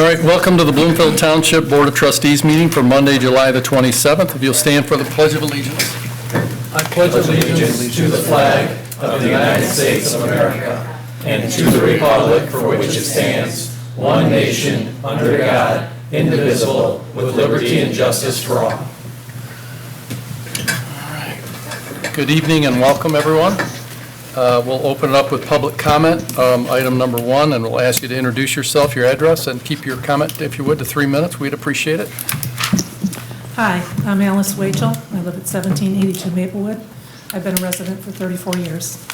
All right, welcome to the Bloomfield Township Board of Trustees meeting for Monday, July the 27th. If you'll stand for the Pledge of Allegiance. I pledge allegiance to the flag of the United States of America and to the republic for which it stands, one nation, under God, indivisible, with liberty and justice for all. All right. Good evening and welcome, everyone. We'll open it up with public comment, item number 1, and we'll ask you to introduce yourself, your address, and keep your comment, if you would, to 3 minutes. We'd appreciate it. Hi, I'm Alice Wachel. I live at 1782 Maplewood. I've been a resident for 34 years.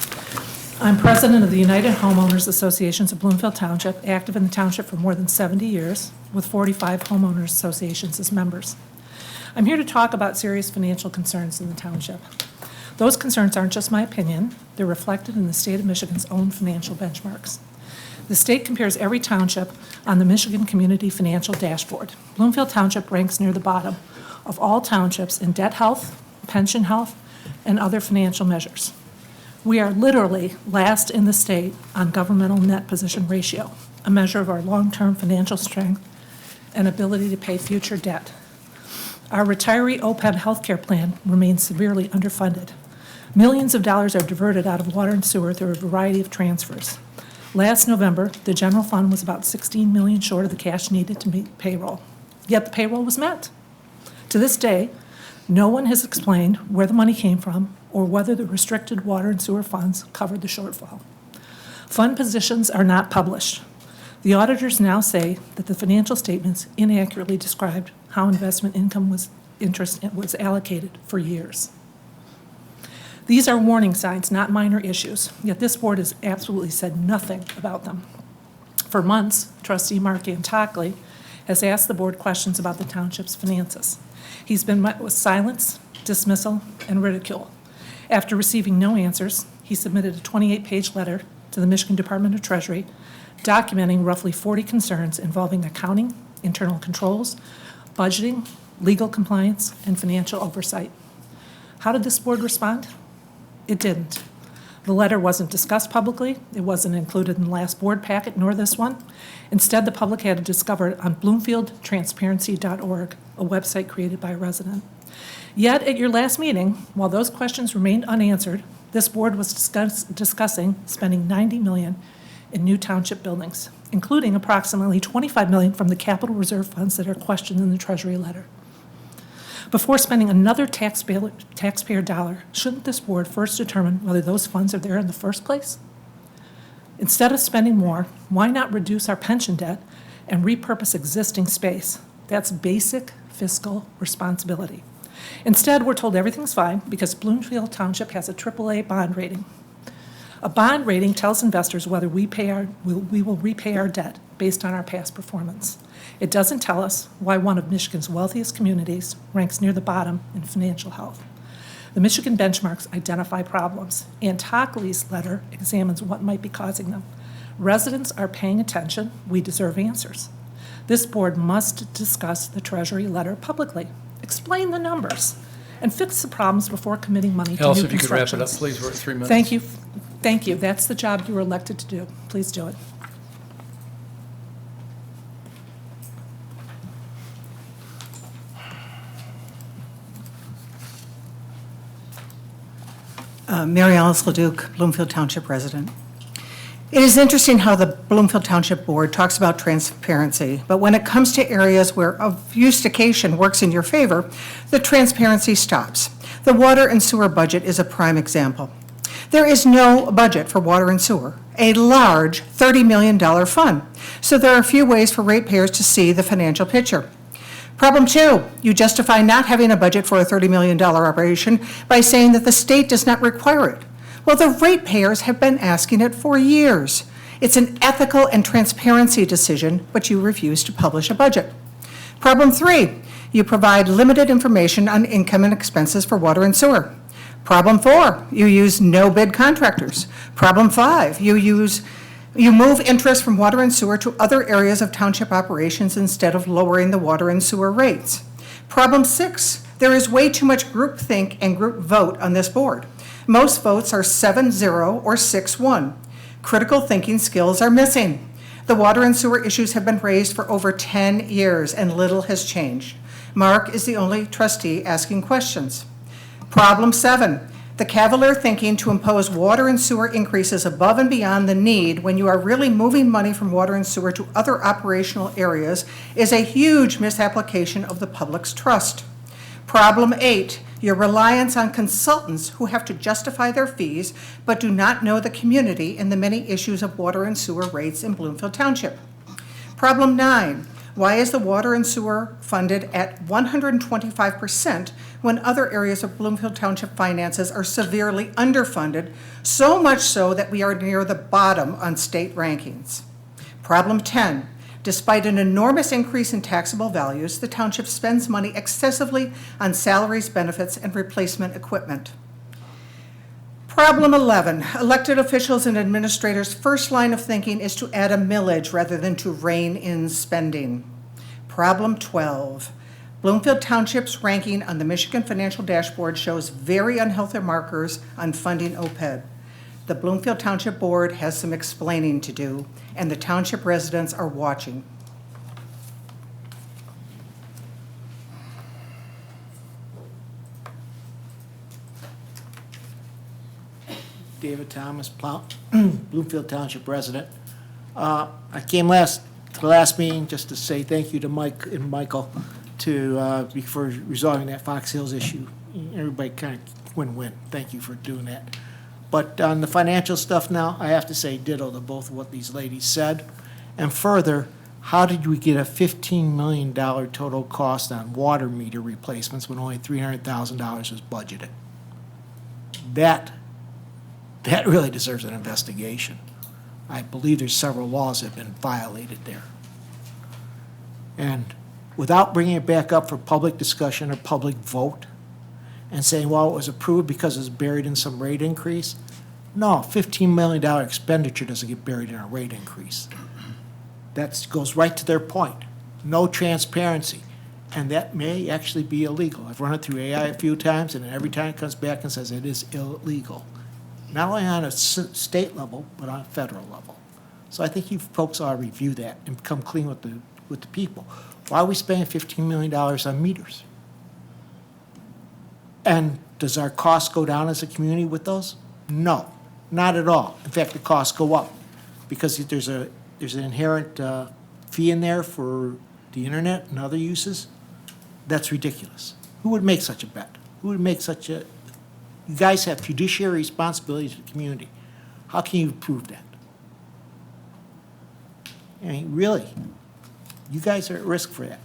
I'm president of the United Homeowners Associations of Bloomfield Township, active in the township for more than 70 years, with 45 homeowners associations as members. I'm here to talk about serious financial concerns in the township. Those concerns aren't just my opinion, they're reflected in the state of Michigan's own financial benchmarks. The state compares every township on the Michigan Community Financial Dashboard. Bloomfield Township ranks near the bottom of all townships in debt health, pension health, and other financial measures. We are literally last in the state on governmental net position ratio, a measure of our long-term financial strength and ability to pay future debt. Our retiree OPEB healthcare plan remains severely underfunded. Millions of dollars are diverted out of water and sewer through a variety of transfers. Last November, the general fund was about $16 million short of the cash needed to meet payroll. Yet the payroll was met. To this day, no one has explained where the money came from or whether the restricted water and sewer funds covered the shortfall. Fund positions are not published. The auditors now say that the financial statements inaccurately described how investment income was allocated for years. These are warning signs, not minor issues, yet this board has absolutely said nothing about them. For months, Trustee Mark Antockley has asked the board questions about the township's finances. He's been met with silence, dismissal, and ridicule. After receiving no answers, he submitted a 28-page letter to the Michigan Department of Treasury documenting roughly 40 concerns involving accounting, internal controls, budgeting, legal compliance, and financial oversight. How did this board respond? It didn't. The letter wasn't discussed publicly. It wasn't included in the last board packet, nor this one. Instead, the public had to discover it on bloomfieldtransparency.org, a website created by a resident. Yet, at your last meeting, while those questions remained unanswered, this board was discussing spending $90 million in new township buildings, including approximately $25 million from the capital reserve funds that are questioned in the Treasury letter. Before spending another taxpayer dollar, shouldn't this board first determine whether those funds are there in the first place? Instead of spending more, why not reduce our pension debt and repurpose existing space? That's basic fiscal responsibility. Instead, we're told everything's fine because Bloomfield Township has a AAA bond rating. A bond rating tells investors whether we will repay our debt based on our past performance. It doesn't tell us why one of Michigan's wealthiest communities ranks near the bottom in financial health. The Michigan benchmarks identify problems, and Antockley's letter examines what might be causing them. Residents are paying attention. We deserve answers. This board must discuss the Treasury letter publicly, explain the numbers, and fix the problems before committing money to new construction. If you could wrap it up, please. We're at 3 minutes. Thank you. Thank you. That's the job you were elected to do. Please do it. Mary Alice LeDuc, Bloomfield Township resident. It is interesting how the Bloomfield Township Board talks about transparency, but when it comes to areas where obfuscation works in your favor, the transparency stops. The water and sewer budget is a prime example. There is no budget for water and sewer, a large $30 million fund, so there are a few ways for ratepayers to see the financial picture. Problem 2, you justify not having a budget for a $30 million operation by saying that the state does not require it. Well, the ratepayers have been asking it for years. It's an ethical and transparency decision, but you refuse to publish a budget. Problem 3, you provide limited information on income and expenses for water and sewer. Problem 4, you use no-bid contractors. Problem 5, you move interest from water and sewer to other areas of township operations instead of lowering the water and sewer rates. Problem 6, there is way too much groupthink and group vote on this board. Most votes are 7-0 or 6-1. Critical thinking skills are missing. The water and sewer issues have been raised for over 10 years, and little has changed. Mark is the only trustee asking questions. Problem 7, the cavalier thinking to impose water and sewer increases above and beyond the need when you are really moving money from water and sewer to other operational areas is a huge misapplication of the public's trust. Problem 8, your reliance on consultants who have to justify their fees but do not know the community and the many issues of water and sewer rates in Bloomfield Township. Problem 9, why is the water and sewer funded at 125% when other areas of Bloomfield Township finances are severely underfunded, so much so that we are near the bottom on state rankings? Problem 10, despite an enormous increase in taxable values, the township spends money excessively on salaries, benefits, and replacement equipment. Problem 11, elected officials and administrators' first line of thinking is to add a millage rather than to rein in spending. Problem 12, Bloomfield Township's ranking on the Michigan Financial Dashboard shows very unhealthy markers on funding OPEB. The Bloomfield Township Board has some explaining to do, and the township residents are watching. David Thomas, Bloomfield Township resident. I came to the last meeting just to say thank you to Mike and Michael for resolving that Fox Hills issue. Everybody kind of win-win. Thank you for doing that. But on the financial stuff now, I have to say ditto to both of what these ladies said. And further, how did we get a $15 million total cost on water meter replacements when only $300,000 was budgeted? That really deserves an investigation. I believe there's several laws that have been violated there. And without bringing it back up for public discussion or public vote and saying, well, it was approved because it's buried in some rate increase. No, $15 million expenditure doesn't get buried in a rate increase. That goes right to their point. No transparency. And that may actually be illegal. I've run it through AI a few times, and every time it comes back and says it is illegal. Not only on a state level, but on a federal level. So I think you folks ought to review that and come clean with the people. Why are we spending $15 million on meters? And does our costs go down as a community with those? No, not at all. In fact, the costs go up because there's an inherent fee in there for the internet and other uses. That's ridiculous. Who would make such a bet? Who would make such a... You guys have fiduciary responsibility to the community. How can you prove that? I mean, really, you guys are at risk for that.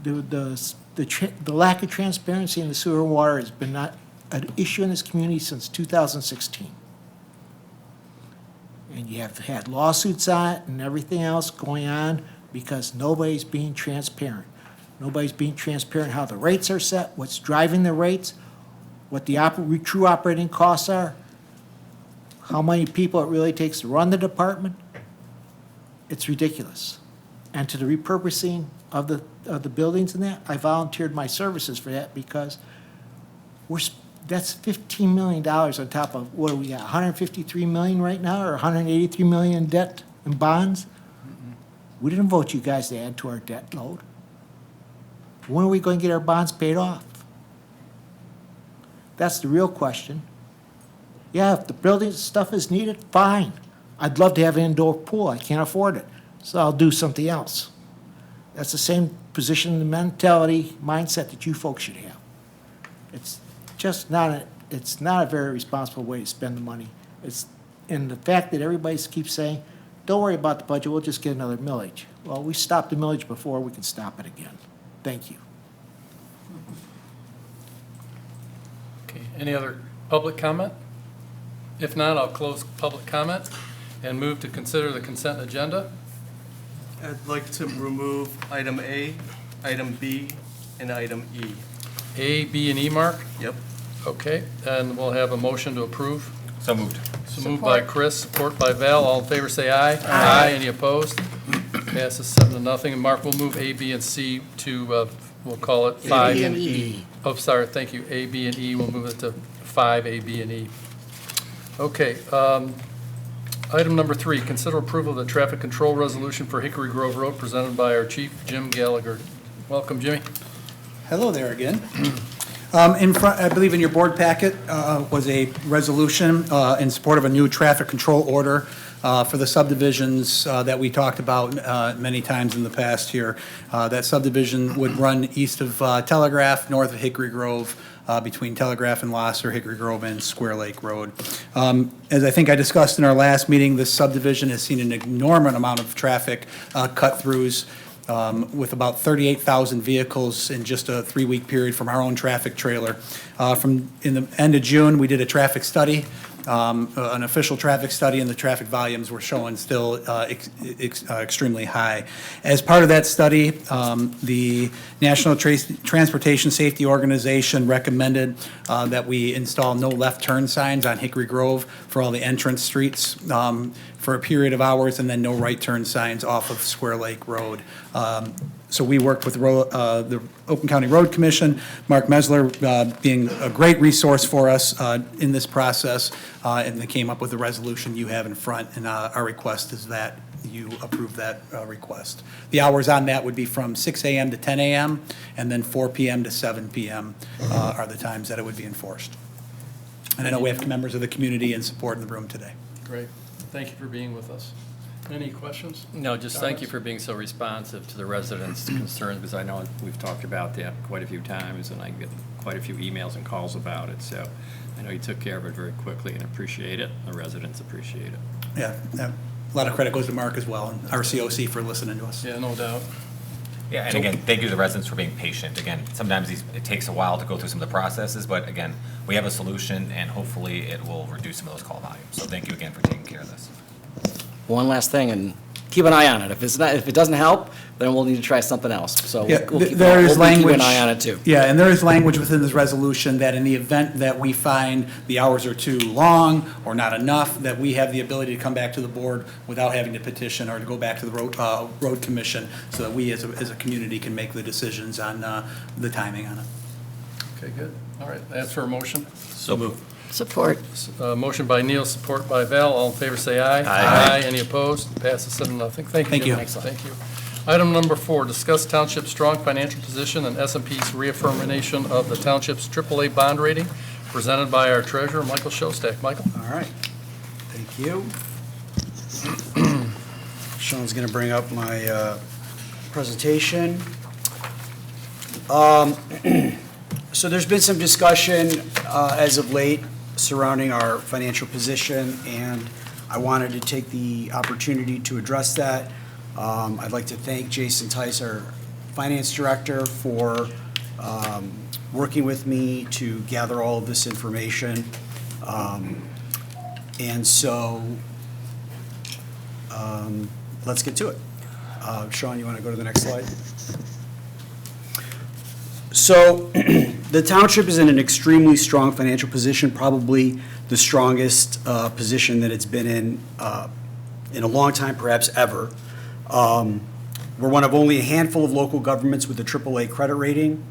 The lack of transparency in the sewer and water has been not an issue in this community since 2016. And you have had lawsuits on it and everything else going on because nobody's being transparent. Nobody's being transparent how the rates are set, what's driving the rates, what the true operating costs are, how many people it really takes to run the department. It's ridiculous. And to the repurposing of the buildings and that, I volunteered my services for that because that's $15 million on top of, what do we got, $153 million right now, or $183 million in debt and bonds? We didn't vote you guys to add to our debt load. When are we going to get our bonds paid off? That's the real question. Yeah, if the building stuff is needed, fine. I'd love to have an indoor pool. I can't afford it, so I'll do something else. That's the same position, the mentality, mindset that you folks should have. It's just not a very responsible way to spend the money. And the fact that everybody keeps saying, don't worry about the budget, we'll just get another millage. Well, we stopped the millage before, we can stop it again. Thank you. Okay, any other public comment? If not, I'll close public comment and move to consider the consent agenda. I'd like to remove item A, item B, and item E. A, B, and E, Mark? Yep. Okay, and we'll have a motion to approve. So moved. So moved by Chris, support by Val. All in favor, say aye. Aye. Any opposed? Passes 7-0. And Mark, we'll move A, B, and C to, we'll call it 5. A, B, and E. Oh, sorry, thank you. A, B, and E, we'll move it to 5, A, B, and E. Okay, Item number 3, consider approval of the traffic control resolution for Hickory Grove Road presented by our chief, Jim Gallagher. Welcome, Jimmy. Hello there again. In front, I believe in your board packet was a resolution in support of a new traffic control order for the subdivisions that we talked about many times in the past here. That subdivision would run east of Telegraph, north of Hickory Grove, between Telegraph and Losser, Hickory Grove, and Square Lake Road. As I think I discussed in our last meeting, this subdivision has seen an enormous amount of traffic cut-throughs, with about 38,000 vehicles in just a 3-week period from our own traffic trailer. In the end of June, we did a traffic study, an official traffic study, and the traffic volumes were showing still extremely high. As part of that study, the National Transportation Safety Organization recommended that we install no left turn signs on Hickory Grove for all the entrance streets for a period of hours, and then no right turn signs off of Square Lake Road. So we worked with the Oakland County Road Commission, Mark Mesler being a great resource for us in this process, and they came up with the resolution you have in front, and our request is that you approve that request. The hours on that would be from 6 a.m. to 10 a.m., and then 4 p.m. to 7 p.m. Are the times that it would be enforced. And I know we have members of the community in support in the room today. Great. Thank you for being with us. Any questions? No, just thank you for being so responsive to the residents' concerns, because I know we've talked about that quite a few times, and I get quite a few emails and calls about it. So I know you took care of it very quickly and appreciate it. The residents appreciate it. Yeah, a lot of credit goes to Mark as well, and our COC for listening to us. Yeah, no doubt. Yeah, and again, thank you to the residents for being patient. Again, sometimes it takes a while to go through some of the processes, but again, we have a solution, and hopefully it will reduce some of those call volumes. So thank you again for taking care of this. One last thing, and keep an eye on it. If it doesn't help, then we'll need to try something else. So Yeah, we'll keep there is keep language. an eye on it too. Yeah, and there is language within this resolution that in the event that we find the hours are too long or not enough, that we have the ability to come back to the board without having to petition or to go back to the road commission, so that we as a community can make the decisions on the timing on it. Okay, good. All right, that's for a motion. So moved. Support. Motion by Neal, support by Val. All in favor, say aye. Aye. Any opposed? Passes 7-0. Thank you. Thank you. Jim. Thank you. Item number 4, discuss Township's strong financial position and S&P's reaffirmation of the Township's AAA bond rating, presented by our treasurer, Michael Shostak. Michael? All right, thank you. Sean's going to bring up my presentation. So there's been some discussion as of late surrounding our financial position, and I wanted to take the opportunity to address that. I'd like to thank Jason Tice, our finance director, for working with me to gather all of this information. And so let's get to it. Sean, you want to go to the next slide? So the township is in an extremely strong financial position, probably the strongest position that it's been in a long time, perhaps ever. We're one of only a handful of local governments with a AAA credit rating.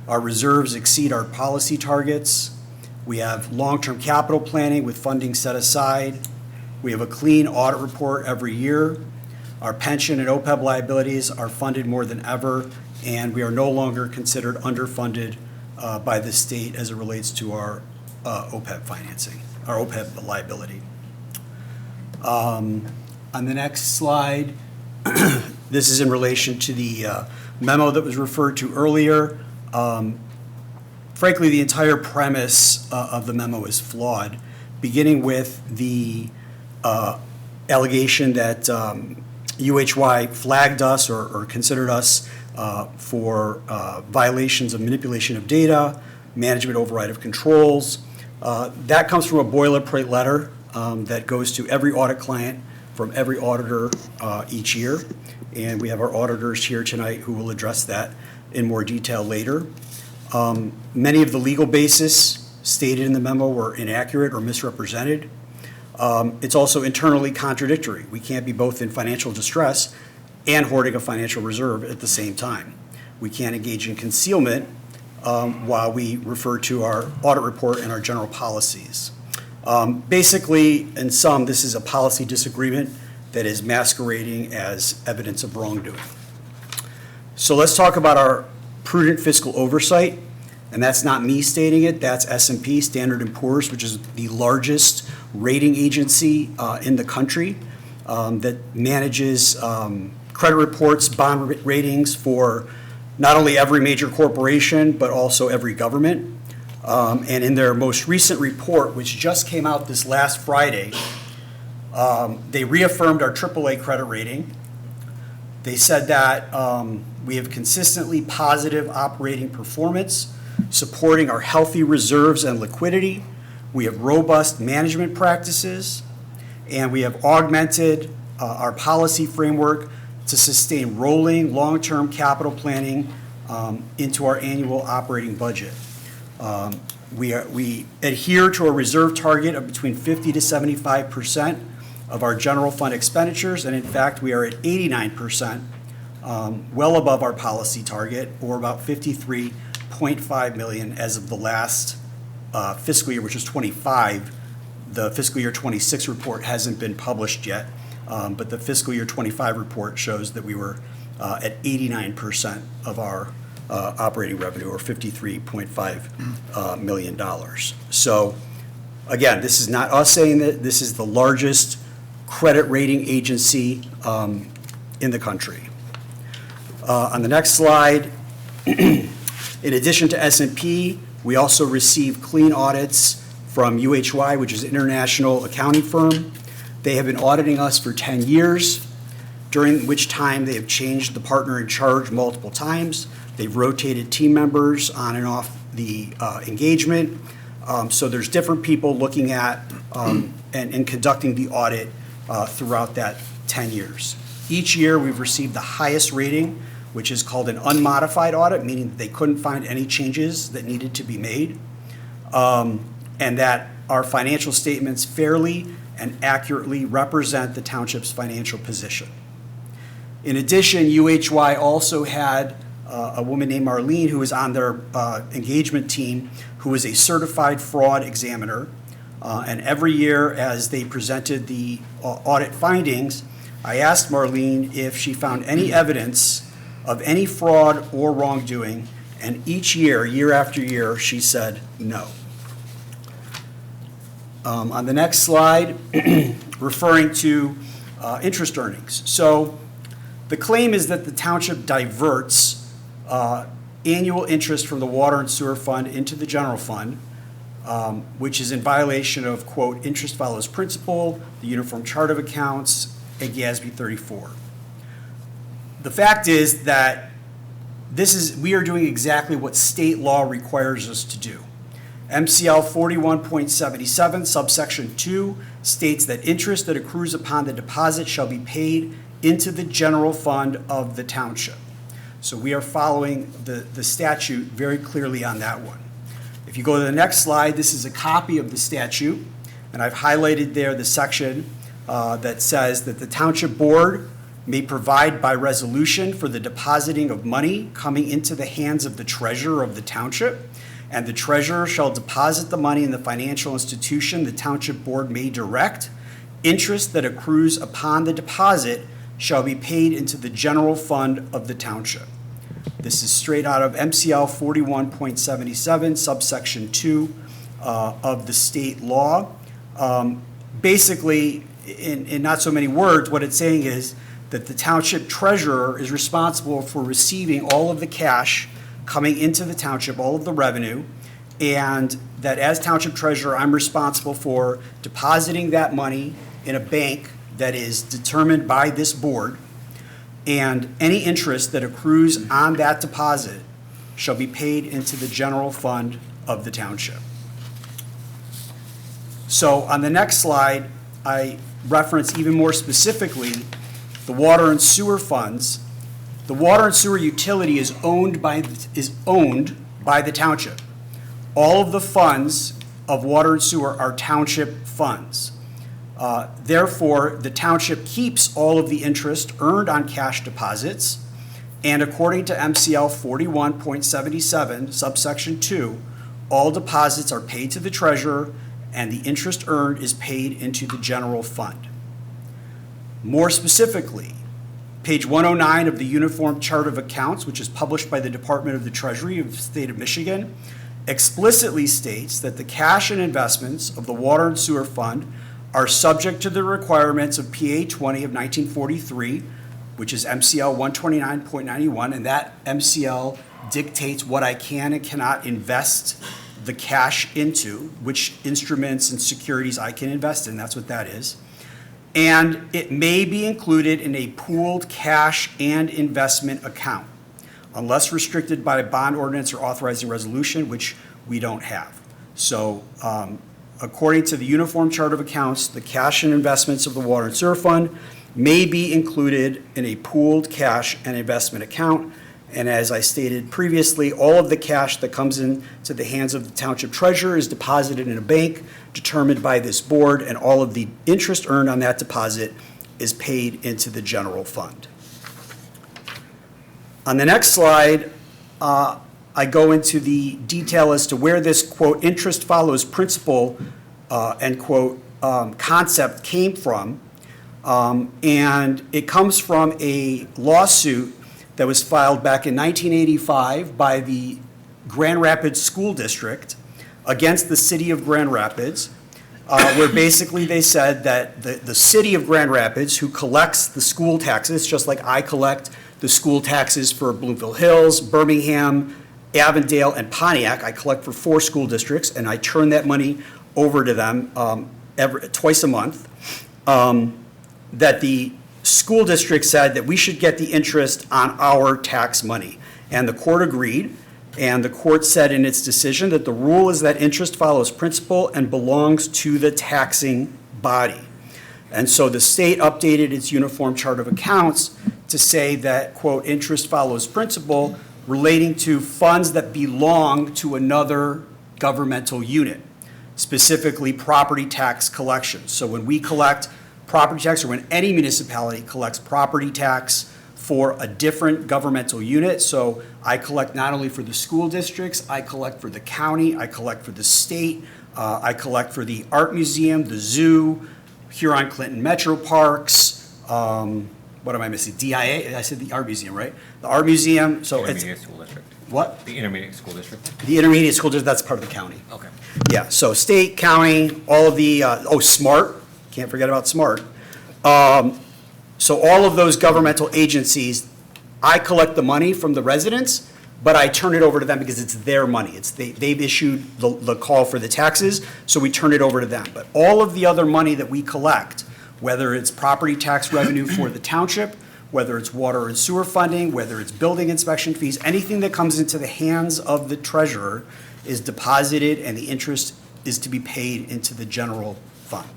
Our reserves exceed our policy targets. We have long-term capital planning with funding set aside. We have a clean audit report every year. Our pension and OPEB liabilities are funded more than ever, and we are no longer considered underfunded by the state as it relates to our OPEB financing, our OPEB liability. On the next slide, this is in relation to the memo that was referred to earlier. Frankly, the entire premise of the memo is flawed, beginning with the allegation that UHY flagged us or considered us for violations of manipulation of data, management override of controls. That comes from a boilerplate letter that goes to every audit client from every auditor each year. And we have our auditors here tonight who will address that in more detail later. Many of the legal basis stated in the memo were inaccurate or misrepresented. It's also internally contradictory. We can't be both in financial distress and hoarding a financial reserve at the same time. We can't engage in concealment while we refer to our audit report and our general policies. Basically, in sum, this is a policy disagreement that is masquerading as evidence of wrongdoing. So let's talk about our prudent fiscal oversight, and that's not me stating it, that's S&P, Standard & Poor's, which is the largest rating agency in the country that manages credit reports, bond ratings for not only every major corporation, but also every government. And in their most recent report, which just came out this last Friday, they reaffirmed our AAA credit rating. They said that we have consistently positive operating performance, supporting our healthy reserves and liquidity. We have robust management practices, and we have augmented our policy framework to sustain rolling long-term capital planning into our annual operating budget. We adhere to a reserve target of between 50 to 75% of our general fund expenditures, and in fact, we are at 89%, well above our policy target, or about $53.5 million as of the last fiscal year, which was 25. The fiscal year 26 report hasn't been published yet, but the fiscal year 25 report shows that we were at 89% of our operating revenue, or $53.5 million. So, again, this is not us saying that, this is the largest credit rating agency in the country. On the next slide, in addition to S&P, we also receive clean audits from UHY, which is an international accounting firm. They have been auditing us for 10 years, during which time they have changed the partner in charge multiple times. They've rotated team members on and off the engagement. So there's different people looking at and conducting the audit throughout that 10 years. Each year, we've received the highest rating, which is called an unmodified audit, meaning that they couldn't find any changes that needed to be made, and that our financial statements fairly and accurately represent the township's financial position. In addition, UHY also had a woman named Marlene, who was on their engagement team, who was a certified fraud examiner. And every year, as they presented the audit findings, I asked Marlene if she found any evidence of any fraud or wrongdoing, and each year, year after year, she said no. On the next slide, referring to interest earnings. So the claim is that the township diverts annual interest from the water and sewer fund into the general fund, which is in violation of, quote, interest follows principle, the Uniform Chart of Accounts, and GASB 34. The fact is that we are doing exactly what state law requires us to do. MCL 41.77 subsection 2 states that interest that accrues upon the deposit shall be paid into the general fund of the township. So we are following the statute very clearly on that one. If you go to the next slide, this is a copy of the statute, and I've highlighted there the section that says that the township board may provide by resolution for the depositing of money coming into the hands of the treasurer of the township, and the treasurer shall deposit the money in the financial institution the township board may direct. Interest that accrues upon the deposit shall be paid into the general fund of the township. This is straight out of MCL 41.77, subsection 2 of the state law. Basically, in not so many words, what it's saying is that the township treasurer is responsible for receiving all of the cash coming into the township, all of the revenue, and that as township treasurer, I'm responsible for depositing that money in a bank that is determined by this board, and any interest that accrues on that deposit shall be paid into the general fund of the township. So on the next slide, I reference even more specifically the water and sewer funds. The water and sewer utility is owned by the township. All of the funds of water and sewer are township funds. Therefore, the township keeps all of the interest earned on cash deposits, and according to MCL 41.77, subsection 2, all deposits are paid to the treasurer, and the interest earned is paid into the general fund. More specifically, page 109 of the Uniform Chart of Accounts, which is published by the Department of the Treasury of the State of Michigan, explicitly states that the cash and investments of the Water and Sewer Fund are subject to the requirements of PA 20 of 1943, which is MCL 129.91, and that MCL dictates what I can and cannot invest the cash into, which instruments and securities I can invest in. That's what that is. And it may be included in a pooled cash and investment account, unless restricted by a bond ordinance or authorizing resolution, which we don't have. So according to the Uniform Chart of Accounts, the cash and investments of the Water and Sewer Fund may be included in a pooled cash and investment account. And as I stated previously, all of the cash that comes into the hands of the township treasurer is deposited in a bank determined by this board, and all of the interest earned on that deposit is paid into the general fund. On the next slide, I go into the detail as to where this, quote, interest follows principal, end quote, concept came from. And it comes from a lawsuit that was filed back in 1985 by the Grand Rapids School District against the city of Grand Rapids, where basically they said that the city of Grand Rapids, who collects the school taxes, just like I collect the school taxes for Bloomfield Hills, Birmingham, Avondale, and Pontiac. I collect for 4 school districts, and I turn that money over to them twice a month. That the school district said that we should get the interest on our tax money. And the court agreed, and the court said in its decision that the rule is that interest follows principal and belongs to the taxing body. And so the state updated its Uniform Chart of Accounts to say that, quote, interest follows principal relating to funds that belong to another governmental unit, specifically property tax collection. So when we collect property tax, or when any municipality collects property tax for a different governmental unit, so I collect not only for the school districts, I collect for the county, I collect for the state, I collect for the art museum, the zoo, Huron-Clinton Metro Parks, what am I missing? DIA, I said the art museum, right? The art museum, so it's. Intermediate school district. What? The intermediate school district. The intermediate school district, that's part of the county. Okay. Yeah, so state, county, all of the, SMART, can't forget about SMART. So all of those governmental agencies, I collect the money from the residents, but I turn it over to them because it's their money. They've issued the call for the taxes, so we turn it over to them. But all of the other money that we collect, whether it's property tax revenue for the township, whether it's water and sewer funding, whether it's building inspection fees, anything that comes into the hands of the treasurer is deposited, and the interest is to be paid into the general fund.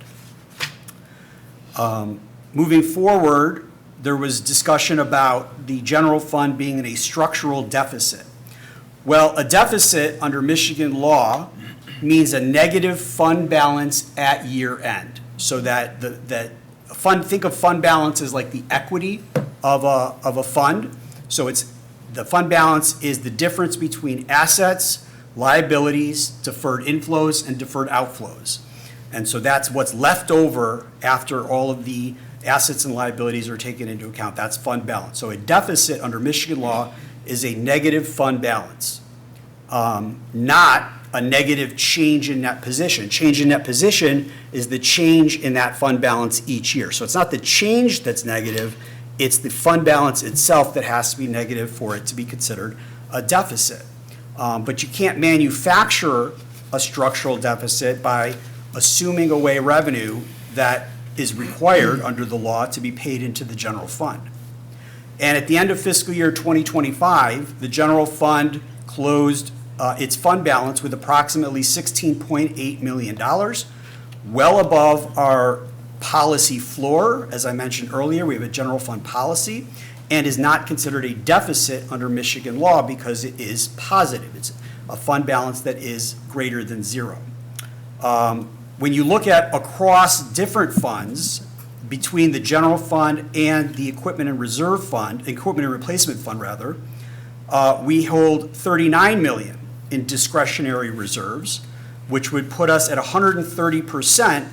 Moving forward, there was discussion about the general fund being in a structural deficit. Well, a deficit under Michigan law means a negative fund balance at year end. So that think of fund balance as like the equity of a fund. So the fund balance is the difference between assets, liabilities, deferred inflows, and deferred outflows. And so that's what's left over after all of the assets and liabilities are taken into account. That's fund balance. So a deficit under Michigan law is a negative fund balance, not a negative change in net position. Change in net position is the change in that fund balance each year. So it's not the change that's negative, it's the fund balance itself that has to be negative for it to be considered a deficit. But you can't manufacture a structural deficit by assuming away revenue that is required under the law to be paid into the general fund. And at the end of fiscal year 2025, the general fund closed its fund balance with approximately $16.8 million, well above our policy floor. As I mentioned earlier, we have a general fund policy, and is not considered a deficit under Michigan law because it is positive. It's a fund balance that is greater than zero. When you look at across different funds, between the general fund and the equipment and reserve fund, equipment and replacement fund rather, we hold $39 million in discretionary reserves. which would put us at 130%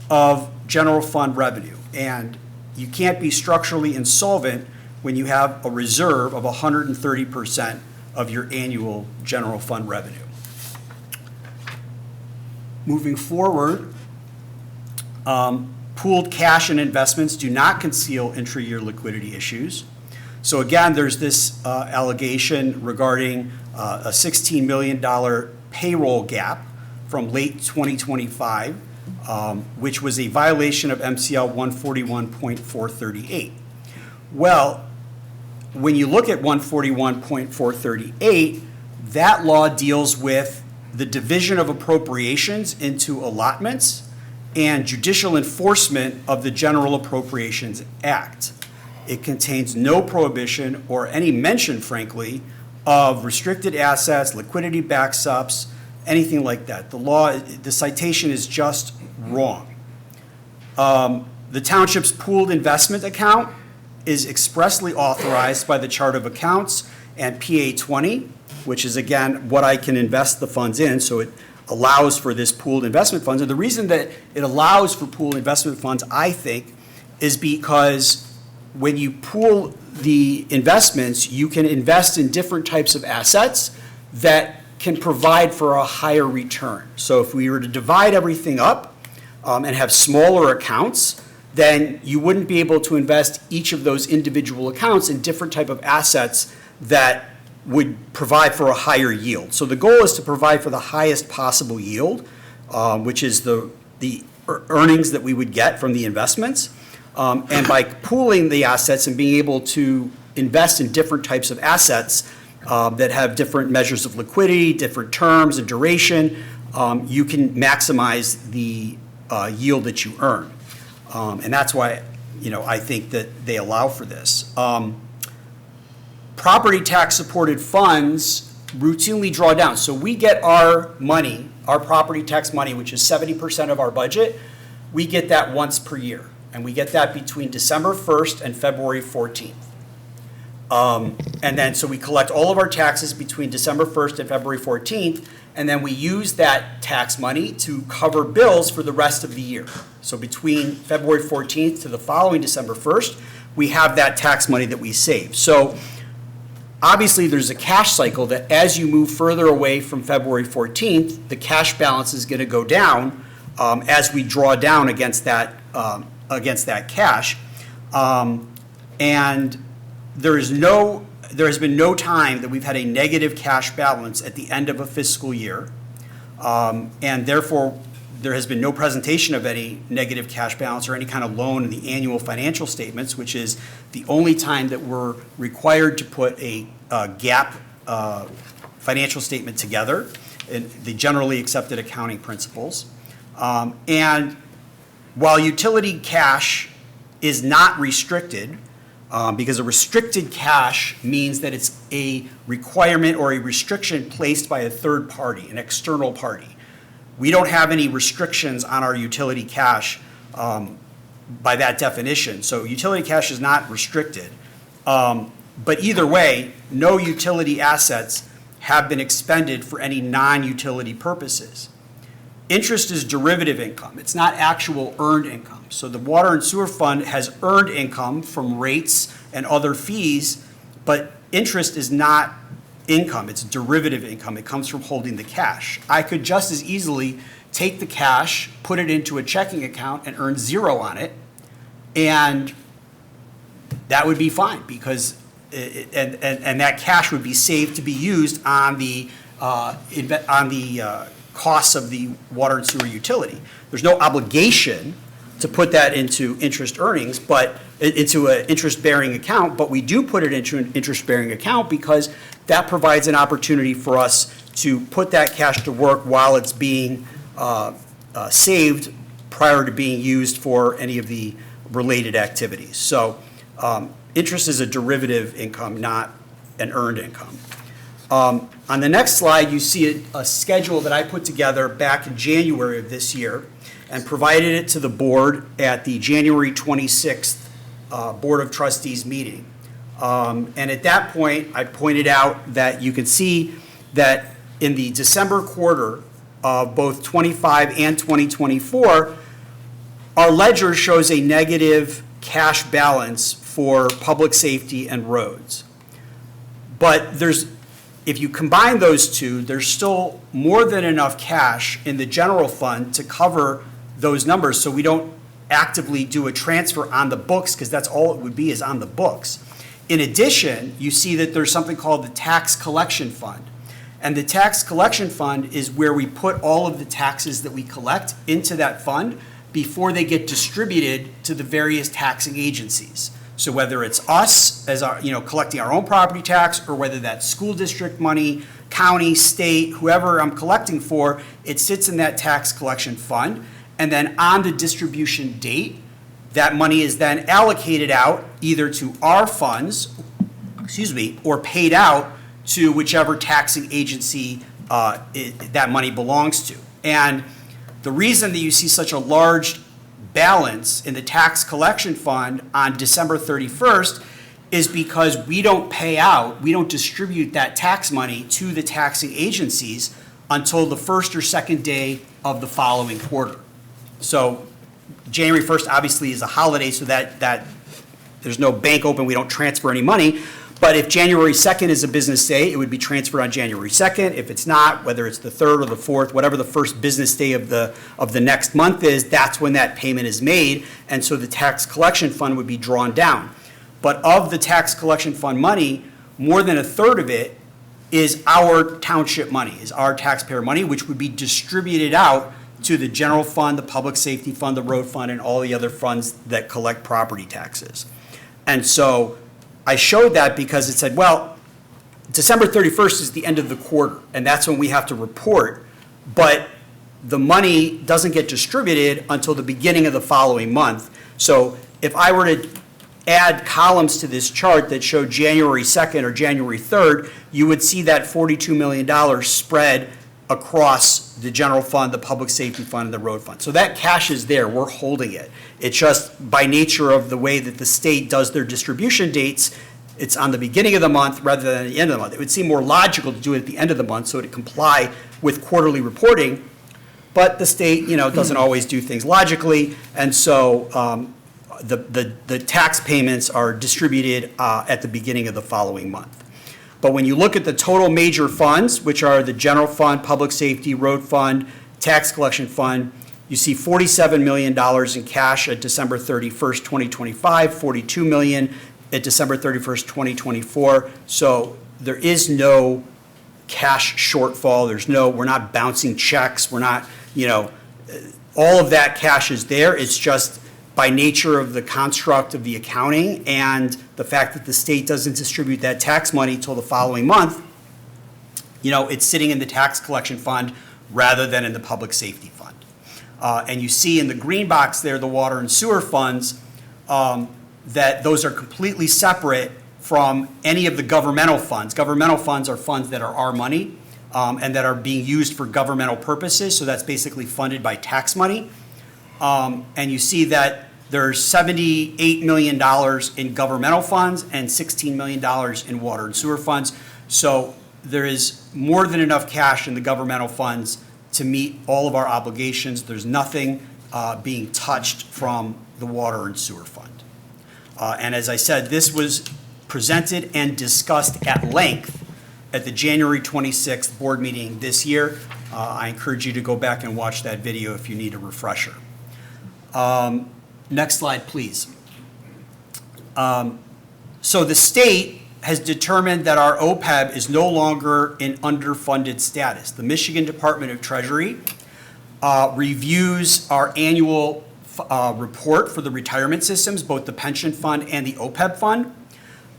of general fund revenue. And you can't be structurally insolvent when you have a reserve of 130% of your annual general fund revenue. Moving forward, pooled cash and investments do not conceal intra-year liquidity issues. So again, there's this allegation regarding a $16 million payroll gap from late 2025, which was a violation of MCL 141.438. Well, when you look at 141.438, that law deals with the division of appropriations into allotments and judicial enforcement of the General Appropriations Act. It contains no prohibition or any mention, frankly, of restricted assets, liquidity backstops, anything like that. The citation is just wrong. The township's pooled investment account is expressly authorized by the Chart of Accounts and PA 20, which is, again, what I can invest the funds in, so it allows for this pooled investment funds. And the reason that it allows for pooled investment funds, I think, is because when you pool the investments, you can invest in different types of assets that can provide for a higher return. So if we were to divide everything up and have smaller accounts, then you wouldn't be able to invest each of those individual accounts in different type of assets that would provide for a higher yield. So the goal is to provide for the highest possible yield, which is the earnings that we would get from the investments. And by pooling the assets and being able to invest in different types of assets that have different measures of liquidity, different terms and duration, you can maximize the yield that you earn. And that's why, I think that they allow for this. Property tax supported funds routinely draw down. So we get our money, our property tax money, which is 70% of our budget, we get that once per year. And we get that between December 1st and February 14th. And then, so we collect all of our taxes between December 1st and February 14th, and then we use that tax money to cover bills for the rest of the year. So between February 14th to the following December 1st, we have that tax money that we save. So obviously, there's a cash cycle that as you move further away from February 14th, the cash balance is going to go down as we draw down against that cash. And there has been no time that we've had a negative cash balance at the end of a fiscal year. And therefore, there has been no presentation of any negative cash balance or any kind of loan in the annual financial statements, which is the only time that we're required to put a GAAP financial statement together in the generally accepted accounting principles. And while utility cash is not restricted, because a restricted cash means that it's a requirement or a restriction placed by a third party, an external party. We don't have any restrictions on our utility cash by that definition. So utility cash is not restricted. But either way, no utility assets have been expended for any non-utility purposes. Interest is derivative income. It's not actual earned income. So the Water and Sewer Fund has earned income from rates and other fees, but interest is not income. It's derivative income. It comes from holding the cash. I could just as easily take the cash, put it into a checking account, and earn zero on it, and that would be fine because and that cash would be saved to be used on the costs of the water and sewer utility. There's no obligation to put that into interest earnings, but into an interest-bearing account, but we do put it into an interest-bearing account because that provides an opportunity for us to put that cash to work while it's being saved prior to being used for any of the related activities. So interest is a derivative income, not an earned income. On the next slide, you see a schedule that I put together back in January of this year and provided it to the board at the January 26th Board of Trustees meeting. And at that point, I pointed out that you can see that in the December quarter, of both 25 and 2024, our ledger shows a negative cash balance for public safety and roads. But if you combine those two, there's still more than enough cash in the general fund to cover those numbers, so we don't actively do a transfer on the books, because that's all it would be, is on the books. In addition, you see that there's something called the tax collection fund. And the tax collection fund is where we put all of the taxes that we collect into that fund before they get distributed to the various taxing agencies. So whether it's us as our, collecting our own property tax, or whether that's school district money, county, state, whoever I'm collecting for, it sits in that tax collection fund. And then on the distribution date, that money is then allocated out either to our funds, or paid out to whichever taxing agency that money belongs to. And the reason that you see such a large balance in the tax collection fund on December 31st is because we don't distribute that tax money to the taxing agencies until the first or second day of the following quarter. So January 1st obviously is a holiday, so that there's no bank open, we don't transfer any money. But if January 2nd is a business day, it would be transferred on January 2nd. If it's not, whether it's the 3rd or the 4th, whatever the first business day of the next month is, that's when that payment is made. And so the tax collection fund would be drawn down. But of the tax collection fund money, more than a third of it is our township money, is our taxpayer money, which would be distributed out to the general fund, the public safety fund, the road fund, and all the other funds that collect property taxes. And so I showed that because it said, well, December 31st is the end of the quarter, and that's when we have to report, but the money doesn't get distributed until the beginning of the following month. So if I were to add columns to this chart that showed January 2nd or January 3rd, you would see that $42 million spread across the general fund, the public safety fund, and the road fund. So that cash is there, we're holding it. It's just by nature of the way that the state does their distribution dates, it's on the beginning of the month rather than at the end of the month. It would seem more logical to do it at the end of the month so it comply with quarterly reporting, but the state, doesn't always do things logically, and so the tax payments are distributed at the beginning of the following month. But when you look at the total major funds, which are the general fund, public safety, road fund, tax collection fund, you see $47 million in cash at December 31st, 2025, $42 million at December 31st, 2024. So there is no cash shortfall. We're not bouncing checks. We're not, all of that cash is there. It's just by nature of the construct of the accounting and the fact that the state doesn't distribute that tax money till the following month, it's sitting in the tax collection fund rather than in the public safety fund. And you see in the green box there, the water and sewer funds, that those are completely separate from any of the governmental funds. Governmental funds are funds that are our money and that are being used for governmental purposes, so that's basically funded by tax money. And you see that there's $78 million in governmental funds and $16 million in water and sewer funds. So there is more than enough cash in the governmental funds to meet all of our obligations. There's nothing being touched from the water and sewer fund. And as I said, this was presented and discussed at length at the January 26th board meeting this year. I encourage you to go back and watch that video if you need a refresher. Next slide, please. So the state has determined that our OPEB is no longer in underfunded status. The Michigan Department of Treasury reviews our annual report for the retirement systems, both the pension fund and the OPEB fund,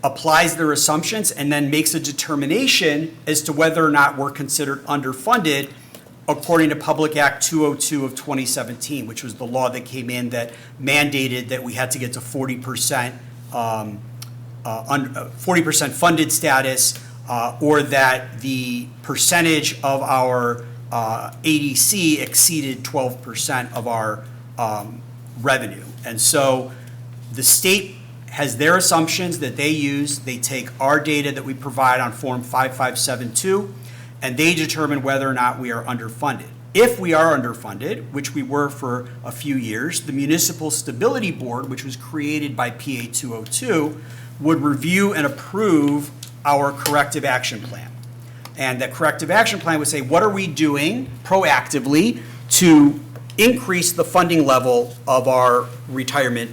applies their assumptions, and then makes a determination as to whether or not we're considered underfunded according to Public Act 202 of 2017, which was the law that came in that mandated that we had to get to 40% funded status, or that the percentage of our ADC exceeded 12% of our revenue. And so the state has their assumptions that they use. They take our data that we provide on Form 5572, and they determine whether or not we are underfunded. If we are underfunded, which we were for a few years, the Municipal Stability Board, which was created by PA 202, would review and approve our corrective action plan. And that corrective action plan would say, what are we doing proactively to increase the funding level of our retirement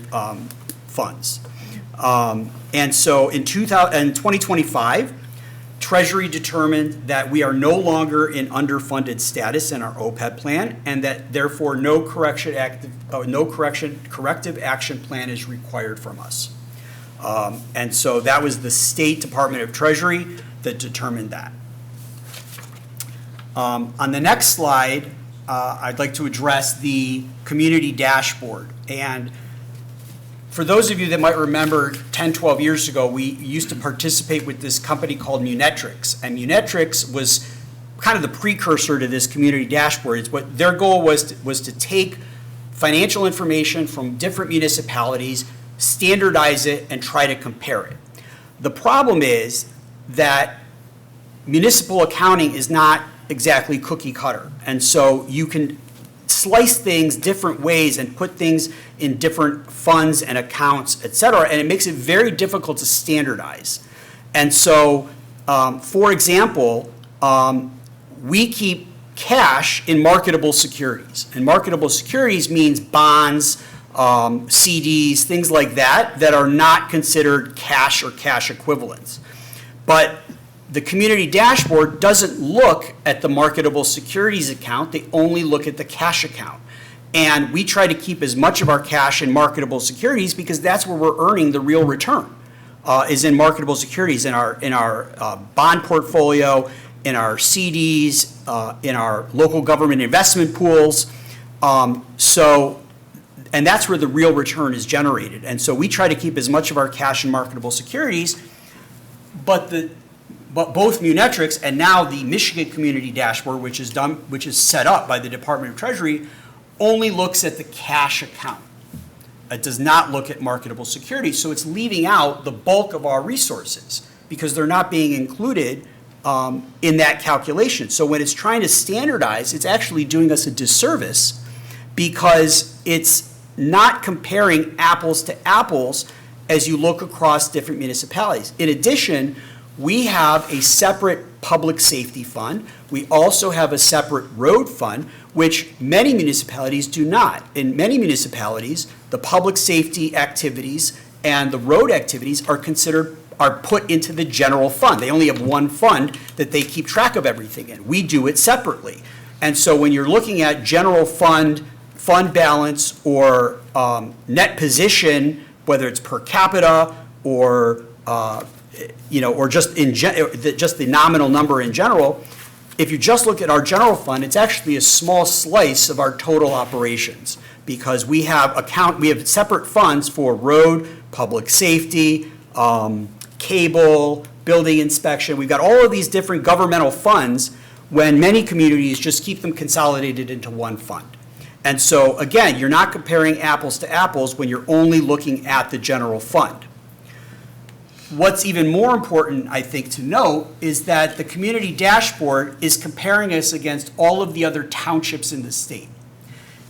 funds? And so in 2025, Treasury determined that we are no longer in underfunded status in our OPEB plan, and that therefore no corrective action plan is required from us. And so that was the State Department of Treasury that determined that. On the next slide, I'd like to address the community dashboard. And for those of you that might remember 10, 12 years ago, we used to participate with this company called Munetrix. And Munetrix was kind of the precursor to this community dashboard. It's what their goal was to take financial information from different municipalities, standardize it, and try to compare it. The problem is that municipal accounting is not exactly cookie cutter. And so you can slice things different ways and put things in different funds and accounts, et cetera, and it makes it very difficult to standardize. And so, for example, we keep cash in marketable securities. And marketable securities means bonds, CDs, things like that, that are not considered cash or cash equivalents. But the community dashboard doesn't look at the marketable securities account, they only look at the cash account. And we try to keep as much of our cash in marketable securities because that's where we're earning the real return, is in marketable securities, in our bond portfolio, in our CDs, in our local government investment pools. And that's where the real return is generated. And so we try to keep as much of our cash in marketable securities, but both Munetrix and now the Michigan Community Dashboard, which is set up by the Department of Treasury, only looks at the cash account. It does not look at marketable securities, so it's leaving out the bulk of our resources because they're not being included in that calculation. So when it's trying to standardize, it's actually doing us a disservice because it's not comparing apples to apples as you look across different municipalities. In addition, we have a separate public safety fund. We also have a separate road fund, which many municipalities do not. In many municipalities, the public safety activities and the road activities are put into the general fund. They only have one fund that they keep track of everything in. We do it separately. And so when you're looking at general fund balance, or net position, whether it's per capita or or just just the nominal number in general, if you just look at our general fund, it's actually a small slice of our total operations because we have separate funds for road, public safety, cable, building inspection. We've got all of these different governmental funds when many communities just keep them consolidated into one fund. And so again, you're not comparing apples to apples when you're only looking at the general fund. What's even more important, I think, to note is that the community dashboard is comparing us against all of the other townships in the state.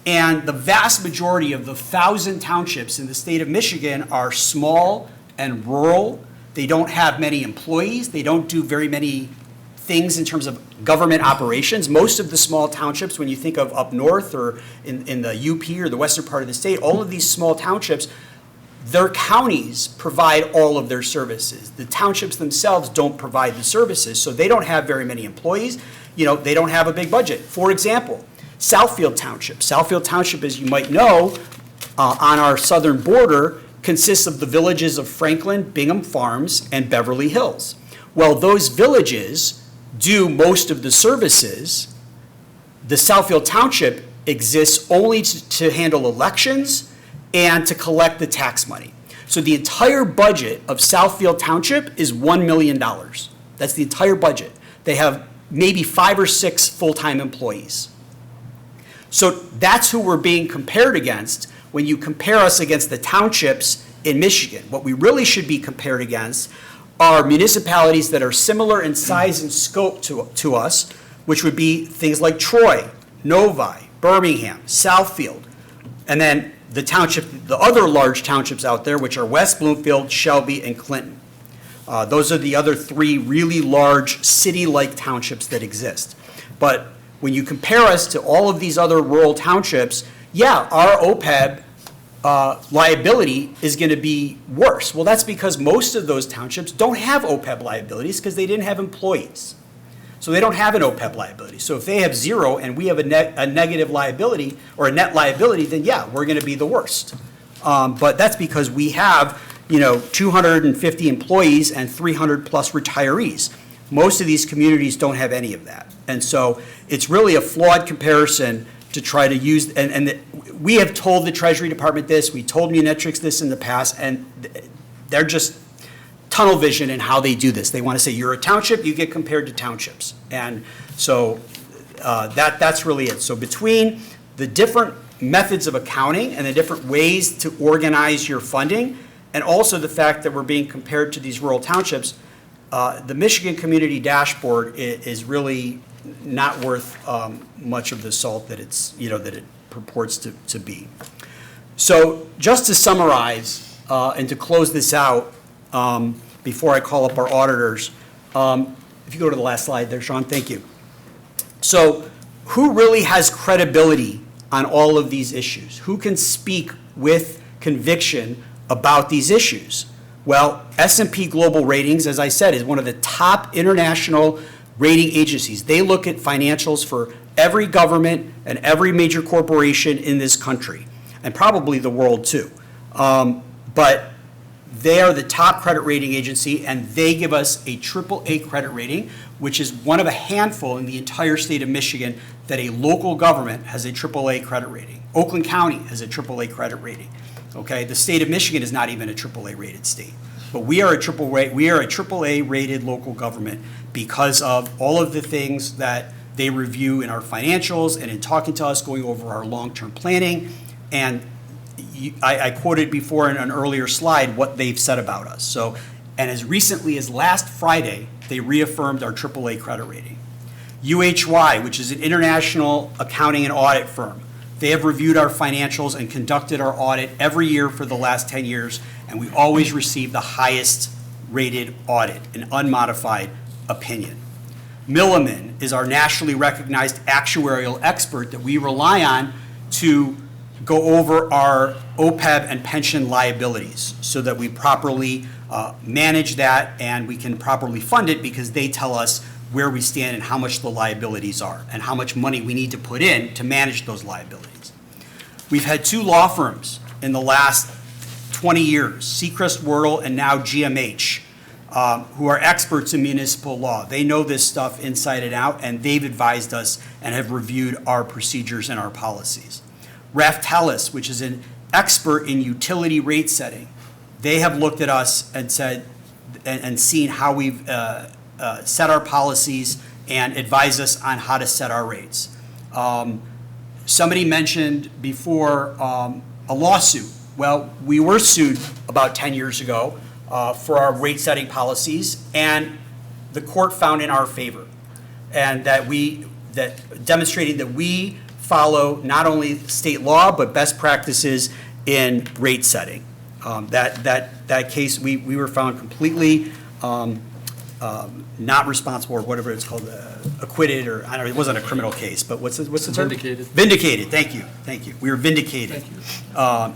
And the vast majority of the 1,000 townships in the state of Michigan are small and rural. They don't have many employees. They don't do very many things in terms of government operations. Most of the small townships, when you think of up north or in the UP or the western part of the state, all of these small townships, their counties provide all of their services. The townships themselves don't provide the services, so they don't have very many employees. They don't have a big budget. For example, Southfield Township. Southfield Township, as you might know, on our southern border, consists of the villages of Franklin, Bingham Farms, and Beverly Hills. Well, those villages do most of the services. The Southfield Township exists only to handle elections and to collect the tax money. So the entire budget of Southfield Township is $1 million. That's the entire budget. They have maybe 5 or 6 full-time employees. So that's who we're being compared against when you compare us against the townships in Michigan. What we really should be compared against are municipalities that are similar in size and scope to us, which would be things like Troy, Novi, Birmingham, Southfield, and then the township, the other large townships out there, which are West Bloomfield, Shelby, and Clinton. Those are the other three really large city-like townships that exist. But when you compare us to all of these other rural townships, yeah, our OPEB liability is going to be worse. Well, that's because most of those townships don't have OPEB liabilities because they didn't have employees. So they don't have an OPEB liability. So if they have zero and we have a negative liability or a net liability, then yeah, we're going to be the worst. But that's because we have, 250 employees and 300 plus retirees. Most of these communities don't have any of that. And so it's really a flawed comparison to try to use, we have told the Treasury Department this, we told Munetrix this in the past, and they're just tunnel vision in how they do this. They want to say, you're a township, you get compared to townships. And so that's really it. So between the different methods of accounting and the different ways to organize your funding, and also the fact that we're being compared to these rural townships, the Michigan Community Dashboard is really not worth much of the salt that that it purports to be. So just to summarize and to close this out, before I call up our auditors, if you go to the last slide there, Sean, thank you. So who really has credibility on all of these issues? Who can speak with conviction about these issues? Well, S&P Global Ratings, as I said, is one of the top international rating agencies. They look at financials for every government and every major corporation in this country, and probably the world too. But they are the top credit rating agency, and they give us a AAA credit rating, which is one of a handful in the entire state of Michigan that a local government has a AAA credit rating. Oakland County has a AAA credit rating. Okay, the state of Michigan is not even a AAA rated state, but we are a AAA rated local government because of all of the things that they review in our financials and in talking to us, going over our long-term planning. And I quoted before in an earlier slide what they've said about us. So, and as recently as last Friday, they reaffirmed our AAA credit rating. UHY, which is an international accounting and audit firm, they have reviewed our financials and conducted our audit every year for the last 10 years, and we always receive the highest rated audit, an unmodified opinion. Milliman is our nationally recognized actuarial expert that we rely on to go over our OPEB and pension liabilities so that we properly manage that and we can properly fund it, because they tell us where we stand and how much the liabilities are and how much money we need to put in to manage those liabilities. We've had two law firms in the last 20 years, Seacrest Wordle and now GMH, who are experts in municipal law. They know this stuff inside and out, and they've advised us and have reviewed our procedures and our policies. Raftellus, which is an expert in utility rate setting, they have looked at us and said and seen how we've set our policies and advise us on how to set our rates. Somebody mentioned before a lawsuit. Well, we were sued about 10 years ago for our rate setting policies, and the court found in our favor, and that demonstrating that we follow not only state law but best practices in rate setting. That case, we were found completely not responsible, or whatever it's called, acquitted, or I don't know, it wasn't a criminal case, but what's the term? Vindicated. Vindicated, thank you. We were vindicated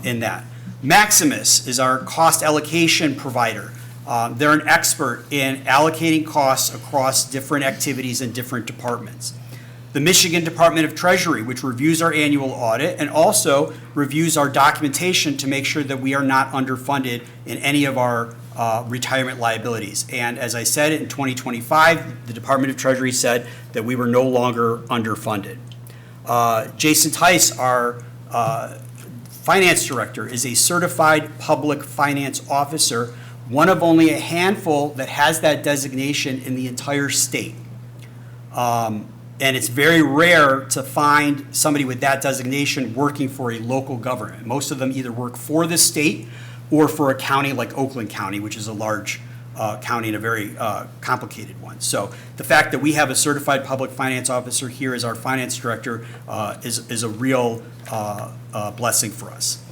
in that. Maximus is our cost allocation provider. They're an expert in allocating costs across different activities and different departments. The Michigan Department of Treasury, which reviews our annual audit and also reviews our documentation to make sure that we are not underfunded in any of our retirement liabilities. And as I said, in 2025, the Department of Treasury said that we were no longer underfunded. Jason Tice, our finance director, is a certified public finance officer, one of only a handful that has that designation in the entire state. And it's very rare to find somebody with that designation working for a local government. Most of them either work for the state or for a county like Oakland County, which is a large county and a very complicated one. So the fact that we have a certified public finance officer here as our finance director is a real blessing for us.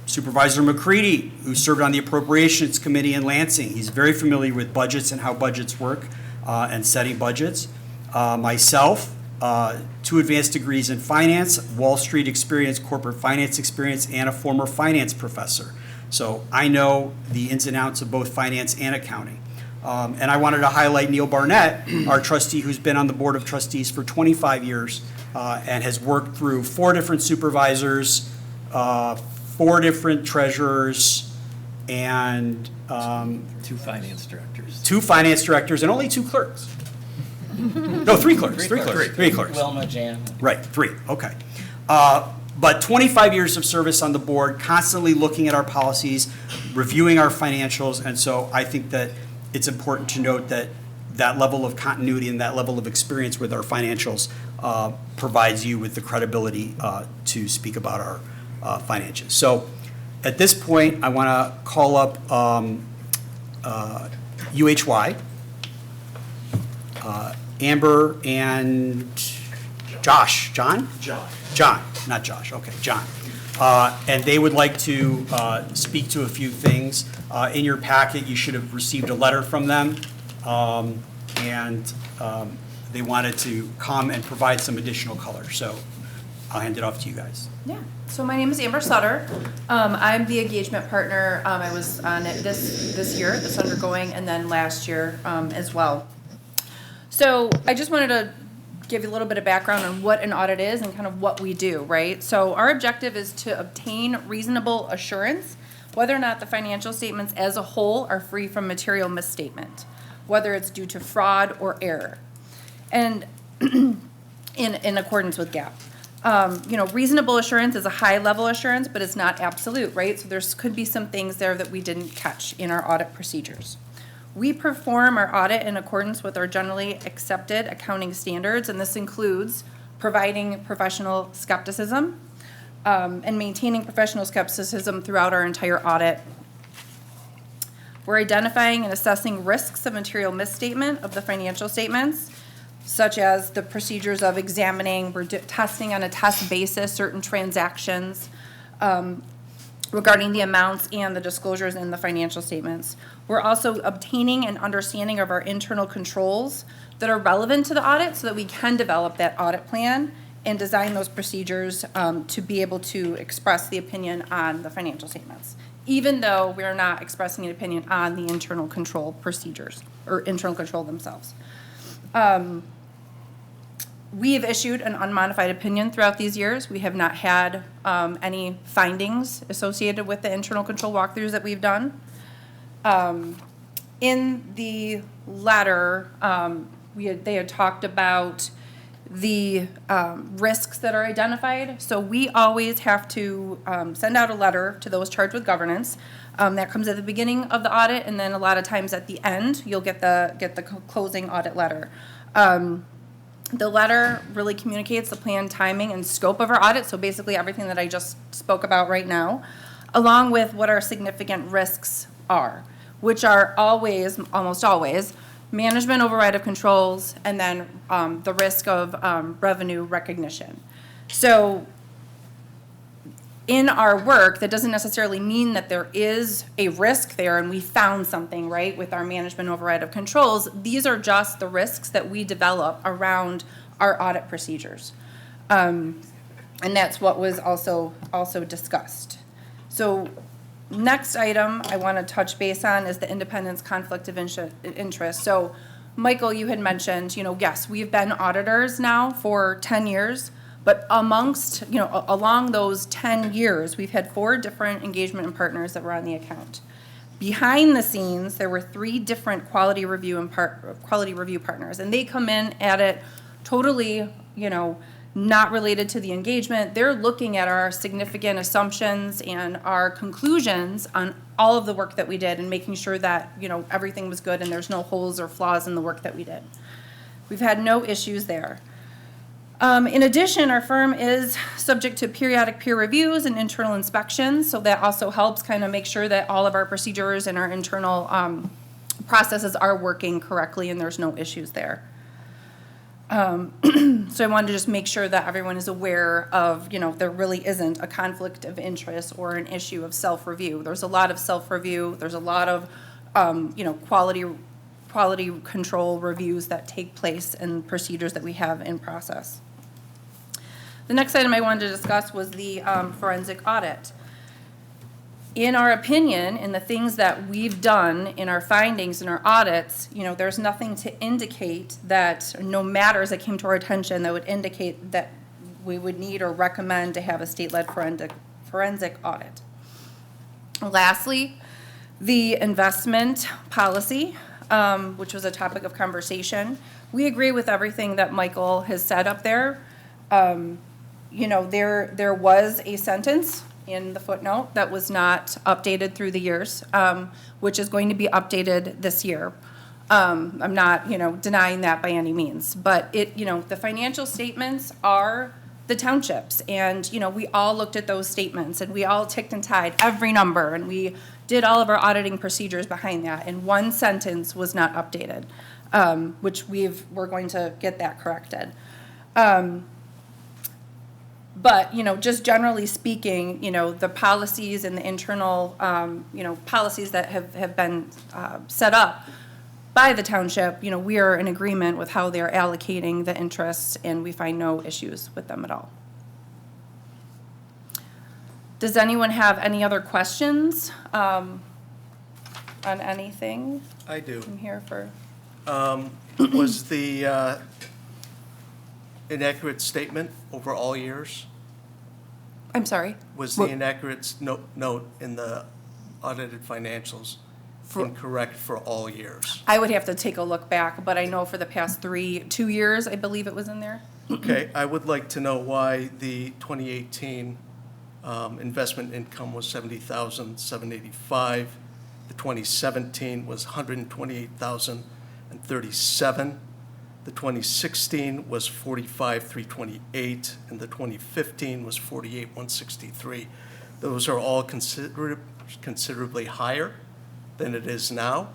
Supervisor McCready, who served on the Appropriations Committee in Lansing, he's very familiar with budgets and how budgets work and setting budgets. Myself, 2 advanced degrees in finance, Wall Street experience, corporate finance experience, and a former finance professor. So I know the ins and outs of both finance and accounting. And I wanted to highlight Neil Barnett, our trustee who's been on the Board of Trustees for 25 years and has worked through 4 different supervisors, 4 different treasurers, and 2 finance directors. 2 finance directors, and only 2 clerks. No, 3 clerks, 3 clerks, 3 clerks. Wilma, Jan. Right, 3, okay. But 25 years of service on the board, constantly looking at our policies, reviewing our financials, and so I think that it's important to note that that level of continuity and that level of experience with our financials provides you with the credibility to speak about our financials. So at this point, I want to call up UHY, Amber and Josh. John, not Josh, okay, John. And they would like to speak to a few things. In your packet, you should have received a letter from them. And they wanted to come and provide some additional color. So I'll hand it off to you guys. Yeah, so my name is Amber Sutter. I'm the engagement partner. I was on it this year, this undergoing, and then last year as well. So I just wanted to give you a little bit of background on what an audit is and kind of what we do, right? So our objective is to obtain reasonable assurance whether or not the financial statements as a whole are free from material misstatement, whether it's due to fraud or error, and in accordance with GAAP. Reasonable assurance is a high-level assurance, but it's not absolute, right? So there could be some things there that we didn't catch in our audit procedures. We perform our audit in accordance with our generally accepted accounting standards, and this includes providing professional skepticism and maintaining professional skepticism throughout our entire audit. We're identifying and assessing risks of material misstatement of the financial statements, such as the procedures of examining, we're testing on a test basis certain transactions regarding the amounts and the disclosures in the financial statements. We're also obtaining an understanding of our internal controls that are relevant to the audit so that we can develop that audit plan and design those procedures to be able to express the opinion on the financial statements, even though we're not expressing an opinion on the internal control procedures or internal control themselves. We have issued an unmodified opinion throughout these years. We have not had any findings associated with the internal control walkthroughs that we've done. In the letter, they had talked about the risks that are identified. So we always have to send out a letter to those charged with governance. That comes at the beginning of the audit, and then a lot of times at the end, you'll get the closing audit letter. The letter really communicates the plan, timing, and scope of our audit, so basically everything that I just spoke about right now, along with what our significant risks are, which are almost always, management override of controls, and then the risk of revenue recognition. So in our work, that doesn't necessarily mean that there is a risk there and we found something, right, with our management override of controls. These are just the risks that we develop around our audit procedures. And that's what was also discussed. So next item I want to touch base on is the independence conflict of interest. So Michael, you had mentioned, yes, we've been auditors now for 10 years. But along those 10 years, we've had 4 different engagement partners that were on the account. Behind the scenes, there were 3 different quality review partners, and they come in at it totally, not related to the engagement. They're looking at our significant assumptions and our conclusions on all of the work that we did and making sure that, everything was good and there's no holes or flaws in the work that we did. We've had no issues there. In addition, our firm is subject to periodic peer reviews and internal inspections, so that also helps kind of make sure that all of our procedures and our internal processes are working correctly and there's no issues there. So I wanted to just make sure that everyone is aware of, there really isn't a conflict of interest or an issue of self-review. There's a lot of self-review, there's a lot of, quality control reviews that take place and procedures that we have in process. The next item I wanted to discuss was the forensic audit. In our opinion, in the things that we've done in our findings and our audits, there's nothing to indicate that, no matters that came to our attention that would indicate that we would need or recommend to have a state-led forensic audit. Lastly, the investment policy, which was a topic of conversation. We agree with everything that Michael has said up there. There was a sentence in the footnote that was not updated through the years, which is going to be updated this year. I'm not, denying that by any means, but the financial statements are the townships, and, we all looked at those statements, and we all ticked and tied every number, and we did all of our auditing procedures behind that, and one sentence was not updated, which we're going to get that corrected. But, just generally speaking, the policies and the internal, policies that have been set up by the township, we are in agreement with how they're allocating the interests, and we find no issues with them at all. Does anyone have any other questions on anything? I do. I'm here for. Was the inaccurate statement over all years? I'm sorry? Was the inaccurate note in the audited financials incorrect for all years? I would have to take a look back, but I know for the past 2 years, I believe it was in there. Okay, I would like to know why the 2018 investment income was $70,785. The 2017 was $128,037. The 2016 was $45,328, and the 2015 was $48,163. Those are all considerably higher than it is now,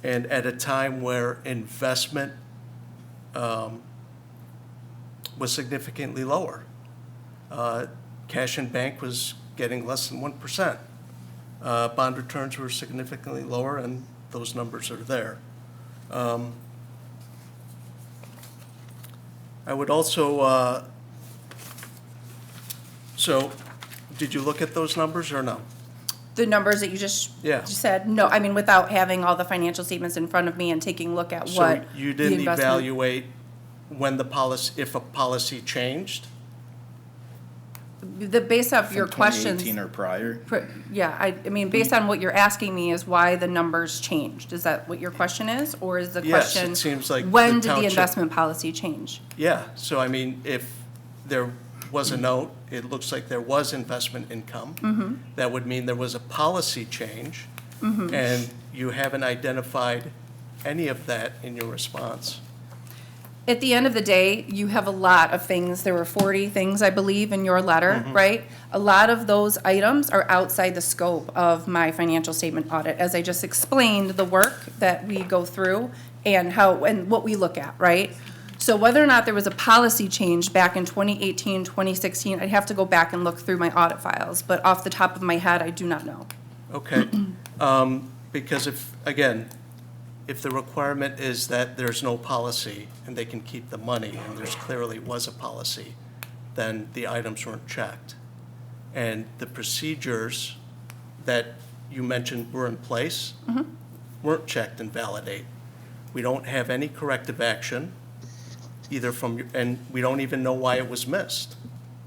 and at a time where investment was significantly lower. Cash in bank was getting less than 1%. Bond returns were significantly lower, and those numbers are there. I would also, so did you look at those numbers or no? The numbers that you just said? No, I mean, without having all the financial statements in front of me and taking a look at So what you the didn't investment- evaluate when the policy, if a policy changed? Based off your questions. 2018 or prior? Yeah, I mean, based on what you're asking me is why the numbers changed. Is that what your question is? Or is the Yes, question? it seems like when the did the township- investment policy change? Yeah, so I mean, if there was a note, it looks like there was investment income. That would mean there was a policy change, and you haven't identified any of that in your response. At the end of the day, you have a lot of things. There were 40 things, I believe, in your letter, right? A lot of those items are outside the scope of my financial statement audit. As I just explained, the work that we go through and what we look at, right? So whether or not there was a policy change back in 2018, 2016, I'd have to go back and look through my audit files. But off the top of my head, I do not know. Okay, because if the requirement is that there's no policy and they can keep the money, and there's clearly was a policy, then the items weren't checked. And the procedures that you mentioned were in place weren't checked and validated. We don't have any corrective action, either from, and we don't even know why it was missed.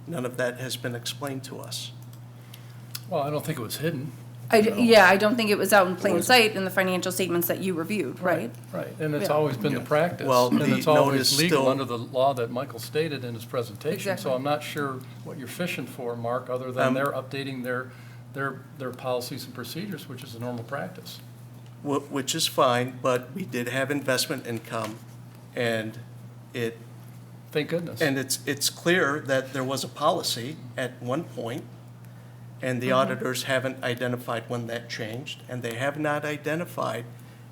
None of that has been explained to us. Well, I don't think it was hidden. I don't think it was out in plain sight in the financial statements that you reviewed, right? Right, and it's Yeah. always been the practice. Well, And the it's note always is legal still- under the law that Michael stated in his presentation. Exactly. So I'm not sure what you're fishing for, Mark, other than they're updating their policies and procedures, which is a normal practice. Which is fine, but we did have investment income, and Thank goodness. and it's clear that there was a policy at one point, and the auditors haven't identified when that changed, and they have not identified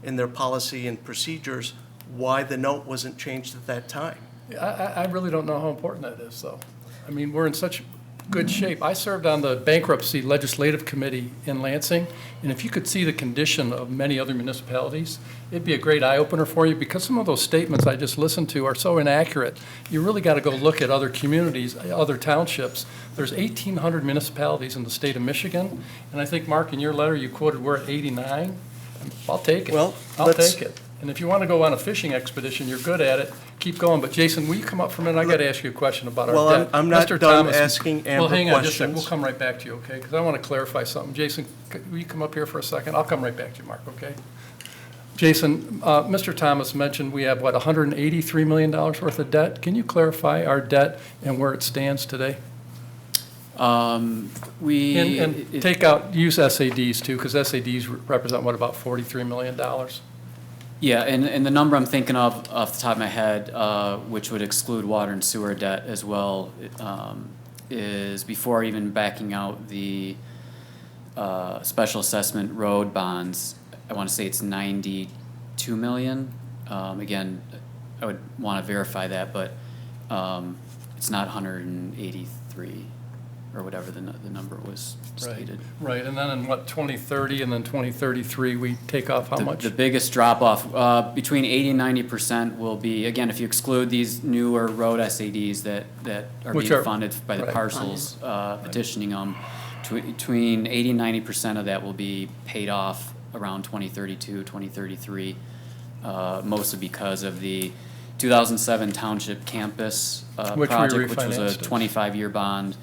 in their policy and procedures why the note wasn't changed at that time. I really don't know how important that is, though. I mean, we're in such good shape. I served on the bankruptcy legislative committee in Lansing, and if you could see the condition of many other municipalities, it'd be a great eye-opener for you, because some of those statements I just listened to are so inaccurate. You really got to go look at other communities, other townships. There's 1,800 municipalities in the state of Michigan, and I think, Mark, in your letter, you quoted we're at 89. I'll take it. Well, I'll let's- take it. And if you want to go on a fishing expedition, you're good at it, keep going. But Jason, will you come up for a minute? I got to ask you a question about our Well, debt. I'm not Mr. done Thomas- asking Amber Well, hang on just a second. questions. We'll come right back to you, okay? Because I want to clarify something. Jason, will you come up here for a second? I'll come right back to you, Mark, okay? Jason, Mr. Thomas mentioned we have, what, $183 million worth of debt? Can you clarify our debt and where it stands today? We. And take out, use SADs too, because SADs represent, what, about $43 million? Yeah, and the number I'm thinking of off the top of my head, which would exclude water and sewer debt as well, is before even backing out the special assessment road bonds, I want to say it's 92 million. Again, I would want to verify that, but it's not 183 or whatever the number was stated. Right, and then in what, 2030 and then 2033, we take off how much? The biggest drop-off, between 80 and 90% will be, again, if you exclude these newer road SADs that are Which being are- funded by the right. parcels, petitioning them, between 80 and 90% of that will be paid off around 2032, 2033, mostly because of the 2007 Township Campus Which we project, which was a refinanced it. 25-year bond,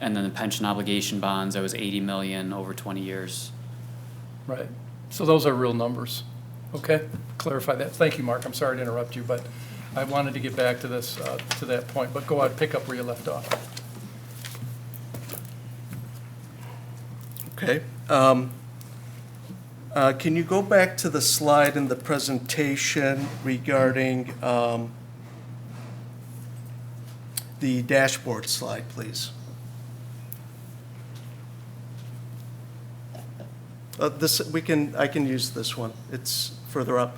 and then the pension obligation bonds, that was 80 million over 20 years. Right. So those are real numbers. Okay? Clarify that. Thank you, Mark. I'm sorry to interrupt you, but I wanted to get back to this, to that point. But go ahead, pick up where you left off. Okay. Can you go back to the slide in the presentation regarding the dashboard slide, please? I can use this one. It's further up.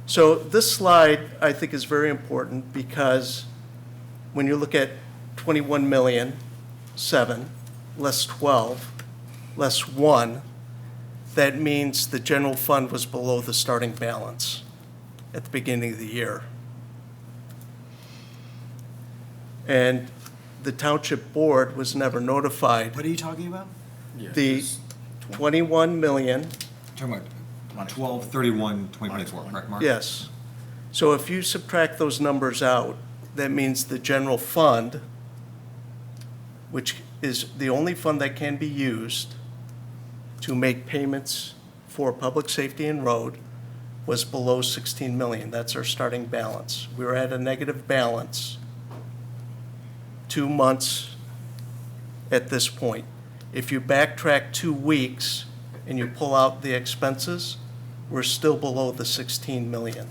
So this slide, I think, is very important because when you look at 21 million, 7, less 12, less 1, that means the general fund was below the starting balance at the beginning of the year. And the township board was never notified. What are you talking about? The 21 million, Talking about 12/31/2024, correct, Mark? yes. So if you subtract those numbers out, that means the general fund, which is the only fund that can be used to make payments for public safety and road, was below 16 million. That's our starting balance. We were at a negative balance 2 months at this point. If you backtrack 2 weeks and you pull out the expenses, we're still below the 16 million.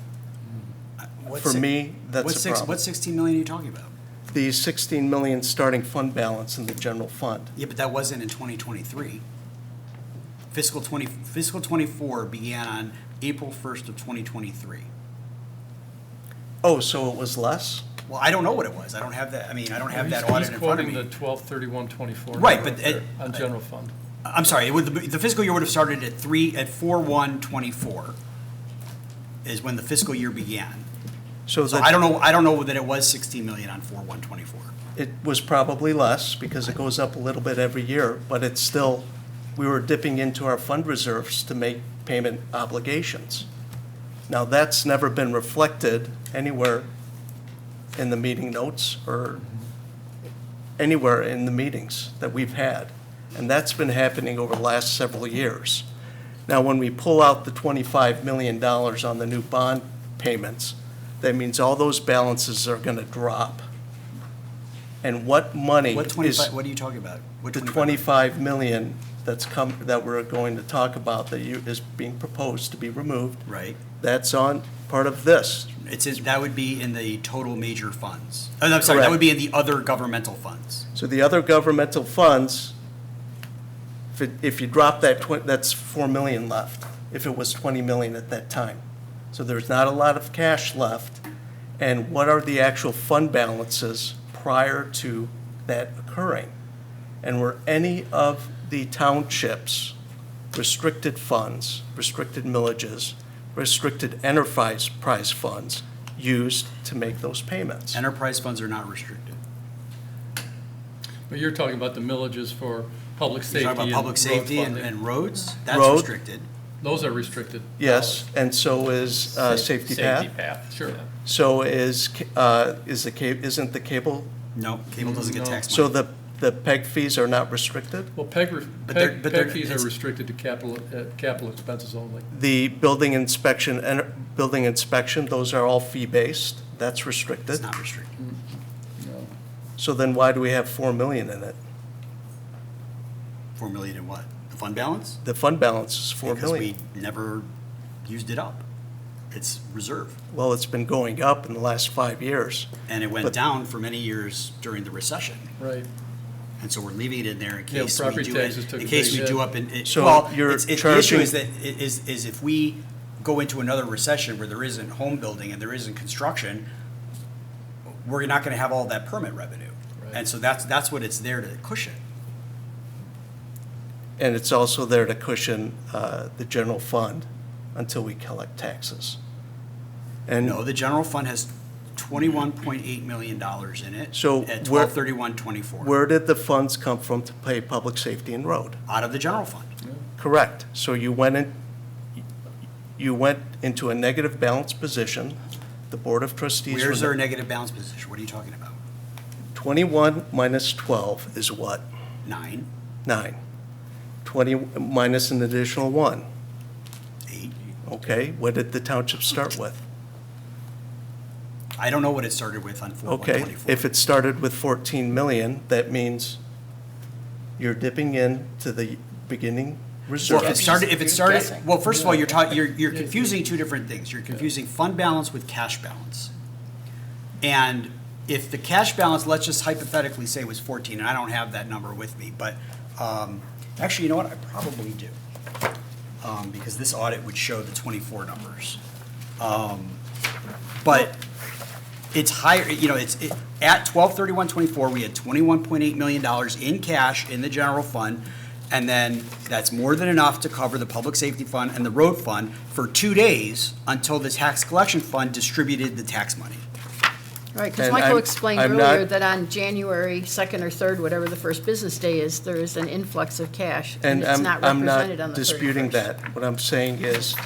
For me, that's a problem. What 16 million are you talking about? The 16 million starting fund balance in the general fund. Yeah, but that wasn't in 2023. Fiscal 24 began on April 1st of 2023. Oh, so it was less? Well, I don't know what it was. I don't have that, I mean, I don't have that audit in front of He's me. quoting the 12/31/24. Right, number but up there on general fund. I'm sorry, the fiscal year would have started at 4/1/24 is when the fiscal year began. So I don't know that it was 16 million on 4/1/24. It was probably less because it goes up a little bit every year, but it's still, we were dipping into our fund reserves to make payment obligations. Now, that's never been reflected anywhere in the meeting notes or anywhere in the meetings that we've had. And that's been happening over the last several years. Now, when we pull out the $25 million on the new bond payments, that means all those balances are going to drop. And what money What is 25, what are you talking about? What the 25 million that we're going to talk about is being proposed to be removed? Right. That's on part of this. That would be in the total major funds. Oh, no, I'm sorry, that Correct. would be in the other governmental funds. So the other governmental funds, if you drop that, that's 4 million left if it was 20 million at that time. So there's not a lot of cash left. And what are the actual fund balances prior to that occurring? And were any of the townships restricted funds, restricted millages, restricted enterprise prize funds used to make those payments? Enterprise funds are not restricted. But you're talking about the millages for public You're safety. talking about and public road safety funding. and roads? That's Road. restricted. Those are restricted. Yes, and so is safety path. Safety path. Sure. yeah. So isn't the cable, No, cable doesn't get No. tax so money. the PEG fees are not restricted? Well, But they're- PEG fees are it's- restricted to capital expenses only. The building inspection, those are all fee-based, that's restricted. It's not restricted. No. So then why do we have 4 million in it? 4 million in what? The fund balance? The fund balance is 4 Because million. we never used it up. It's reserve. Well, it's been going up in the last 5 years. And it went But- down for many years during the recession. Right. And so we're leaving it in there in Yeah, case we property do it, taxes took in a case big we do hit. up in, it- So well, you're the issue charging- is that, is if we go into another recession where there isn't home building and there isn't construction, we're not gonna have all that permit revenue. Right. And so that's what it's there to cushion. And it's also there to cushion the general fund until we collect taxes. And No, the general fund has $21.8 million in it. So At where- 12/31/24, where did the funds come from to pay public safety and road? out of the general fund. Correct. So you went into a negative balance position. The Board of Trustees. Where's were- our negative balance position? What are you talking about? 21 minus 12 is what? 9, 9. 20 minus an additional 1. 8? Okay, what did the township start with? I don't know what it started with on 4/1/24. Okay, if it started with 14 million, that means you're dipping into the beginning reserve. Well, if it started, well, first of all, you're confusing two different things. You're confusing fund balance with cash balance. And if the cash balance, let's just hypothetically say was 14, and I don't have that number with me, but, actually, you know what, I probably do. Because this audit would show the 24 numbers. But it's higher, at 12/31/24, we had $21.8 million in cash in the general fund, and then that's more than enough to cover the public safety fund and the road fund for 2 days until the tax collection fund distributed the tax money. Right, because And Michael I'm- explained I'm earlier not- that on January 2nd or 3rd, whatever the first business day is, there is an influx of cash, and And it's not I'm represented on not the 31st. disputing that. What I'm saying is,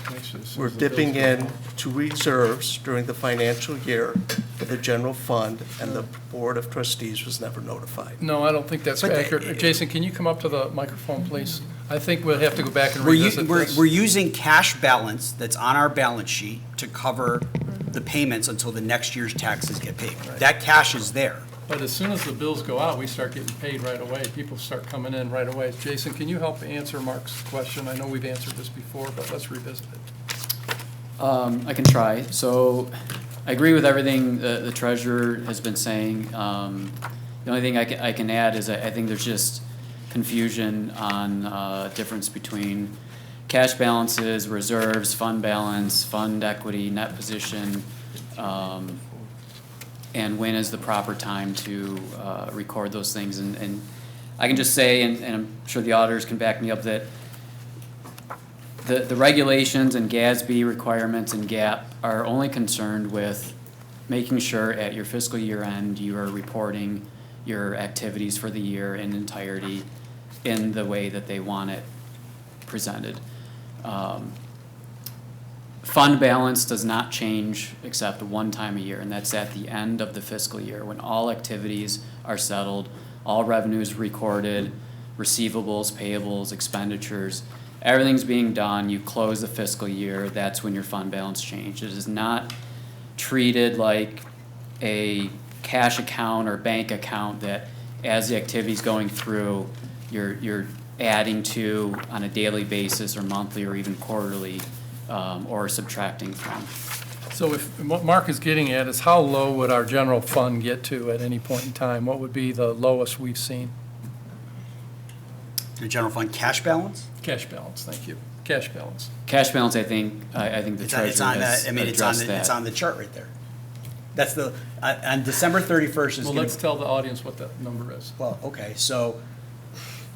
we're dipping in to reserves during the financial year for the general fund, and the Board of Trustees was never notified. No, I don't think that's But- accurate. Jason, can you come up to the microphone, please? I think we'll have to go back and We're, revisit this. we're using cash balance that's on our balance sheet to cover the payments until the next year's taxes get paid. That cash is there. But as soon as the bills go out, we start getting paid right away. People start coming in right away. Jason, can you help answer Mark's question? I know we've answered this before, but let's revisit it. I can try. So I agree with everything the treasurer has been saying. The only thing I can add is I think there's just confusion on difference between cash balances, reserves, fund balance, fund equity, net position, and when is the proper time to record those things. And I can just say, and I'm sure the auditors can back me up, that the regulations and GASB requirements and GAAP are only concerned with making sure at your fiscal year end, you are reporting your activities for the year in entirety in the way that they want it presented. Fund balance does not change except one time a year, and that's at the end of the fiscal year, when all activities are settled, all revenues recorded, receivables, payables, expenditures, everything's being done, you close the fiscal year, that's when your fund balance changes. It is not treated like a cash account or bank account that as the activity's going through, you're adding to on a daily basis or monthly or even quarterly, or subtracting from. So if, what Mark is getting at is how low would our general fund get to at any point in time? What would be the lowest we've seen? The general fund cash balance? Cash balance, thank you. cash balance. Cash balance, I think the It's treasurer on has that, I mean, addressed it's that. on the chart right there. That's the, on December 31st is Well, gonna. let's tell the audience what that number is. Well, okay, so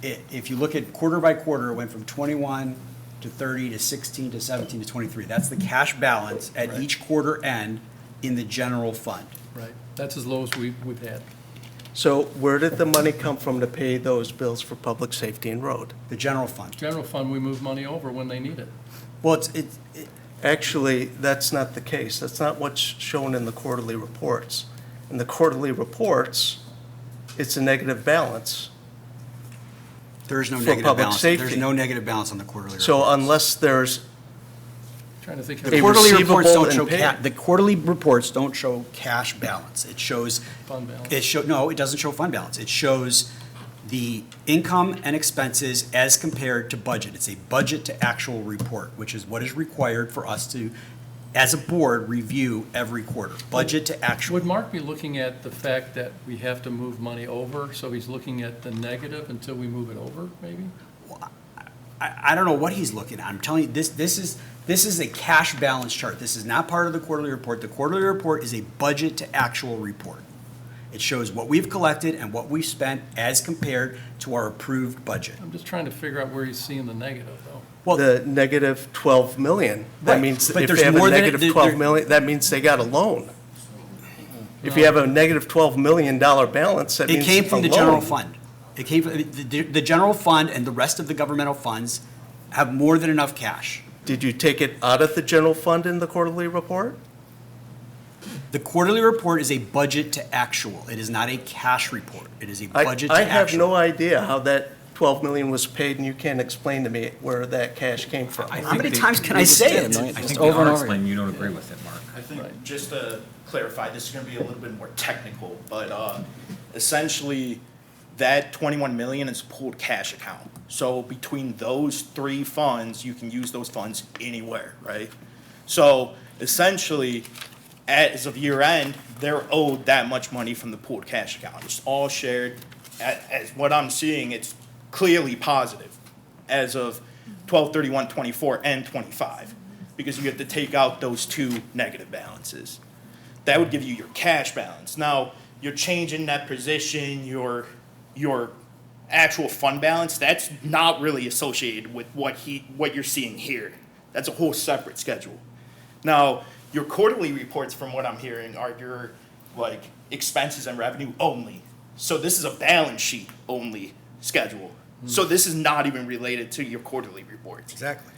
if you look at quarter by quarter, it went from 21 to 30 to 16 to 17 to 23. That's the cash balance at Right. each quarter end in the general fund. Right. That's as low as we've had. So where did the money come from to pay those bills for public safety and road? The general fund. General fund, we move money over when they need it. Well, Actually, that's not the case. That's not what's shown in the quarterly reports. In the quarterly reports, it's a negative balance. there is no For negative public balance. safety. There's no negative balance on the quarterly report. So unless there's Trying to think. The a quarterly reports receivable don't show and pay- the quarterly reports don't show cash balance. It shows, Fund balance. no, it doesn't show fund balance. It shows the income and expenses as compared to budget. It's a budget to actual report, which is what is required for us to, as a board, review every quarter. Budget to actual. Would Mark be looking at the fact that we have to move money over, so he's looking at the negative until we move it over, maybe? I don't know what he's looking at. I'm telling you, this is a cash balance chart. This is not part of the quarterly report. The quarterly report is a budget to actual report. It shows what we've collected and what we've spent as compared to our approved budget. I'm just trying to figure out where he's seeing the negative, though. Well, the negative 12 million. That Right, means but if there's they have a more than- negative there- 12 million, that means they got a loan. If you have a negative $12 million balance, that it means came from a the general loan. fund. It came from, the general fund and the rest of the governmental funds have more than enough cash. Did you take it out of the general fund in the quarterly report? The quarterly report is a budget to actual. It is not a cash report. It is a budget to I actual. have no idea how that 12 million was paid, and you can't explain to me where that cash came from. How many times can I say it? I think over you and are over. explaining you don't agree with it, Mark. I think, just to clarify, this is gonna be a little bit more technical, but essentially, that 21 million is a pooled cash account. So between those three funds, you can use those funds anywhere, right? So essentially, as of year end, they're owed that much money from the pooled cash account. It's all shared. As what I'm seeing, it's clearly positive as of 12/31/24 and 25, because you have to take out those two negative balances. That would give you your cash balance. Now, your change in net position, your actual fund balance, that's not really associated with what you're seeing here. That's a whole separate schedule. Now, your quarterly reports, from what I'm hearing, are your, like, expenses and revenue only. So this is a balance sheet only schedule. So this is not even related to your quarterly reports, Exactly.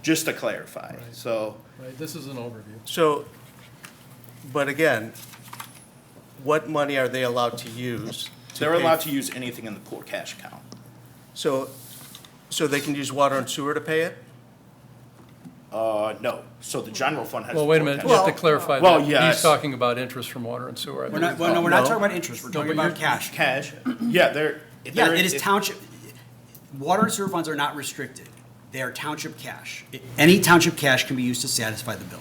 just to clarify. Right. So, Right, this is an overview. So, but again, what money are they allowed to use? they're allowed to use anything in the pool cash account. So they can use water and sewer to pay it? No. So the general fund has. Well, wait a pool minute, cash you have to account. clarify well, that. yes. He's talking about interest from water and sewer. I We're not, believe. well, no, we're not No. talking about interest. We're talking but about cash. Cash, yeah, they're. Yeah, they're- it is township, water and sewer funds are not restricted. They are township cash. Any township cash can be used to satisfy the bill.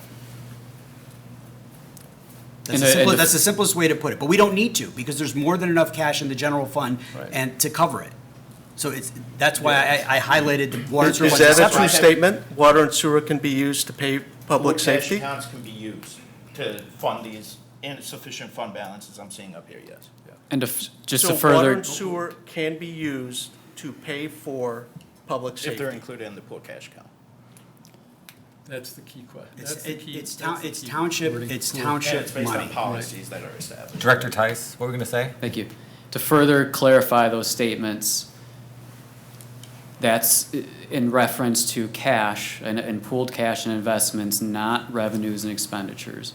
That's the simplest way to put it, but we don't need to, because there's more than enough cash in the general fund Right. and to cover it. So that's why I highlighted the water and sewer Is funds. that a true separate. statement? Water and sewer can be used to pay public Pool cash safety? accounts can be used to fund these insufficient fund balances I'm seeing up here, yes. And just So to water further, and sewer can be used to pay for public If they're safety? included in the pool cash account. That's the key question. It's, That's the key. it's that's the it's key township, wording. it's And township it's based on money. policies that are established. Director Tice, what were we going to say? thank you. To further clarify those statements, that's in reference to cash and pooled cash and investments, not revenues and expenditures.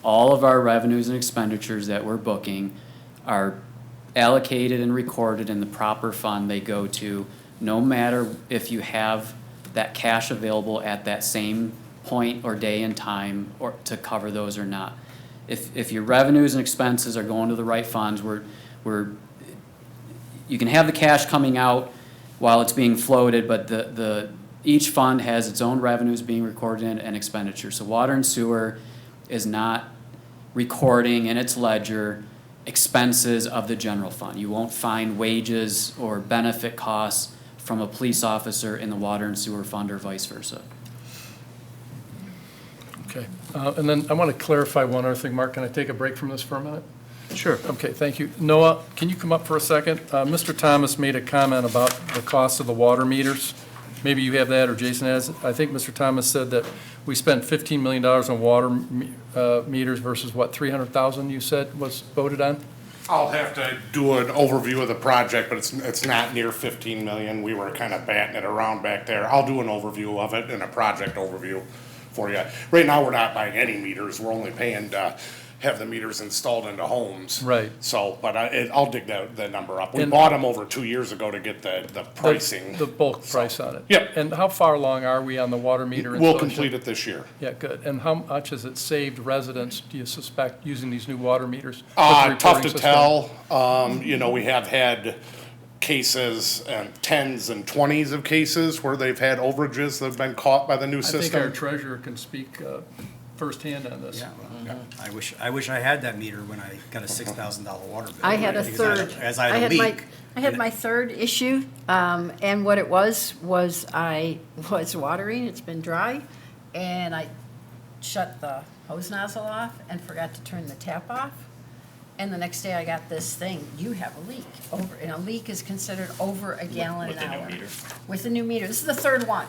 All of our revenues and expenditures that we're booking are allocated and recorded in the proper fund they go to, no matter if you have that cash available at that same point or day and time or to cover those or not. If your revenues and expenses are going to the right funds, you can have the cash coming out while it's being floated, but each fund has its own revenues being recorded in and expenditures. So water and sewer is not recording in its ledger expenses of the general fund. You won't find wages or benefit costs from a police officer in the water and sewer fund or vice versa. Okay. And then I want to clarify one other thing. Mark, can I take a break from this for a minute? Sure. Okay, thank you. Noah, can you come up for a second? Mr. Thomas made a comment about the cost of the water meters. Maybe you have that, or Jason has it. I think Mr. Thomas said that we spent $15 million on water meters versus what, 300,000 you said was voted on? I'll have to do an overview of the project, but it's not near 15 million. We were kind of batting it around back there. I'll do an overview of it and a project overview for you. Right now, we're not buying any meters. We're only paying to have the meters installed into homes. Right. So, but I'll dig that number up. We And- bought them over 2 years ago to get the pricing. The bulk price on it. Yep. And how far along are we on the water meter We'll installation? complete it this year. Yeah, good. And how much has it saved residents, do you suspect, using these new water meters? with the Tough reporting to system? tell. You know, we have had cases and tens and 20s of cases where they've had overages that have been caught by the new I think our system. treasurer can speak firsthand on this. Yeah, well, I wish I had that meter when I got a $6,000 water bill. I had a Because third. As I had a leak. I had my third issue, and what it was I was watering, it's been dry, and I shut the hose nozzle off and forgot to turn the tap off. And the next day I got this thing, you have a leak, and a leak is considered over a gallon an hour. With the new meter. This is the third one.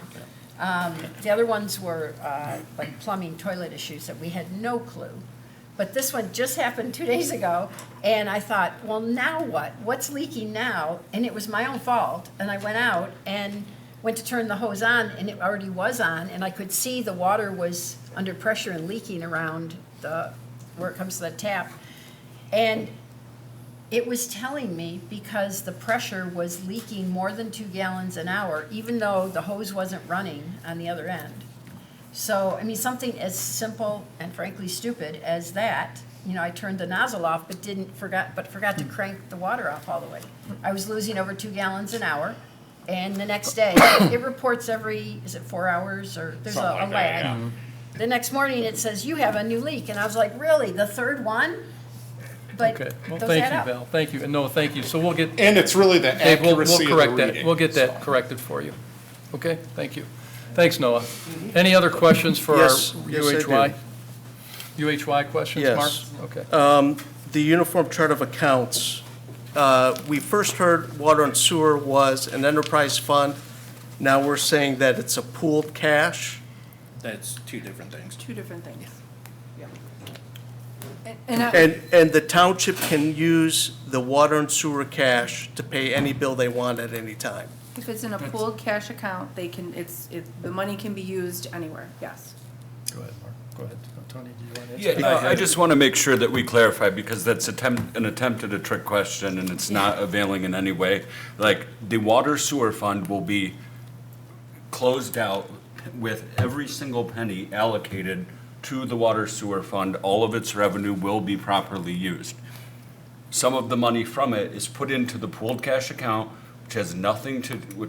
The other ones were like plumbing, toilet issues that we had no clue. But this one just happened 2 days ago, and I thought, well, now what? What's leaking now? And it was my own fault. And I went out and went to turn the hose on, and it already was on, and I could see the water was under pressure and leaking around where it comes to the tap. And it was telling me because the pressure was leaking more than 2 gallons an hour, even though the hose wasn't running on the other end. So, I mean, something as simple and frankly stupid as that, you know, I turned the nozzle off but forgot to crank the water off all the way. I was losing over 2 gallons an hour, and the next day, it reports every, is it 4 hours, or there's a Something like lag. that, yeah. The next morning, it says, you have a new leak, and I was like, really, the third one? But Okay, well, those thank add you, up. Val, thank you, and no, thank you, so we'll get. And it's really the Dave, we'll accuracy of the correct that. reading. We'll get that corrected for you. Okay, thank you. Thanks, Noah. Any other questions for our Yes, yes, I do. UHY? UHY questions, Mark? Yes. Okay. The Uniform Chart of Accounts, we first heard water and sewer was an enterprise fund. Now we're saying that it's a pooled cash. That's two different things. Two different things. And the township can use the water and sewer cash to pay any bill they want at any time. If it's in a pooled cash account, the money can be used anywhere, yes. Go ahead, Mark. Go ahead. Tony, do you want to answer? Yeah, I just want to make sure that we clarify, because that's an attempt at a trick question, and it's not availing in any way. Like, the water sewer fund will be closed out with every single penny allocated to the water sewer fund. All of its revenue will be properly used. Some of the money from it is put into the pooled cash account, which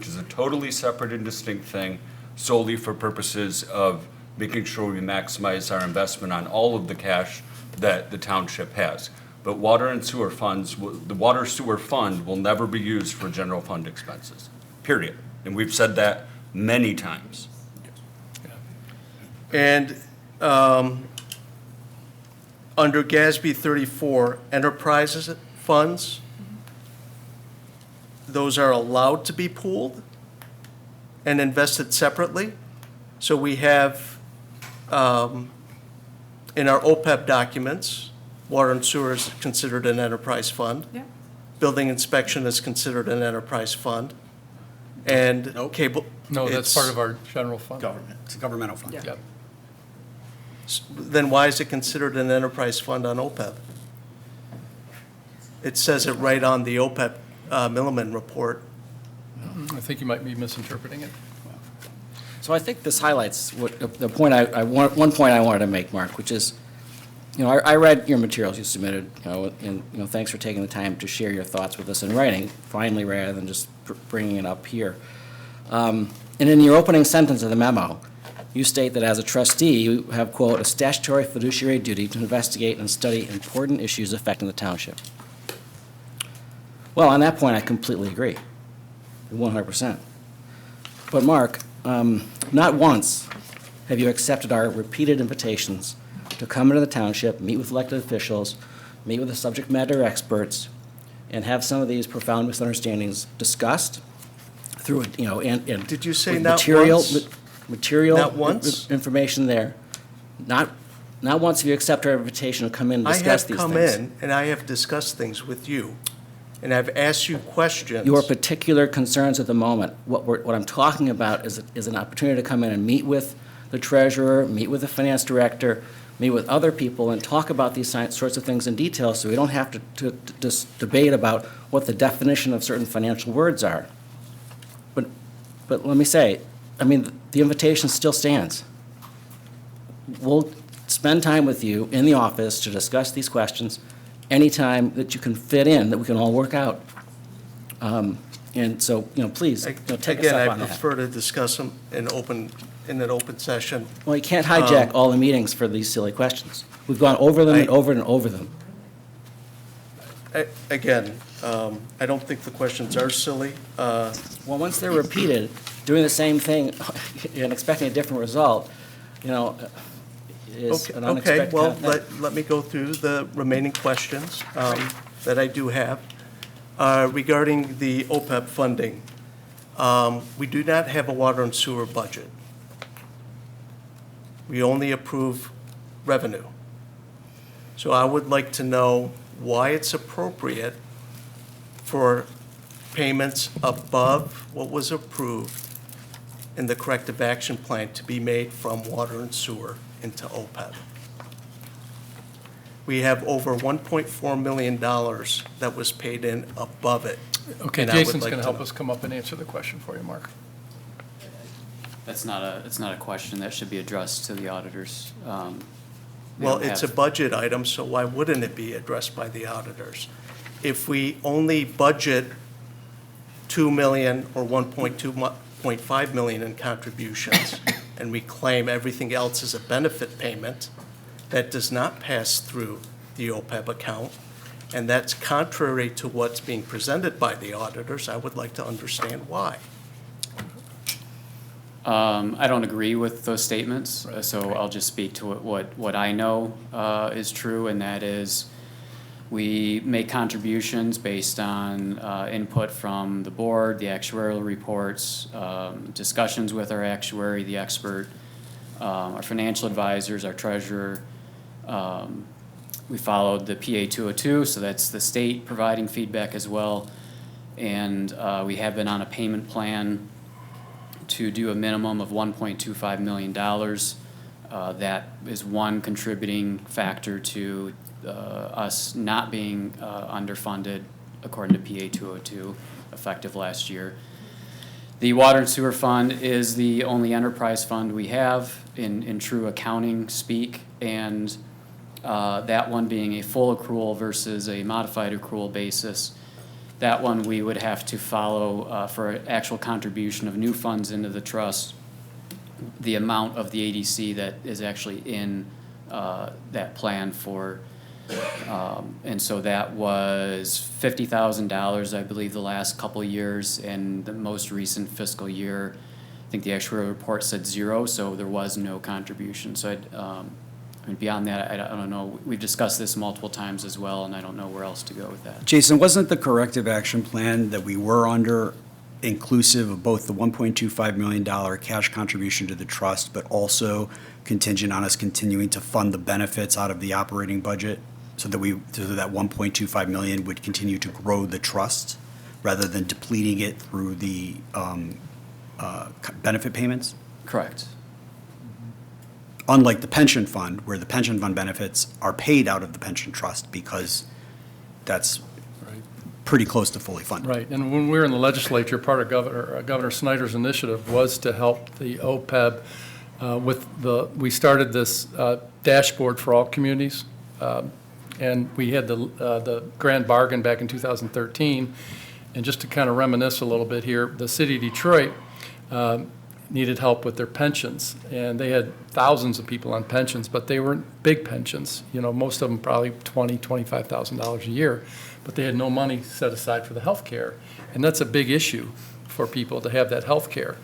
is a totally separate and distinct thing, solely for purposes of making sure we maximize our investment on all of the cash that the township has. But water and sewer funds, the water sewer fund will never be used for general fund expenses, period. And we've said that many times. And under GASB 34, enterprises funds, those are allowed to be pooled and invested separately. So we have, in our OPEB documents, water and sewer is considered an enterprise fund. Yeah. Building inspection is considered an enterprise fund. And cable. No, that's it's- part of our general fund. Government, it's a governmental fund. Yeah. Yep. Then why is it considered an enterprise fund on OPEB? It says it right on the OPEB Milliman report. I think you might be misinterpreting it. So I think this highlights the point one point I wanted to make, Mark, which is, you know, I read your materials you submitted, and, thanks for taking the time to share your thoughts with us in writing, finally, rather than just bringing it up here. And in your opening sentence of the memo, you state that as a trustee, you have, quote, "a statutory fiduciary duty to investigate and study important issues affecting the township." Well, on that point, I completely agree, 100%. But Mark, not once have you accepted our repeated invitations to come into the township, meet with elected officials, meet with the subject matter experts, and have some of these profound misunderstandings discussed through, and Did you say with not material, once? material Not once? information there. Not once have you accepted our invitation to come in and I discuss have these come things. in and I have discussed things with you, and I've asked you questions. Your particular concerns at the moment. What I'm talking about is an opportunity to come in and meet with the treasurer, meet with the finance director, meet with other people, and talk about these sorts of things in detail, so we don't have to just debate about what the definition of certain financial words are. But let me say, the invitation still stands. We'll spend time with you in the office to discuss these questions anytime that you can fit in, that we can all work out. And so, please, take us Again, up I on that. prefer to discuss them in an open session. Well, you can't hijack all the meetings for these silly questions. We've gone over them and over and over them. Again, I don't think the questions are silly. Well, once they're repeated, doing the same thing and expecting a different result, is an unexpected Okay, well, kind of thing. let me go through the remaining questions that I do have. Regarding the OPEB funding, we do not have a water and sewer budget. We only approve revenue. So I would like to know why it's appropriate for payments above what was approved in the corrective action plan to be made from water and sewer into OPEB. We have over $1.4 million that was paid in above it. Okay, And I would Jason's like going to to help know. us come up and answer the question for you, Mark. It's not a question that should be addressed to the auditors. We Well, don't it's a have- budget item, so why wouldn't it be addressed by the auditors? If we only budget 2 million or 1.5 million in contributions, and we claim everything else is a benefit payment, that does not pass through the OPEB account, and that's contrary to what's being presented by the auditors, I would like to understand why. I don't agree with those statements, so I'll just speak to what I know is true, and that is we make contributions based on input from the board, the actuarial reports, discussions with our actuary, the expert, our financial advisors, our treasurer. We followed the PA 202, so that's the state providing feedback as well. And we have been on a payment plan to do a minimum of $1.25 million. That is one contributing factor to us not being underfunded according to PA 202, effective last year. The Water and Sewer Fund is the only enterprise fund we have in true accounting speak, and that one being a full accrual versus a modified accrual basis. That one we would have to follow for actual contribution of new funds into the trust, the amount of the ADC that is actually in that plan for, and so that was $50,000, I believe, the last couple of years, and the most recent fiscal year, I think the actuarial report said 0, so there was no contribution. So beyond that, I don't know. We've discussed this multiple times as well, and I don't know where else to go with that. Jason, wasn't the corrective action plan that we were under inclusive of both the $1.25 million cash contribution to the trust, but also contingent on us continuing to fund the benefits out of the operating budget, so that that $1.25 million would continue to grow the trust rather than depleting it through the benefit payments? Correct. Unlike the pension fund, where the pension fund benefits are paid out of the pension trust because that's pretty close to fully funded. Right, and when we were in the legislature, part of Governor Snyder's initiative was to help the OPEB we started this dashboard for all communities, and we had the grand bargain back in 2013, and just to kind of reminisce a little bit here, the city of Detroit needed help with their pensions, and they had thousands of people on pensions, but they weren't big pensions. Most of them probably $25,000 a year, but they had no money set aside for the health care, and that's a big issue for people to have that health care.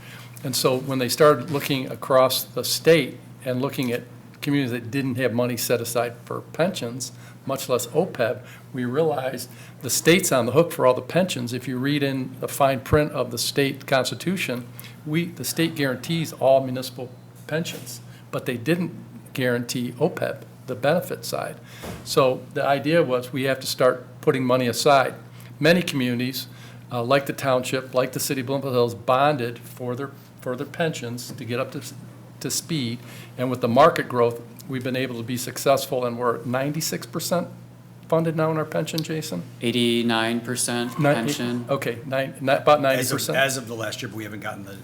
And so when they started looking across the state and looking at communities that didn't have money set aside for pensions, much less OPEB, we realized the state's on the hook for all the pensions. If you read in the fine print of the state constitution, the state guarantees all municipal pensions, but they didn't guarantee OPEB, the benefit side. So the idea was we have to start putting money aside. Many communities, like the township, like the city of Bloomfield Hills, bonded for their pensions to get up to speed. And with the market growth, we've been able to be successful, and we're at 96% funded now in our pension, Jason? 89% pension. Okay, about 90%. As of the last year, but we haven't gotten the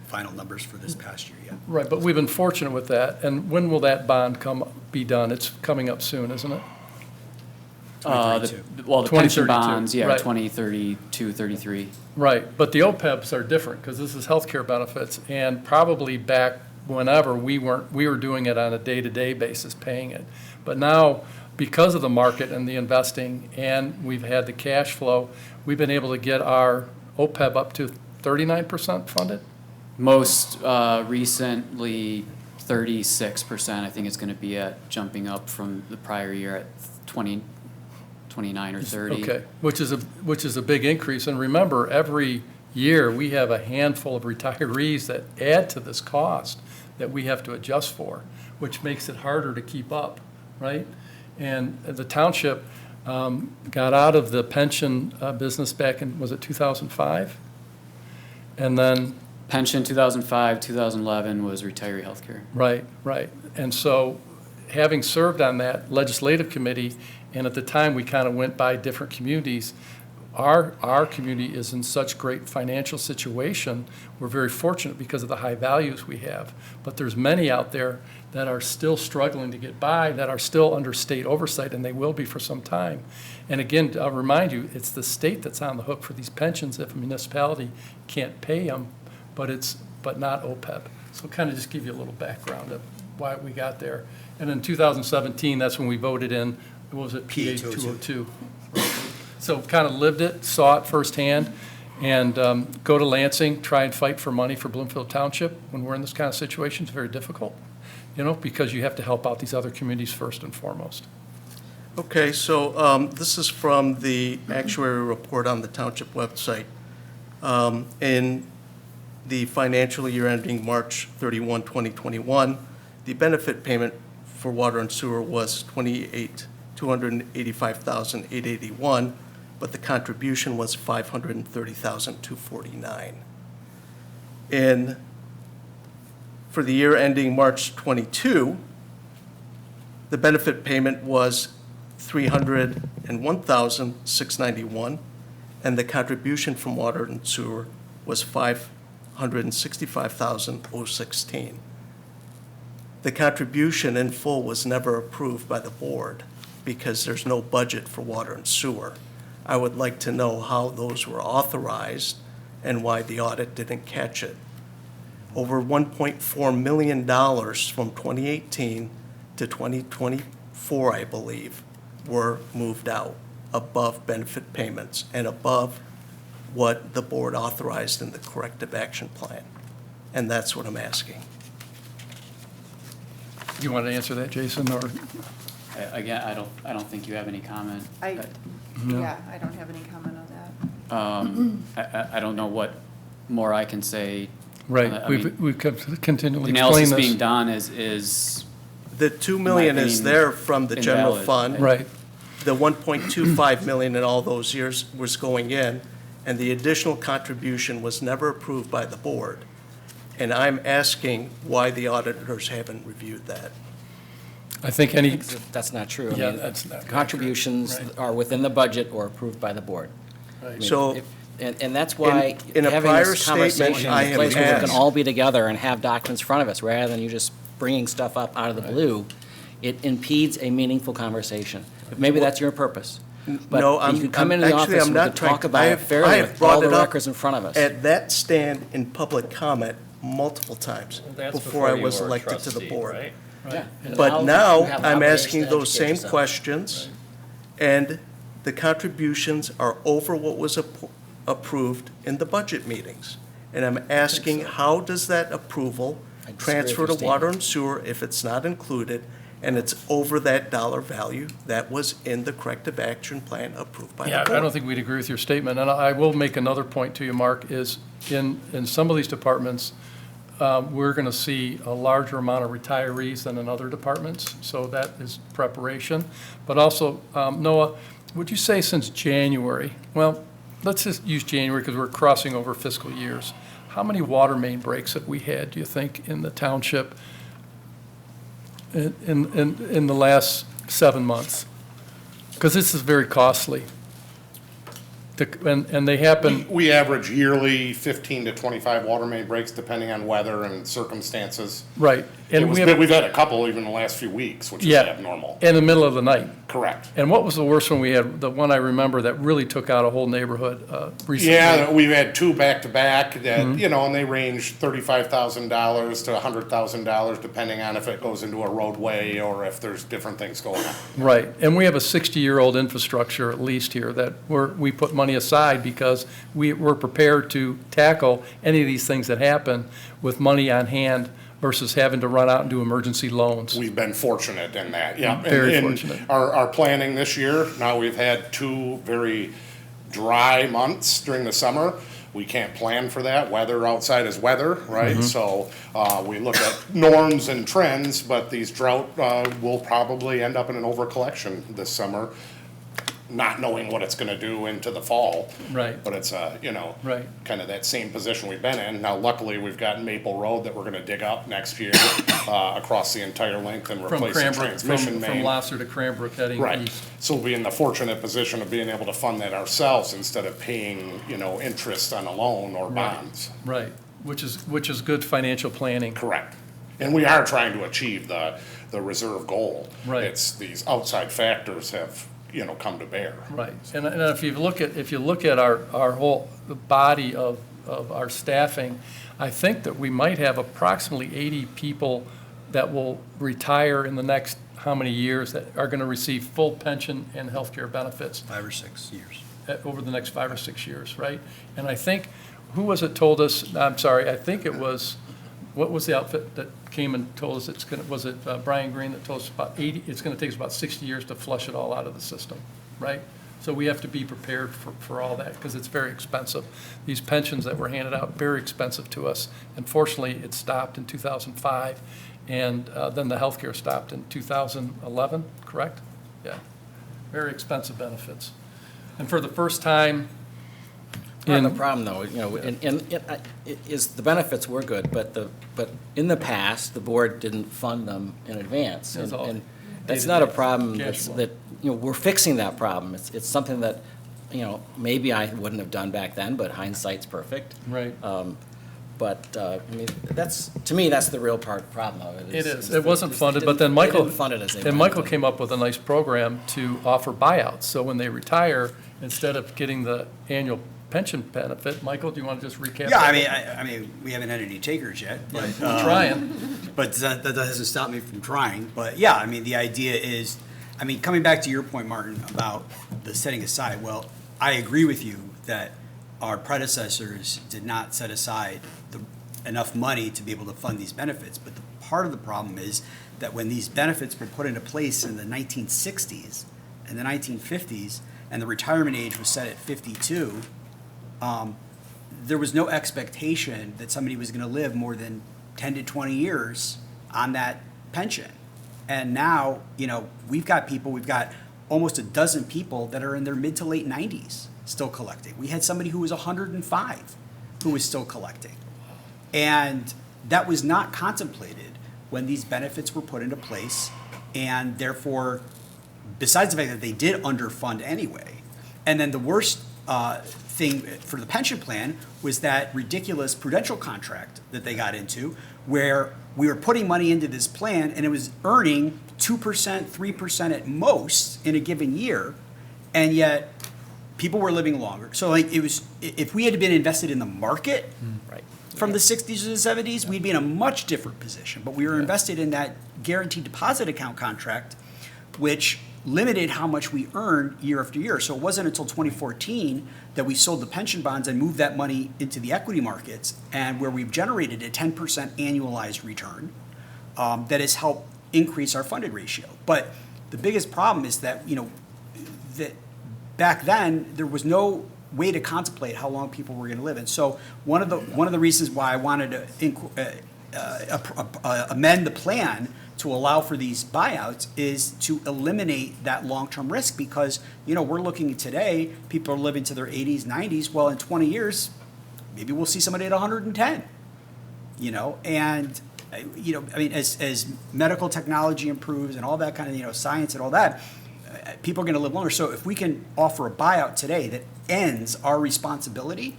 final numbers for this past year yet. Right, but we've been fortunate with that. And when will that bond be done? It's coming up soon, isn't it? Well, the 2032, pension bonds, yeah, right. 2032, 33. Right, but the OPEBs are different because this is healthcare benefits, and probably back whenever we were doing it on a day-to-day basis, paying it. But now, because of the market and the investing, and we've had the cash flow, we've been able to get our OPEB up to 39% funded? Most recently, 36%. I think it's going to be jumping up from the prior year at 29 or 30. Okay, which is a big increase. And remember, every year, we have a handful of retirees that add to this cost that we have to adjust for, which makes it harder to keep up, right? And the township got out of the pension business back in, was it 2005? And then... Pension 2005, 2011 was retiree healthcare. Right, right. And so, having served on that legislative committee, and at the time we kind of went by different communities, our community is in such great financial situation. We're very fortunate because of the high values we have. But there's many out there that are still struggling to get by, that are still under state oversight, and they will be for some time. And again, I'll remind you, it's the state that's on the hook for these pensions if a municipality can't pay them, but not OPEB. So kind of just give you a little background of why we got there. And in 2017, that's when we voted in, what was it, PA 202. So kind of lived it, saw it firsthand, and go to Lansing, try and fight for money for Bloomfield Township. When we're in this kind of situation, it's very difficult, because you have to help out these other communities first and foremost. Okay, so this is from the actuary report on the township website. In the financial year ending March 31, 2021, the benefit payment for water and sewer was $285,881, but the contribution was $530,249. For the year ending March 22, the benefit payment was $301,691, and the contribution from water and sewer was $565,016. The contribution in full was never approved by the board because there's no budget for water and sewer. I would like to know how those were authorized and why the audit didn't catch it. Over $1.4 million from 2018 to 2024, I believe, were moved out above benefit payments and above what the board authorized in the corrective action plan. And that's what I'm asking. You want to answer that, Jason, or? Again, I don't think you have any comment. I don't have any comment on that. I don't know what more I can say. Right, we've continually The explained analysis this. being done is The $2 million is there from the general invalid. fund. Right. The $1.25 million in all those years was going in, and the additional contribution was never approved by the board. And I'm asking why the auditors haven't reviewed that. I think any, That's not true. I Yeah, mean, that's not Contributions accurate. are within the budget or approved by the board. I mean, So- And that's why In a having prior this statement, conversation I in a have place where we can asked- all be together and have documents in front of us, rather than you just bringing stuff up out of the blue, it impedes a meaningful conversation. Maybe that's your purpose. No, But you can come into the office and we can talk about it fairly with all the records in front of us. At that stand in public comment multiple times before I was elected to the board. Yeah. But you now, have an I'm obligation asking to those educate same yourself. questions, and the contributions are over what was approved in the budget meetings. And I'm asking, how does that approval I disagree with transfer to your water and sewer if it's not included and it's over that dollar value that was in the corrective action plan approved by the Yeah, board? I don't think we'd agree with your statement, and I will make another point to you, Mark, is in some of these departments, we're going to see a larger amount of retirees than in other departments, so that is preparation. But also, Noah, would you say since January, well, let's just use January because we're crossing over fiscal years, how many water main breaks have we had, do you think, in the township in the last 7 months? Because this is very costly. And they happen, We average yearly 15 to 25 water main breaks depending on weather and circumstances. right. And We've had a couple even the last few weeks, which is yeah, abnormal. in the middle of the night. Correct. And what was the worst one we had? The one I remember that really took out a whole neighborhood recently? Yeah, we've had two back-to-back that, Mm-hmm. and they range $35,000 to $100,000 depending on if it goes into a roadway or if there's different things going on. Right. And we have a 60-year-old infrastructure at least here that we put money aside because we're prepared to tackle any of these things that happen with money on hand versus having to run out and do emergency loans. We've been fortunate in that, yeah. Very And fortunate. Our planning this year, now we've had two very dry months during the summer. We can't plan for that. Weather outside is weather, right? Mm-hmm. So we look at norms and trends, but these drought will probably end up in an overcollection this summer, not knowing what it's gonna do into the fall. Right. But it's, Right. kind of that same position we've been in. Now luckily, we've got Maple Road that we're gonna dig up next year across the entire length and From replace the Cranbrook, transmission from main. Lasser to Cranbrook heading Right, east. so we'll be in the fortunate position of being able to fund that ourselves instead of paying, interest on a loan or bonds. Right. Which is good financial planning. Correct. And we are trying to achieve the reserve goal. Right. It's these outside factors have, come to bear. Right, and if you look at our whole body of our staffing, I think that we might have approximately 80 people that will retire in the next how many years that are going to receive full pension and healthcare benefits 5 or 6 years. over the next 5 or 6 years, right? And I think, who was it told us, I'm sorry, I think it was, what was the outfit that came and told us was it Brian Green that told us about 80, it's going to take us about 60 years to flush it all out of the system, right? So we have to be prepared for all that because it's very expensive. These pensions that were handed out, very expensive to us. Unfortunately, it stopped in 2005, and then the healthcare stopped in 2011, correct? Yeah, very expensive benefits. And for the first time Part of the in, problem, though, is the benefits were good, but in the past, the board didn't fund them in advance. That's all. And that's not a problem Cash flow. that, we're fixing that problem. It's something that, maybe I wouldn't have done back then, but hindsight's perfect. right. But, to me, that's the real problem of it. It is. It wasn't funded, but then They Michael, didn't fund it as they and wanted Michael to. came up with a nice program to offer buyouts. So when they retire, instead of getting the annual pension benefit, Michael, do you want to just recap? Yeah, that? I mean, we haven't had any takers yet, but. I'm trying. But that doesn't stop me from trying. But yeah, I mean, the idea is, coming back to your point, Martin, about the setting aside, well, I agree with you that our predecessors did not set aside enough money to be able to fund these benefits. But part of the problem is that when these benefits were put into place in the 1960s and the 1950s, and the retirement age was set at 52, there was no expectation that somebody was going to live more than 10 to 20 years on that pension. And now, we've got almost a dozen people that are in their mid to late 90s still collecting. We had somebody who was 105 who was still collecting. And that was not contemplated when these benefits were put into place. And therefore, besides the fact that they did underfund anyway, and then the worst thing for the pension plan was that ridiculous prudential contract that they got into, where we were putting money into this plan and it was earning 2%, 3% at most in a given year, and yet people were living longer. So it was, if we had been invested in the market from the 60s to the 70s, we'd be in a much different position. But we were invested in that guaranteed deposit account contract, which limited how much we earn year after year. So it wasn't until 2014 that we sold the pension bonds and moved that money into the equity markets, and where we've generated a 10% annualized return that has helped increase our funded ratio. But the biggest problem is that, that back then, there was no way to contemplate how long people were going to live. And so one of the reasons why I wanted to amend the plan to allow for these buyouts is to eliminate that long-term risk, because, we're looking at today, people are living to their 80s, 90s. Well, in 20 years, maybe we'll see somebody at 110, and, as medical technology improves and all that kind of, science and all that, people are going to live longer. So if we can offer a buyout today that ends our responsibility,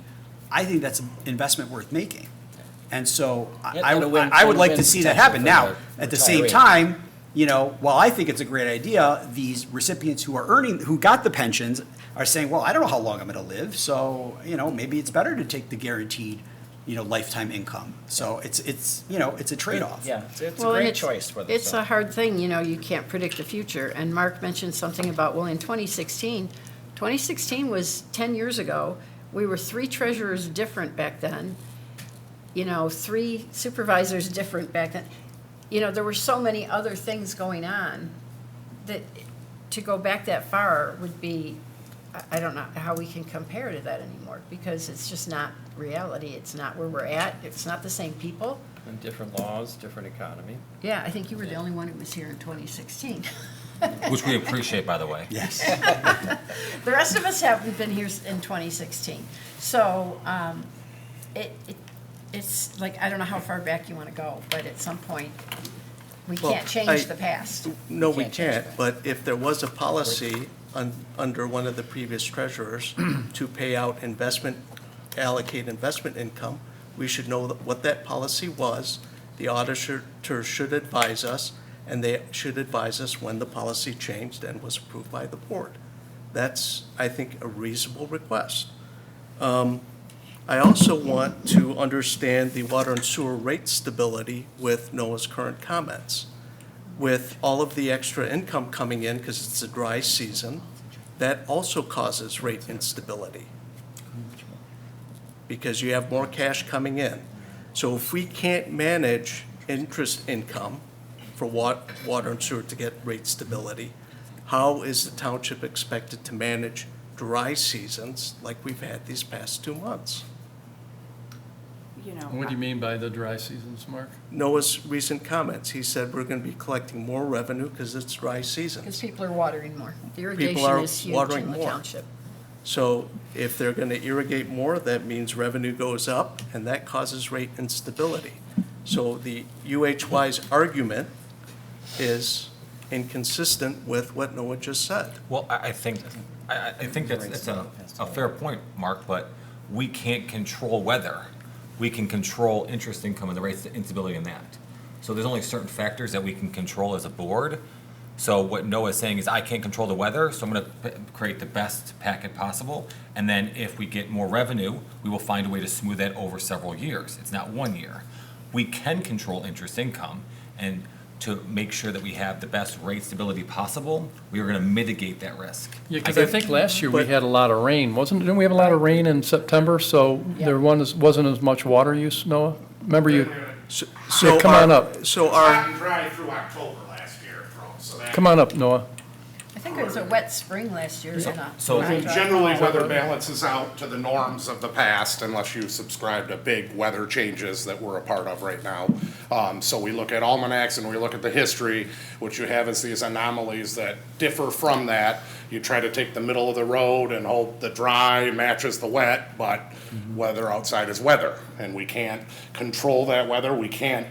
I think that's an investment worth making. And so I would like to see that happen. Now, at the same time, while I think it's a great idea, these recipients who got the pensions are saying, well, I don't know how long I'm going to live, so, maybe it's better to take the guaranteed, lifetime income. So it's a trade-off. Yeah, it's a Well, and great choice for them. It's a hard thing, you can't predict the future. And Mark mentioned something about, well, in 2016 was 10 years ago. We were 3 treasurers different back then, 3 supervisors different back then. There were so many other things going on that to go back that far would be, I don't know how we can compare to that anymore, because it's just not reality. It's not where we're at. It's not the same people. And different laws, different economy. Yeah, I think you were the only one who was here in 2016. Which we appreciate, by the way. Yes. The rest of us haven't been here in 2016. So it's like, I don't know how far back you want to go, but at some point, we can't change the past. No, we can't, but if there was a policy under one of the previous treasurers to pay out allocate investment income, we should know what that policy was. The auditor should advise us, and they should advise us when the policy changed and was approved by the board. That's, I think, a reasonable request. I also want to understand the water and sewer rate stability with Noah's current comments. With all of the extra income coming in, because it's a dry season, that also causes rate instability, because you have more cash coming in. So if we can't manage interest income for water and sewer to get rate stability, how is the township expected to manage dry seasons like we've had these past 2 months? What do you mean by the dry seasons, Mark? Noah's recent comments, he said we're going to be collecting more revenue because it's dry Because seasons. people are watering more. The People irrigation are is huge watering in the more. township. So if they're going to irrigate more, that means revenue goes up, and that causes rate instability. So the UHY's argument is inconsistent with what Noah just said. Well, I think that's a fair point, Mark, but we can't control weather. We can control interest income and the rate instability in that. So there's only certain factors that we can control as a board. So what Noah's saying is, I can't control the weather, so I'm going to create the best packet possible. And then if we get more revenue, we will find a way to smooth that over several years. It's not 1 year. We can control interest income, and to make sure that we have the best rate stability possible, we are going to mitigate that risk. Yeah, because I think last year we had a lot of rain, didn't we have a lot of rain in September? So there wasn't as much water use, Noah? Remember you, So come on up. So Hot and dry through October last year, so that. Come on up, Noah. I think it was a wet spring last year, So Generally, weather balances out to the norms of the past unless you subscribe to big weather changes that we're a part of right now. So we look at almanacs and we look at the history. What you have is these anomalies that differ from that. You try to take the middle of the road and hope the dry matches the wet, but weather outside is weather, and we can't control that weather. We can't.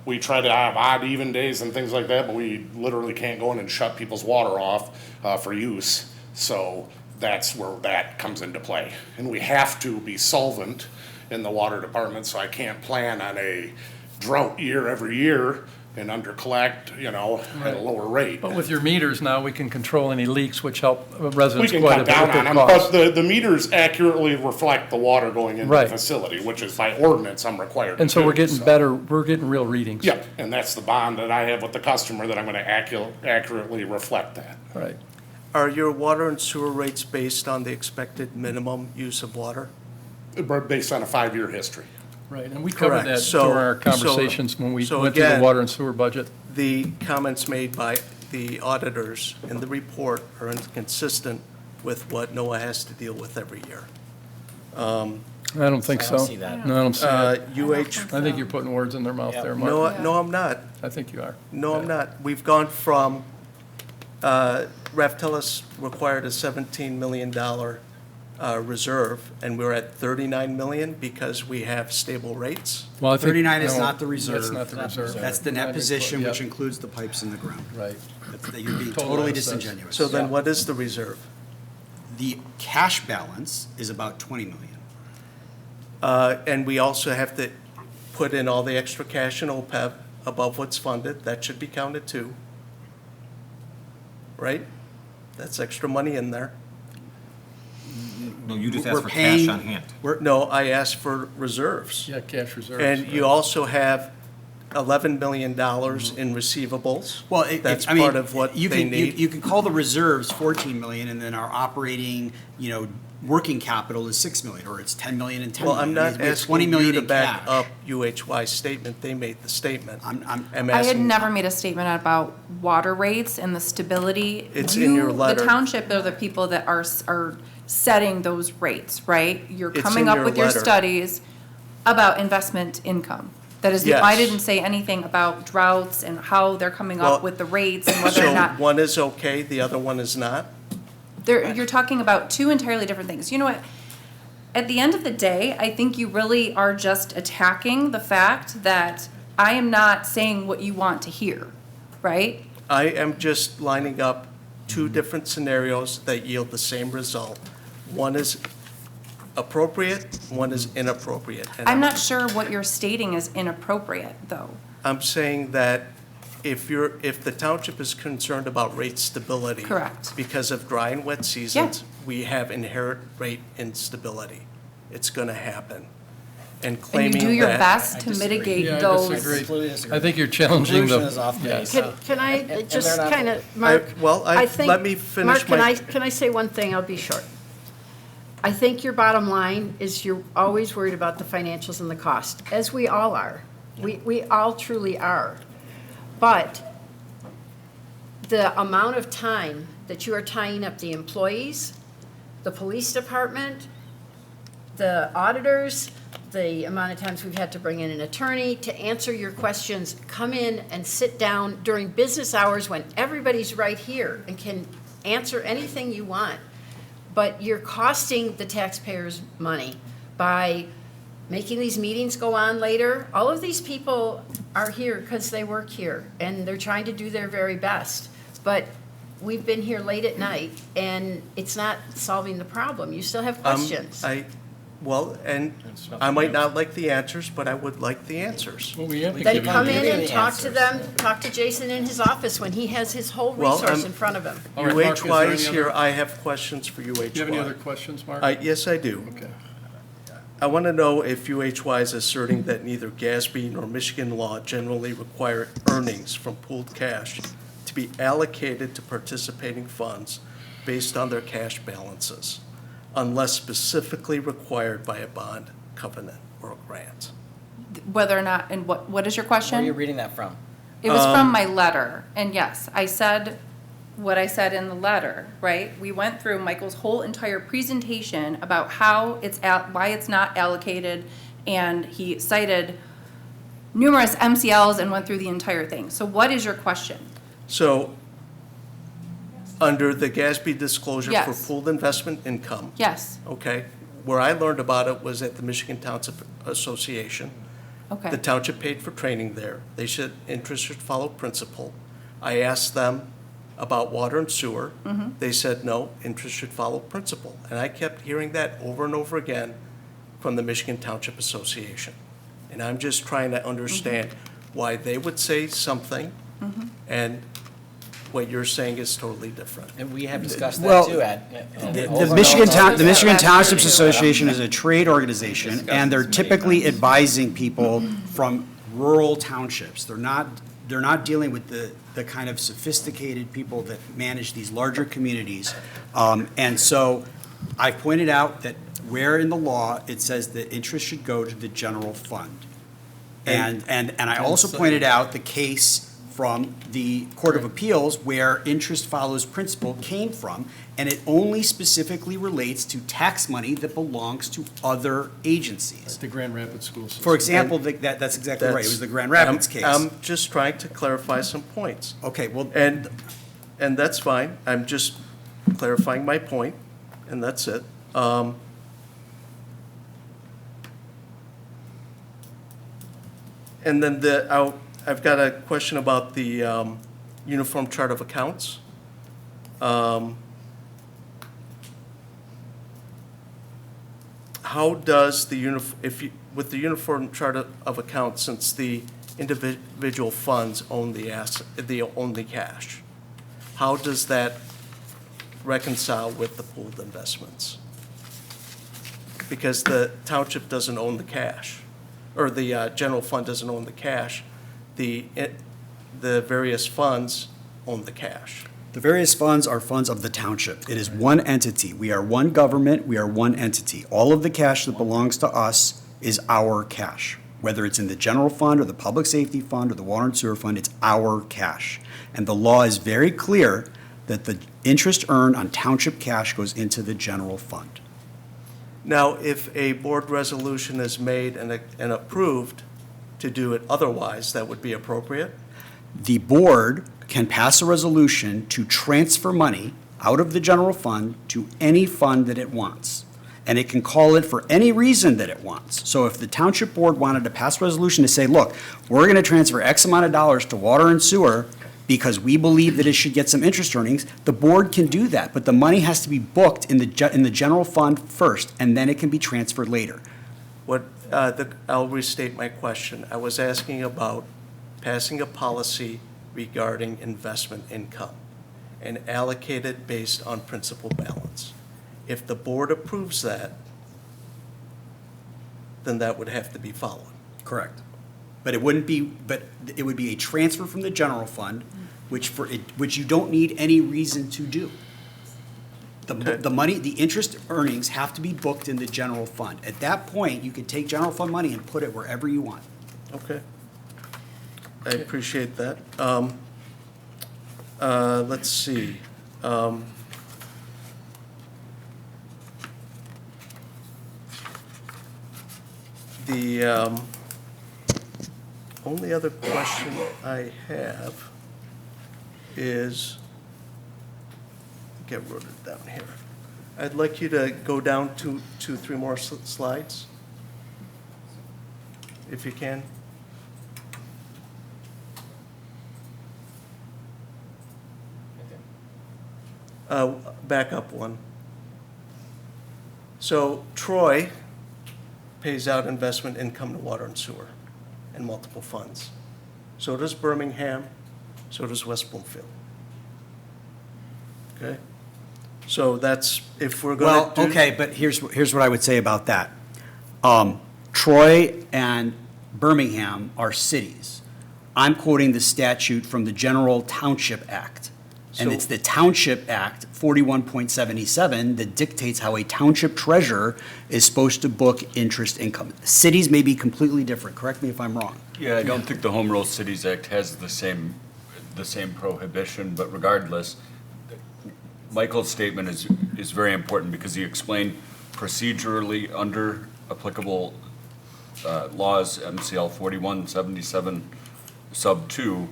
We try to have odd, even days and things like that, but we literally can't go in and shut people's water off for use. So that's where that comes into play. And we have to be solvent in the water department, so I can't plan on a drought year every year and under collect, at a lower rate. But with your meters now, we can control any leaks, which help We residents can quite a cut bit down with on their them, costs. but the meters accurately reflect the water going into the Right. facility, which is by ordinance I'm required to And so do, we're getting better, we're getting real readings. Yeah, and that's the bond that I have with the customer, that I'm gonna accurately reflect that. Right. Are your water and sewer rates based on the expected minimum use of water? Based on a 5-year history. Right, and we covered Correct. that So- during our so- conversations when we so went through the again- water and sewer budget. The comments made by the auditors in the report are inconsistent with what NOAA has to deal with every year. I don't think so. I don't see that. No, I don't see that. UH, I think you're putting words in their mouth there, Mark. no, I'm not. I think you are. No, I'm not. We've gone from, Raftellus required a $17 million reserve, and we're at 39 million because we have stable rates. Well, I think- 39 is no, not the reserve. That's not the reserve. That's the net That position, includes- which includes the pipes in the ground. Right. That you're being Total totally assets. disingenuous. So then what is the reserve? The cash balance is about 20 million. And we also have to put in all the extra cash in OPEB above what's funded. That should be counted too. Right? That's extra money in there. No, you just We're asked for cash paying- on hand. No, I asked for reserves. Yeah, cash reserves. And you right. also have $11 million in receivables. Well, That's I mean, part of what you they can- need. You can call the reserves 14 million, and then our operating, working capital is 6 million, or it's 10 million and 10 Well, million. I'm not We have 20 asking you million to in back cash. up UHY's statement. They made the statement. I'm I had asking- never made a statement about water rates and the stability. It's in your letter. The township are the people that are setting those rates, right? You're It's coming in up your with your letter. studies about investment income. That is, I Yes. didn't say anything about droughts and how they're coming Well, up with the rates and whether or So not. one is okay, the other one is not? You're talking about two entirely different things. You know what? At the end of the day, I think you really are just attacking the fact that I am not saying what you want to hear, right? I am just lining up two different scenarios that yield the same result. One is appropriate, one is inappropriate. And I'm not sure what you're stating is inappropriate, though. I'm saying that if the township is concerned about rate stability. Correct. Because of dry and wet seasons, we have inherent rate instability. It's gonna happen. And And claiming that. you do your best to mitigate Yeah, I those. disagree. I think you're challenging the. Conclusion is off yes. base. Can I And just they're not- kind of, Mark? well, I think- let me finish my. Mark, can I say one thing? I'll be short. I think your bottom line is you're always worried about the financials and the cost, as we all are. We all truly are. But the amount of time that you are tying up the employees, the police department, the auditors, the amount of times we've had to bring in an attorney to answer your questions, come in and sit down during business hours when everybody's right here and can answer anything you want. But you're costing the taxpayers money by making these meetings go on later. All of these people are here because they work here, and they're trying to do their very best. But we've been here late at night, and it's not solving the problem. You still have questions. Well, and I might not like the answers, but I would like the answers. Well, we have to Then give you come the- in and talk to them, talk to Jason in his office when he has his whole Well, resource in front of him. All right, Mark, is there UHY any is other- here, I have questions for UHY. Do you have any other questions, Mark? Yes, I do. Okay. I want to know if UHY is asserting that neither GASB nor Michigan law generally require earnings from pooled cash to be allocated to participating funds based on their cash balances, unless specifically required by a bond, covenant, or a grant. Whether or not, and what is your question? Where are you reading that from? It was from my letter, and yes, I said what I said in the letter, right? We went through Michael's whole entire presentation about how why it's not allocated, and he cited numerous MCLs and went through the entire thing. So what is your question? So, under the GASB disclosure for Yes. pooled investment income, Yes, okay, where I learned about it was at the Michigan Township Association. okay. The township paid for training there. They said interest should follow principal. I asked them about water and sewer. Mm-hmm. They said, no, interest should follow principal. And I kept hearing that over and over again from the Michigan Township Association. And I'm just trying to understand why they would say something, and what you're saying is totally different. And we have discussed Well, that too, Ed. The Michigan Townships Association is a trade organization, and they're typically advising people from rural townships. They're not dealing with the kind of sophisticated people that manage these larger communities. And so I pointed out that where in the law it says that interest should go to the general fund. And I also pointed out the case from the Court of Appeals where interest follows principal came from, and it only specifically relates to tax money that belongs to other agencies. The Grand Rapids School System. For example, that's exactly right. It was the Grand Rapids case. I'm just trying to clarify some points. Okay, well. And that's fine. I'm just clarifying my point, and that's it. And then I've got a question about the Uniform Chart of Accounts. How does with the Uniform Chart of Accounts, since the individual funds own they own the cash, how does that reconcile with the pooled investments? Because the township doesn't own the cash, or the general fund doesn't own the cash. The various funds own the cash. The various funds are funds of the township. It is one entity. We are one government. We are one entity. All of the cash that belongs to us is our cash. Whether it's in the general fund or the public safety fund or the water and sewer fund, it's our cash. And the law is very clear that the interest earned on township cash goes into the general fund. Now, if a board resolution is made and approved to do it otherwise, that would be appropriate? The board can pass a resolution to transfer money out of the general fund to any fund that it wants. And it can call it for any reason that it wants. So if the township board wanted to pass a resolution to say, look, we're going to transfer X amount of dollars to water and sewer because we believe that it should get some interest earnings, the board can do that. But the money has to be booked in the general fund first, and then it can be transferred later. I'll restate my question. I was asking about passing a policy regarding investment income and allocate it based on principal balance. If the board approves that, then that would have to be followed. Correct. But it would be a transfer from the general fund, which you don't need any reason to do. The money, the interest earnings have to be booked in the general fund. At that point, you can take general fund money and put it wherever you want. Okay. I appreciate that. Let's see. The only other question I have is, get wrote it down here. I'd like you to go down to 3 more slides, if you can. Back up one. So Troy pays out investment income to water and sewer and multiple funds. So does Birmingham, so does West Bloomfield. Okay? So that's, if we're going to do... Well, okay, but here's what I would say about that. Troy and Birmingham are cities. I'm quoting the statute from the General Township Act. And it's the Township Act, 41.77, that dictates how a township treasurer is supposed to book interest income. Cities may be completely different. Correct me if I'm wrong. Yeah, I don't think the Home Rule Cities Act has the same prohibition, but regardless, Michael's statement is very important because he explained procedurally under applicable laws, MCL 4177 sub 2,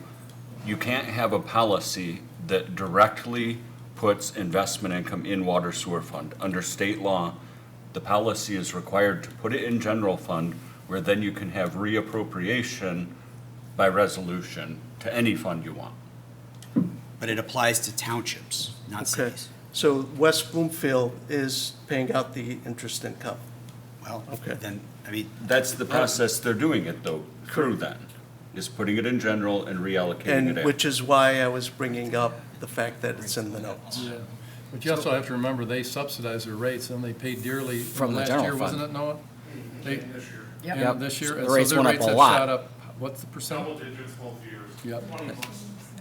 you can't have a policy that directly puts investment income in water sewer fund. Under state law, the policy is required to put it in general fund, where then you can have reappropriation by resolution to any fund you want. But it applies to townships, not cities. So West Bloomfield is paying out the interest income. Well, Okay. then, I mean, That's the process they're doing it though, through then. Just putting it in general and reallocating it And out. which is why I was bringing up the fact that it's in the notes. Yeah. But you also have to remember, they subsidize their rates, and they paid dearly From the last general year, fund. wasn't it, Noah? Yep. Yeah, this year. The and so rates their went up rates a have lot. shot up, what's the percent? Double digits both years. Yep.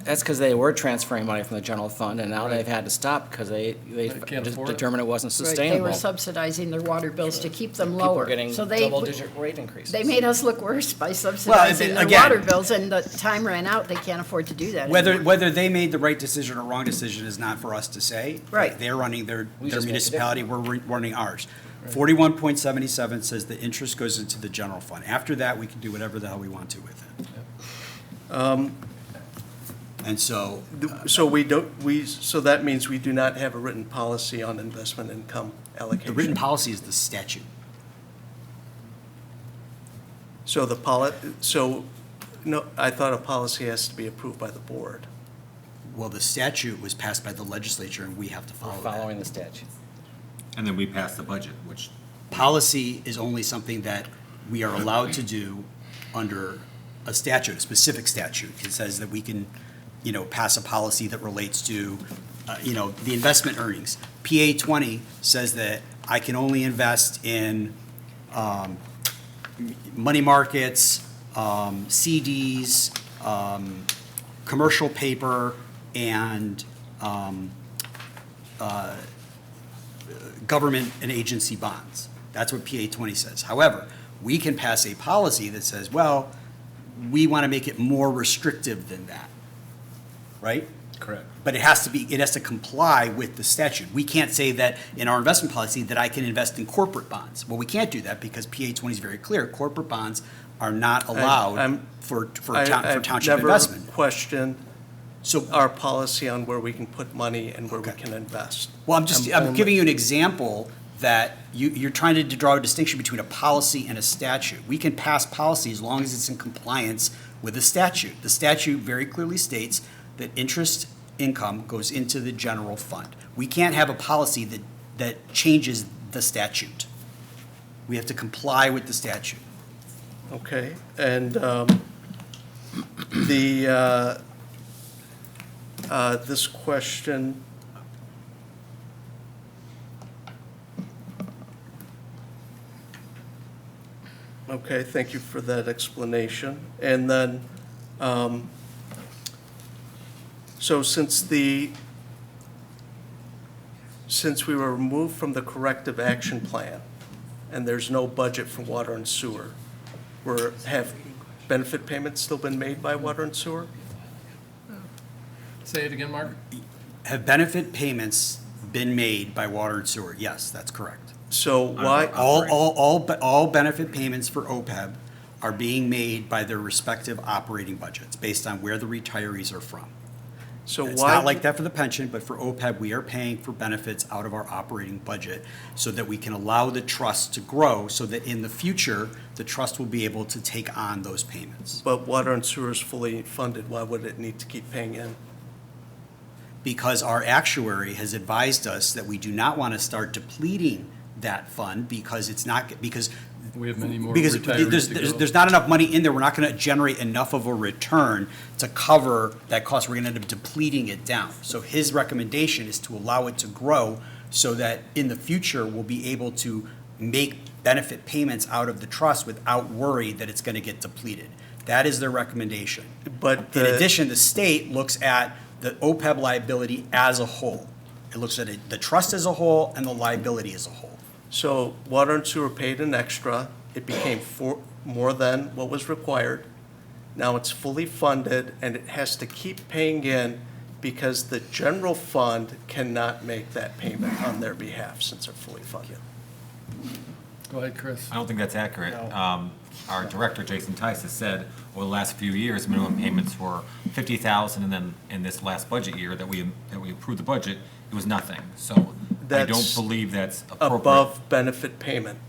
That's because they were transferring money from the general fund, and now they've had to stop because they can't afford it. determined it wasn't Right, they sustainable. were subsidizing their water bills to keep them People lower. getting So they double-digit rate increases. They made us look worse by subsidizing their again- water bills, and the time ran out, they can't afford to do that Whether, anymore. whether they made the right decision or wrong decision is not for us to say. Right. They're running their We just make a municipality, we're running ours. 41.77 says the interest goes into the general fund. After that, we can do whatever the hell we want to with it. And so, So so that means we do not have a written policy on investment income allocation. the written policy is the statute. So no, I thought a policy has to be approved by the board. Well, the statute was passed by the legislature, and we have to We're follow that. following the statute. And then we pass the budget, which Policy is only something that we are allowed to do under a statute, a specific statute. It says that we can, pass a policy that relates to, the investment earnings. PA 20 says that I can only invest in money markets, CDs, commercial paper, and government and agency bonds. That's what PA 20 says. However, we can pass a policy that says, well, we want to make it more restrictive than that, right? Correct. But it has to comply with the statute. We can't say that in our investment policy that I can invest in corporate bonds. Well, we can't do that because PA 20 is very clear. Corporate bonds are not allowed for township investment. I've never questioned So, our policy on where we can put money and where we can invest. well, I'm giving you an example that you're trying to draw a distinction between a policy and a statute. We can pass policy as long as it's in compliance with the statute. The statute very clearly states that interest income goes into the general fund. We can't have a policy that changes the statute. We have to comply with the statute. Okay, and this question, okay, thank you for that explanation. And then, so since we were removed from the corrective action plan, and there's no budget for water and sewer, have benefit payments still been made by water and sewer? Say it again, Mark? Have benefit payments been made by water and sewer? Yes, that's correct. So why, All benefit payments for OPEB are being made by their respective operating budgets, based on where the retirees are from. so It's why? not like that for the pension, but for OPEB, we are paying for benefits out of our operating budget so that we can allow the trust to grow, so that in the future, the trust will be able to take on those payments. But water and sewer is fully funded, why would it need to keep paying in? Because our actuary has advised us that we do not want to start depleting that fund because it's not, because We have many more Because retirees to go. there's not enough money in there, we're not gonna generate enough of a return to cover that cost, we're gonna end up depleting it down. So his recommendation is to allow it to grow so that in the future, we'll be able to make benefit payments out of the trust without worry that it's gonna get depleted. That is their recommendation. But In addition, the state looks at the OPEB liability as a whole. It looks at the trust as a whole and the liability as a whole. So water and sewer paid an extra, it became more than what was required. Now it's fully funded and it has to keep paying in because the general fund cannot make that payment on their behalf since they're fully funded. Go ahead, Chris. I don't think that's accurate. Our director, Jason Tice, has said over the last few years, minimum payments were $50,000, and then in this last budget year that we approved the budget, it was nothing. So I don't That's believe that's appropriate. Above benefit payment.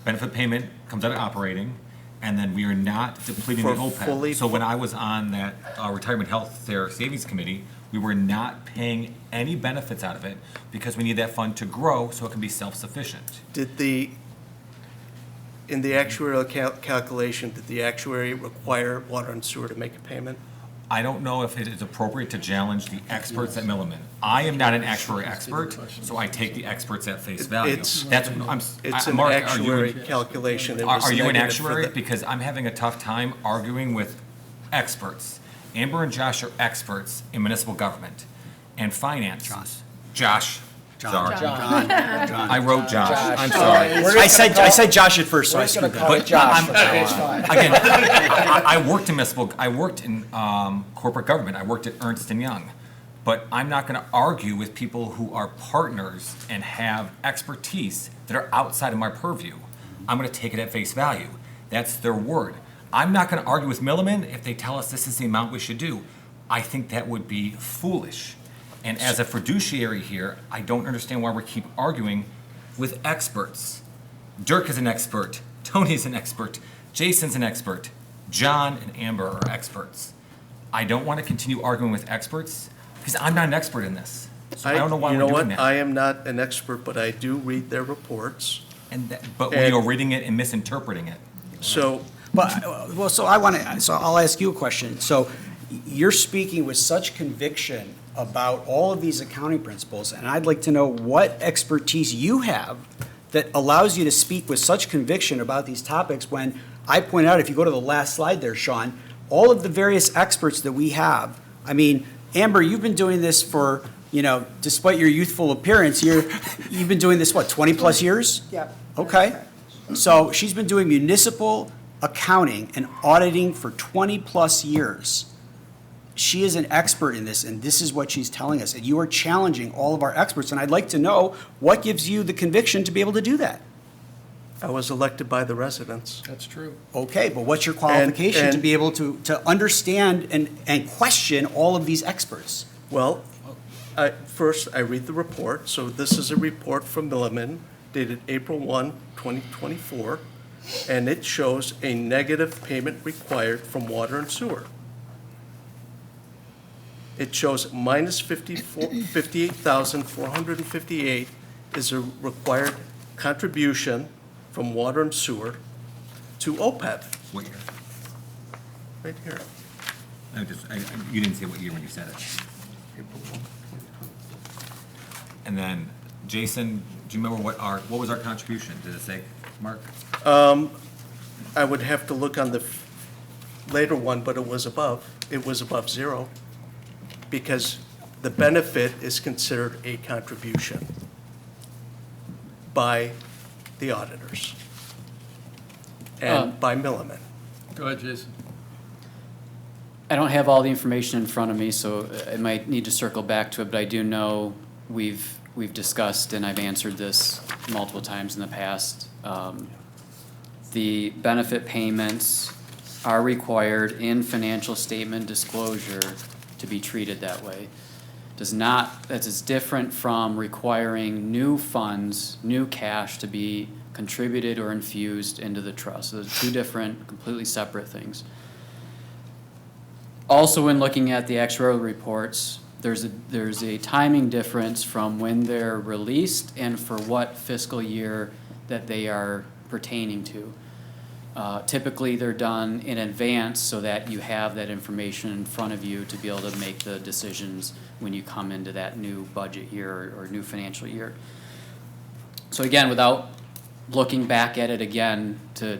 Benefit payment comes out of operating, and then we are not depleting the For fully OPEB. So when I was on that Retirement Health Care Savings Committee, we were not paying any benefits out of it because we need that fund to grow so it can be self-sufficient. Did the In the actuarial calculation, did the actuary require water and sewer to make a payment? I don't know if it is appropriate to challenge the experts at Milliman. I am not an actuary expert, so I take the experts at face value. It's- That's, It's an Mark, actuary calculation. It was Are you an negative for actuary? the- Because I'm having a tough time arguing with experts. Amber and Josh are experts in municipal government and finance. Josh. Sorry. I wrote Josh. I'm sorry. I said Josh at first, so I screwed that. But again, I worked in corporate government. I worked at Ernst & Young. But I'm not going to argue with people who are partners and have expertise that are outside of my purview. I'm going to take it at face value. That's their word. I'm not going to argue with Milliman if they tell us this is the amount we should do. I think that would be foolish. And as a fiduciary here, I don't understand why we keep arguing with experts. Dirk is an expert, Tony's an expert, Jason's an expert, John and Amber are experts. I don't want to continue arguing with experts because I'm not an expert in this. So I don't know why we're doing that. I am not an expert, but I do read their reports. But when you're reading it and misinterpreting it. So, So I'll ask you a question. So you're speaking with such conviction about all of these accounting principles, and I'd like to know what expertise you have that allows you to speak with such conviction about these topics when I point out, if you go to the last slide there, Sean, all of the various experts that we have. I mean, Amber, you've been doing this for, despite your youthful appearance, you've been doing this, 20-plus years? Yep. Okay. So she's been doing municipal accounting and auditing for 20-plus years. She is an expert in this, and this is what she's telling us. And you are challenging all of our experts, and I'd like to know what gives you the conviction to be able to do that? I was elected by the residents. That's true. Okay, but what's your qualification to and- be able to understand and question all of these experts? Well, first, I read the report. So this is a report from Milliman dated April 1, 2024, and it shows a negative payment required from water and sewer. It shows minus 58,458 is a required contribution from water and sewer to OPEB. What year? Right here. You didn't say what year when you said it. And then, Jason, do you remember what was our contribution? Did it say, Mark? I would have to look on the later one, but it was above zero, because the benefit is considered a contribution by the auditors and by Milliman. Go ahead, Jason. I don't have all the information in front of me, so I might need to circle back to it, but I do know we've discussed, and I've answered this multiple times in the past. The benefit payments are required in financial statement disclosure to be treated that way. That is different from requiring new funds, new cash to be contributed or infused into the trust. So those are two different, completely separate things. Also, when looking at the actuarial reports, there's a timing difference from when they're released and for what fiscal year that they are pertaining to. Typically, they're done in advance so that you have that information in front of you to be able to make the decisions when you come into that new budget year or new financial year. So again, without looking back at it again to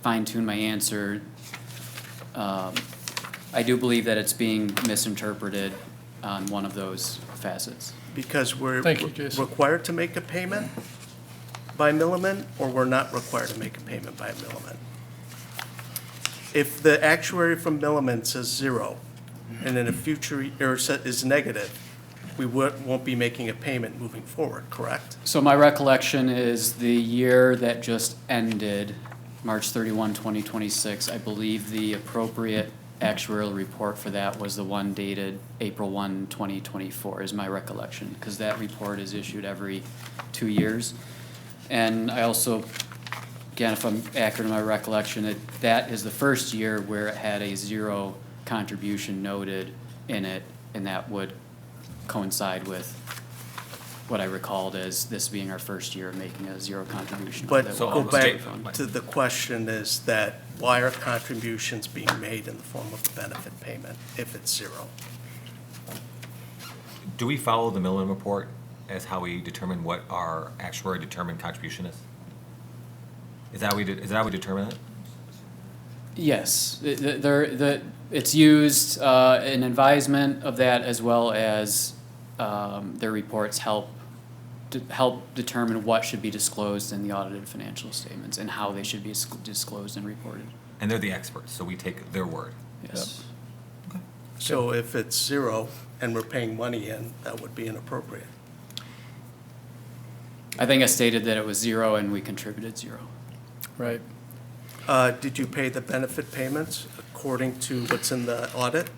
fine tune my answer, I do believe that it's being misinterpreted on one of those facets. Because we're Thank you, Jason. required to make a payment by Milliman, or we're not required to make a payment by Milliman. If the actuary from Milliman says zero, and in a future, or is negative, we won't be making a payment moving forward, correct? So my recollection is the year that just ended, March 31, 2026, I believe the appropriate actuarial report for that was the one dated April 1, 2024, is my recollection, because that report is issued every 2 years. And I also, again, if I'm accurate in my recollection, that is the first year where it had a zero contribution noted in it, and that would coincide with what I recalled as this being our first year of making a zero contribution. But that go will back fund. to the question is that why are contributions being made in the form of a benefit payment if it's zero? Do we follow the Millen report as how we determine what our actuary determined contribution is? Is that how we determine it? Yes, it's used, an advisement of that as well as their reports help determine what should be disclosed in the audited financial statements and how they should be disclosed and reported. And they're the experts, so we take their word. Yes. So if it's zero and we're paying money in, that would be inappropriate. I think I stated that it was zero and we contributed zero. Right. Did you pay the benefit payments according to what's in the audit?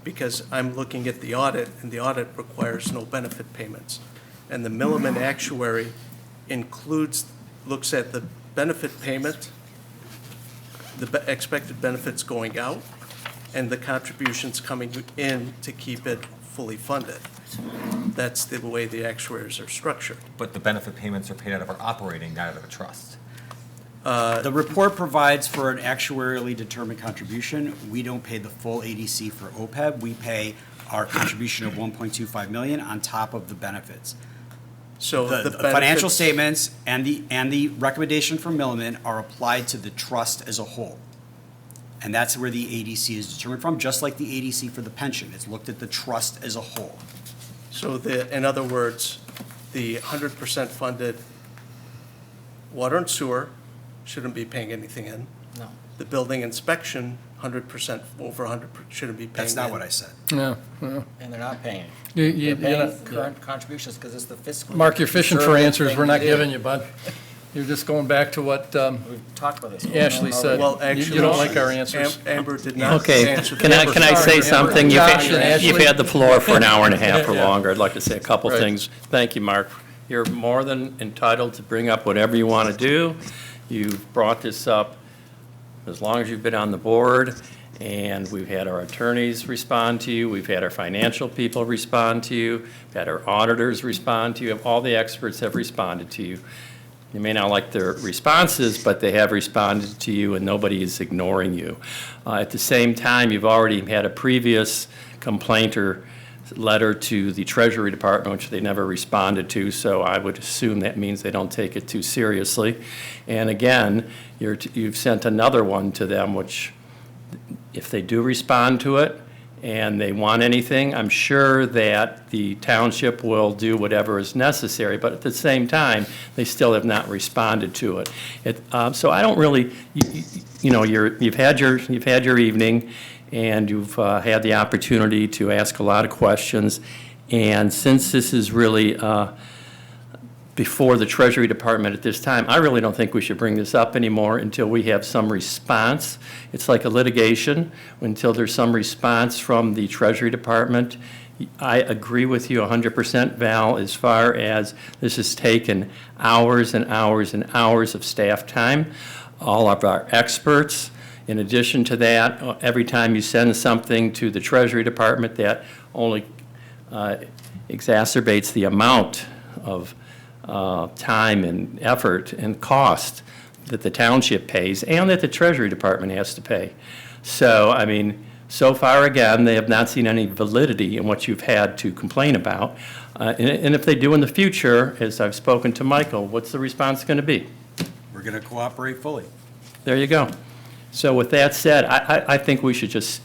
Because I'm looking at the audit, and the audit requires no benefit payments. And the Milliman actuary looks at the benefit payment, the expected benefits going out, and the contributions coming in to keep it fully funded. That's the way the actuaries are structured. But the benefit payments are paid out of our operating, not out of a trust. The report provides for an actuarially determined contribution. We don't pay the full ADC for OPEB. We pay our contribution of 1.25 million on top of the benefits. So The financial statements and the recommendation from Milliman are applied to the trust as a whole. And that's where the ADC is determined from, just like the ADC for the pension. It's looked at the trust as a whole. So in other words, the 100% funded water and sewer shouldn't be paying anything in. No. The building inspection, 100%, over 100, shouldn't be paying in. That's not what I said. No, no. And they're not paying. You're They're not- paying current contributions because it's the fiscal. Mark, you're fishing for conservative answers thing we're to not do. giving you, bud. You're just going back to what We've talked about this. Ashley said. Well, You actually. don't like our answers. Amber did not Okay, answer the can I question. say something? Josh and You've Ashley. had the floor for an hour and a half or Yeah. longer. I'd like to say a couple Right. things. Thank you, Mark. You're more than entitled to bring up whatever you want to do. You've brought this up as long as you've been on the board, and we've had our attorneys respond to you, we've had our financial people respond to you, we've had our auditors respond to you, all the experts have responded to you. You may not like their responses, but they have responded to you, and nobody is ignoring you. At the same time, you've already had a previous complaint or letter to the Treasury Department, which they never responded to, so I would assume that means they don't take it too seriously. And again, you've sent another one to them, which if they do respond to it and they want anything, I'm sure that the township will do whatever is necessary, but at the same time, they still have not responded to it. So I don't really, you've had your evening, and you've had the opportunity to ask a lot of questions, and since this is really before the Treasury Department at this time, I really don't think we should bring this up anymore until we have some response. It's like a litigation. Until there's some response from the Treasury Department. I agree with you 100%, Val, as far as this has taken hours and hours and hours of staff time. All of our experts. In addition to that, every time you send something to the Treasury Department, that only exacerbates the amount of time and effort and cost that the township pays and that the Treasury Department has to pay. So, I mean, so far, again, they have not seen any validity in what you've had to complain about. And if they do in the future, as I've spoken to Michael, what's the response going to be? We're going to cooperate fully. There you go. So with that said, I think we should just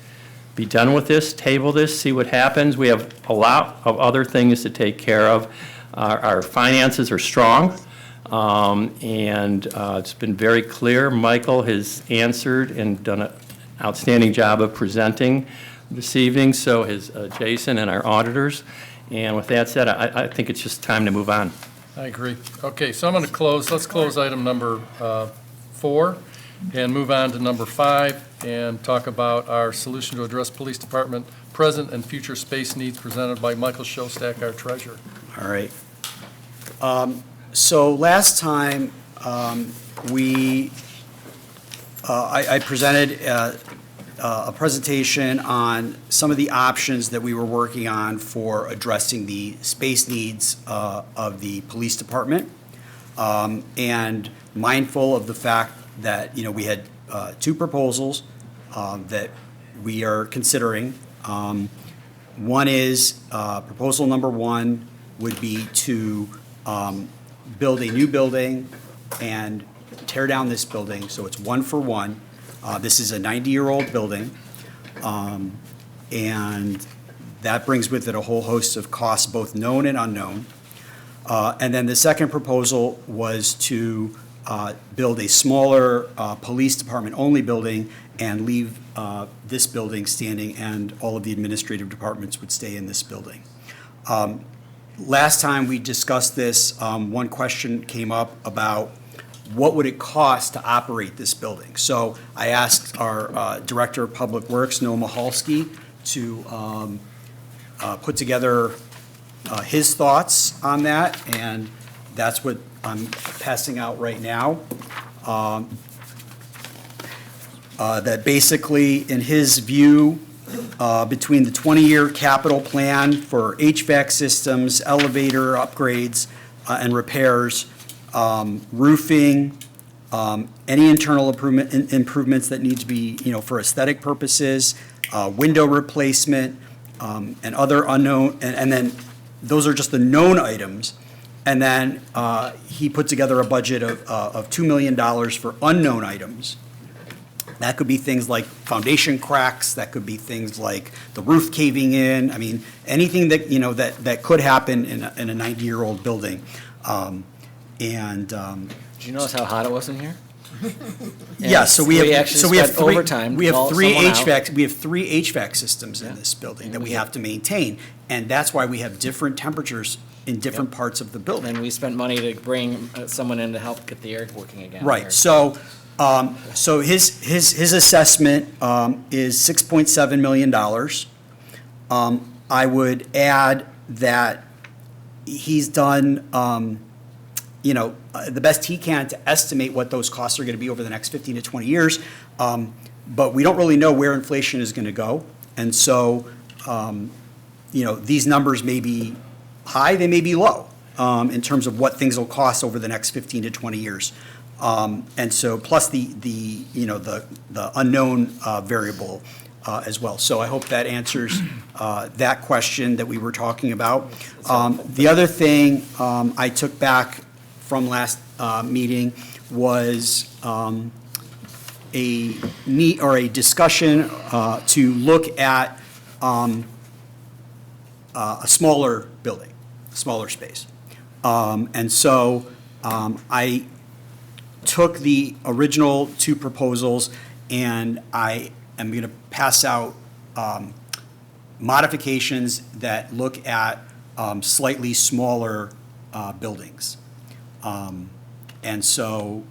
be done with this, table this, see what happens. We have a lot of other things to take care of. Our finances are strong, and it's been very clear. Michael has answered and done an outstanding job of presenting this evening, so has Jason and our auditors. And with that said, I think it's just time to move on. I agree. Okay, so I'm going to let's close item number 4 and move on to number 5 and talk about our solution to address police department present and future space needs presented by Michael Shostak, our treasurer. All right. So last time, I presented a presentation on some of the options that we were working on for addressing the space needs of the police department. And mindful of the fact that, we had two proposals that we are considering. One is, proposal number one would be to build a new building and tear down this building, so it's one for one. This is a 90-year-old building, and that brings with it a whole host of costs, both known and unknown. And then the second proposal was to build a smaller police department-only building and leave this building standing, and all of the administrative departments would stay in this building. Last time we discussed this, one question came up about what would it cost to operate this building? So I asked our Director of Public Works, Noah Mahalski, to put together his thoughts on that, and that's what I'm passing out right now. That basically, in his view, between the 20-year capital plan for HVAC systems, elevator upgrades and repairs, roofing, any internal improvements that need to be, for aesthetic purposes, window replacement, and other unknown, and then those are just the known items. And then he put together a budget of $2 million for unknown items. That could be things like foundation cracks, that could be things like the roof caving in, I mean, anything that, that could happen in a 90-year-old building. Did you notice how hot it was in here? Yeah, so we have three overtime. We have call three someone out. HVAC systems in this building that we have to maintain, and that's why we have different temperatures in different parts of the building. And we spent money to bring someone in to help get the air working again. Right, here. so his assessment is $6.7 million. I would add that he's done, the best he can to estimate what those costs are going to be over the next 15 to 20 years, but we don't really know where inflation is going to go. And so, these numbers may be high, they may be low in terms of what things will cost over the next 15 to 20 years. And so, plus the unknown variable as well. So I hope that answers that question that we were talking about. The other thing I took back from last meeting was a discussion to look at a smaller building, smaller space. And so I took the original two proposals, and I am going to pass out modifications that look at slightly smaller buildings. And so,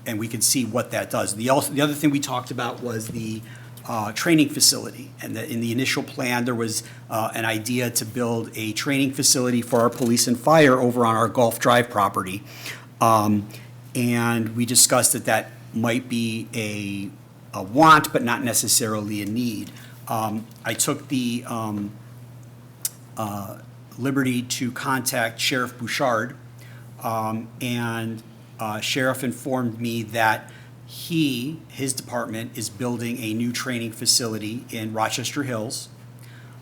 and we can see what that does. The other thing we talked about was the training facility, and in the initial plan, there was an idea to build a training facility for our police and fire over on our Gulf Drive property. And we discussed that might be a want, but not necessarily a need. I took the liberty to contact Sheriff Bouchard, and Sheriff informed me that his department is building a new training facility in Rochester Hills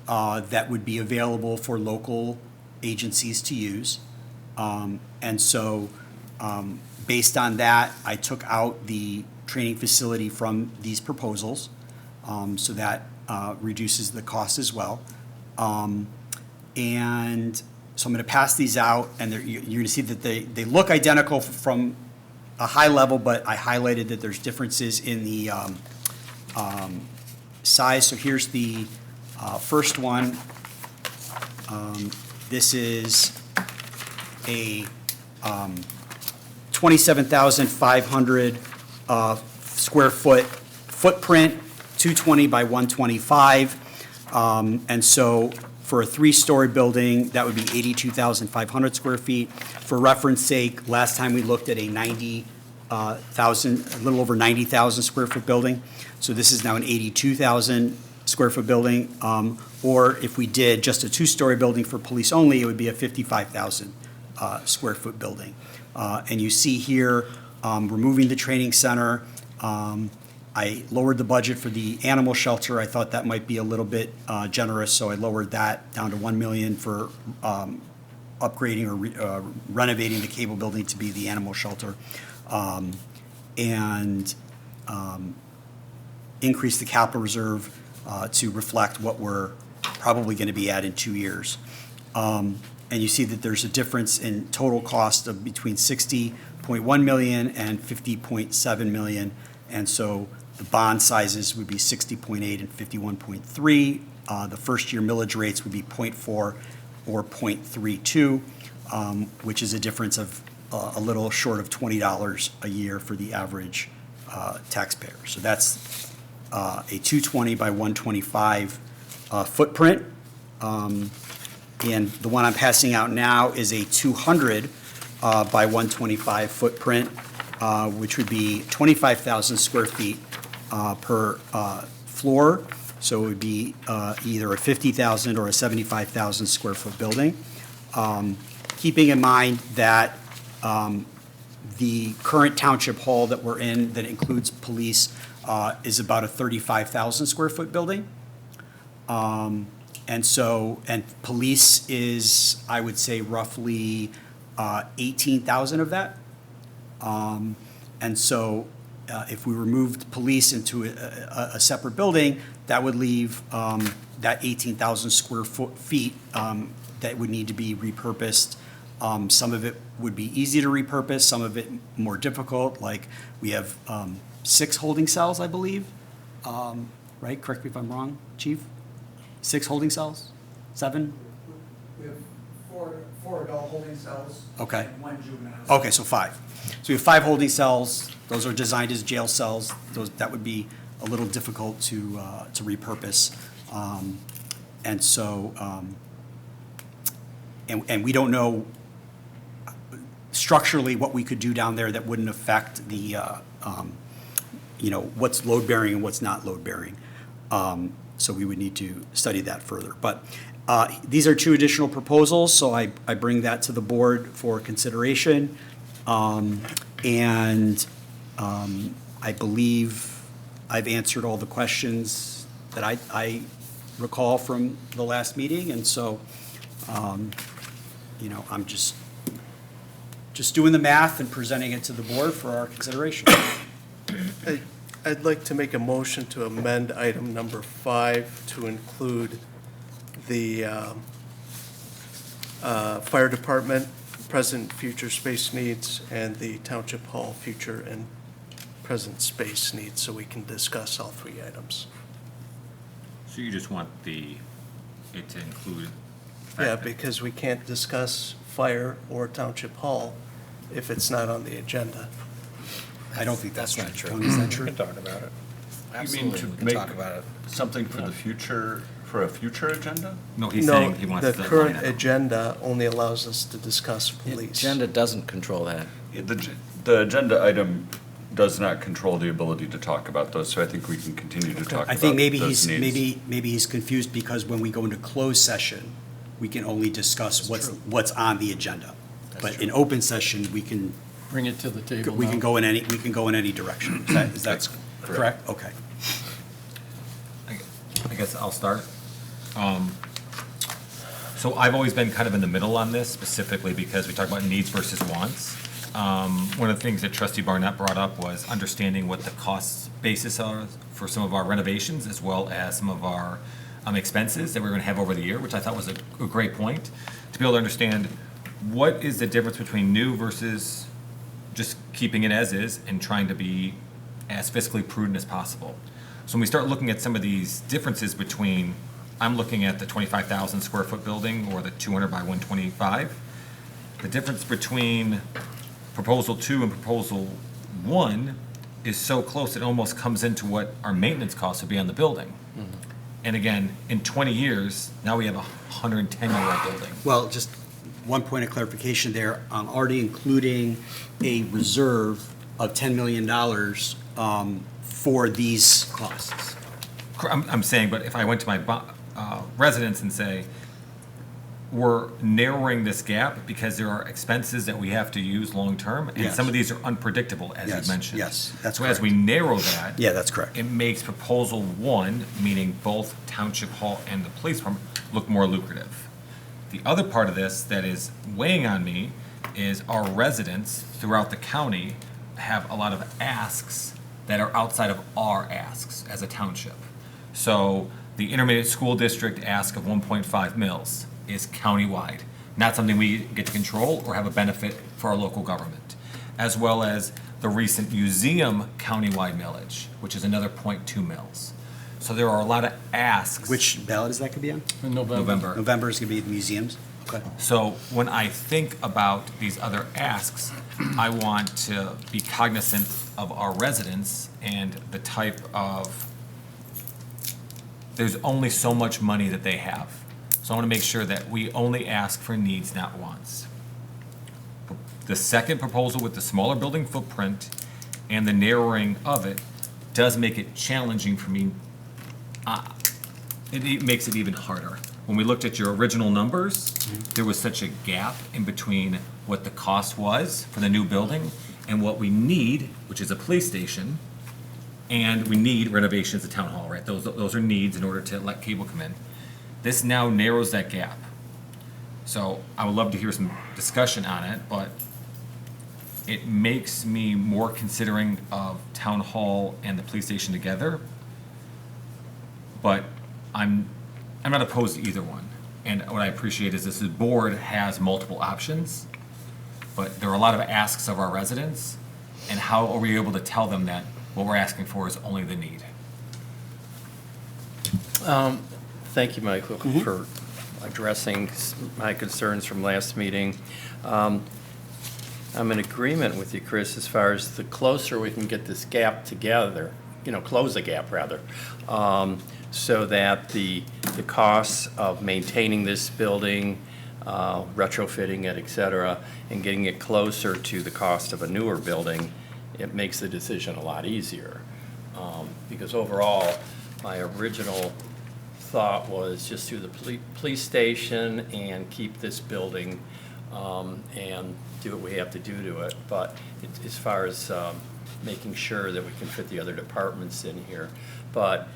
that would be available for local agencies to use. And so, based on that, I took out the training facility from these proposals, so that reduces the cost as well. And so I'm going to pass these out, and you're going to see that they look identical from a high level, but I highlighted that there's differences in the size. So here's the first one. This is a 27,500 square foot footprint, 220 by 125. And so for a 3-story building, that would be 82,500 square feet. For reference sake, last time we looked at a 90 a little over 90,000 square foot building. So this is now an 82,000 square foot building. Or if we did just a two-story building for police only, it would be a 55,000 square foot building. And you see here, removing the training center. I lowered the budget for the animal shelter. I thought that might be a little bit generous, so I lowered that down to 1 million for upgrading or renovating the cable building to be the animal shelter. And increase the capital reserve to reflect what we're probably going to be at in 2 years. And you see that there's a difference in total cost of between 60.1 million and 50.7 million. And so the bond sizes would be 60.8 and 51.3. The first year millage rates would be 0.4 or 0.32, which is a difference of a little short of $20 a year for the average taxpayer. So that's a 220 by 125 footprint. And the one I'm passing out now is a 200 by 125 footprint, which would be 25,000 square feet per floor. So it would be either a 50,000 or a 75,000 square foot building. Keeping in mind that the current township hall that we're in, that includes police, is about a 35,000 square foot building. And police is, I would say, roughly 18,000 of that. And so if we removed police into a separate building, that would leave that 18,000 square feet that would need to be repurposed. Some of it would be easy to repurpose, some of it more difficult, like we have 6 holding cells, I believe. Right? Correct me if I'm wrong, Chief? 6 holding cells? 7? We have four adult holding cells. Okay. And 1 juvenile. Okay, so 5. So we have 5 holding cells. Those are designed as jail cells. That would be a little difficult to repurpose. And so, and we don't know structurally what we could do down there that wouldn't affect the, what's load bearing and what's not load bearing. So we would need to study that further. But these are 2 additional proposals, so I bring that to the board for consideration. I believe I've answered all the questions that I recall from the last meeting, and so, I'm just doing the math and presenting it to the board for our consideration. I'd like to make a motion to amend item number 5 to include the fire department, present, future space needs, and the township hall, future and present space needs, so we can discuss all 3 items. So you just want it to include? Yeah, because we can't discuss fire or township hall if it's not on the agenda. I don't think that's not true. Tony, is that true? We can talk about it. Absolutely, to make something for the future, for a future agenda? No, he's saying he wants No, the the line current item. agenda only allows us to discuss The police. agenda doesn't control that. The agenda item does not control the ability to talk about those, so I think we can continue to talk about I those think needs. maybe he's confused because when we go into closed session, we can only discuss what's on the agenda. But in open session, we can Bring it to the table now. go in any direction. Is that correct? Okay. I guess I'll start. So I've always been kind of in the middle on this, specifically because we talk about needs versus wants. One of the things that Trustee Barnett brought up was understanding what the cost basis are for some of our renovations, as well as some of our expenses that we're going to have over the year, which I thought was a great point, to be able to understand what is the difference between new versus just keeping it as is and trying to be as fiscally prudent as possible. So when we start looking at some of these differences between, I'm looking at the 25,000 square foot building or the 200 by 125, the difference between proposal 2 and proposal 1 is so close it almost comes into what our maintenance costs would be on the building. And again, in 20 years, now we have a 110-year-old building. Well, just one point of clarification there. I'm already including a reserve of $10 million for these costs. I'm saying, but if I went to my residents and say, we're narrowing this gap because there are expenses that we have to use long-term, and Yes. some of these are unpredictable, as Yes, you mentioned. yes, that's So as we correct. narrow that. Yeah, that's correct. It makes proposal one, meaning both Township Hall and the police department, look more lucrative. The other part of this that is weighing on me is our residents throughout the county have a lot of asks that are outside of our asks as a township. So the intermediate school district ask of 1.5 mils is countywide, not something we get to control or have a benefit for our local government, as well as the recent museum countywide millage, which is another 0.2 mils. So there are a lot of asks. Which ballot is that going to be on? In November. November is going to be the museums? Okay. So when I think about these other asks, I want to be cognizant of our residents and the type of, there's only so much money that they have. So I want to make sure that we only ask for needs, not wants. The second proposal with the smaller building footprint and the narrowing of it does make it challenging for me. It makes it even harder. When we looked at your original numbers, there was such a gap in between what the cost was for the new building and what we need, which is a police station, and we need renovations of town hall, right? Those are needs in order to let cable come in. This now narrows that gap. So I would love to hear some discussion on it, but it makes me more considering of town hall and the police station together. But I'm not opposed to either one. And what I appreciate is this board has multiple options, but there are a lot of asks of our residents, and how are we able to tell them that what we're asking for is only the need? Thank you, Michael, for addressing my concerns from last meeting. I'm in agreement with you, Chris, as far as the closer we can get this gap together, close the gap, rather, so that the costs of maintaining this building, retrofitting it, et cetera, and getting it closer to the cost of a newer building, it makes the decision a lot easier. Because overall, my original thought was just do the police station and keep this building and do what we have to do to it. But as far as making sure that we can fit the other departments in here. But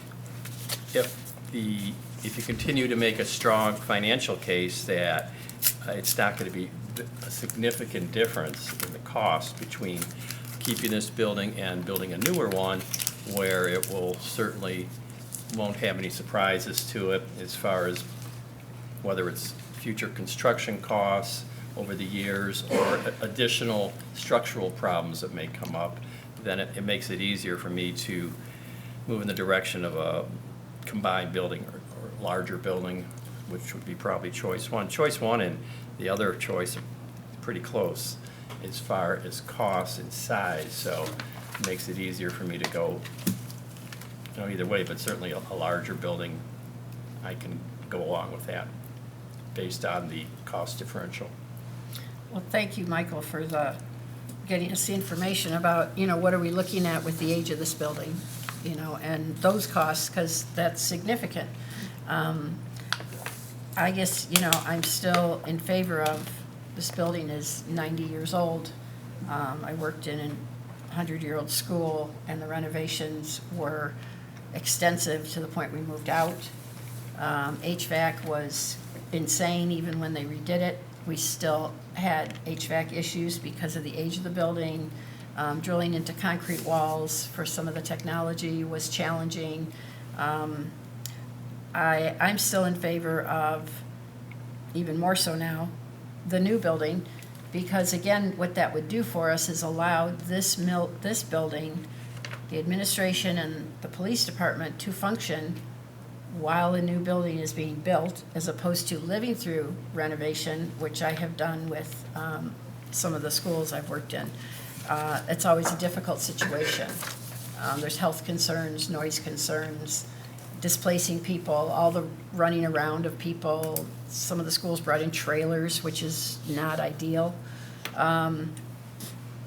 if you continue to make a strong financial case that it's not going to be a significant difference in the cost between keeping this building and building a newer one, where it will certainly won't have any surprises to it as far as whether it's future construction costs over the years or additional structural problems that may come up, then it makes it easier for me to move in the direction of a combined building or larger building, which would be probably choice one. Choice one and the other choice are pretty close as far as cost and size, so it makes it easier for me to go either way, but certainly a larger building, I can go along with that based on the cost differential. Well, thank you, Michael, for getting us the information about, what are we looking at with the age of this building, and those costs, because that's significant. I guess, I'm still in favor of, this building is 90 years old. I worked in a 100-year-old school, and the renovations were extensive to the point we moved out. HVAC was insane even when they redid it. We still had HVAC issues because of the age of the building. Drilling into concrete walls for some of the technology was challenging. I'm still in favor of, even more so now, the new building, because again, what that would do for us is allow this building, the administration and the police department to function while a new building is being built, as opposed to living through renovation, which I have done with some of the schools I've worked in. It's always a difficult situation. There's health concerns, noise concerns, displacing people, all the running around of people. Some of the schools brought in trailers, which is not ideal.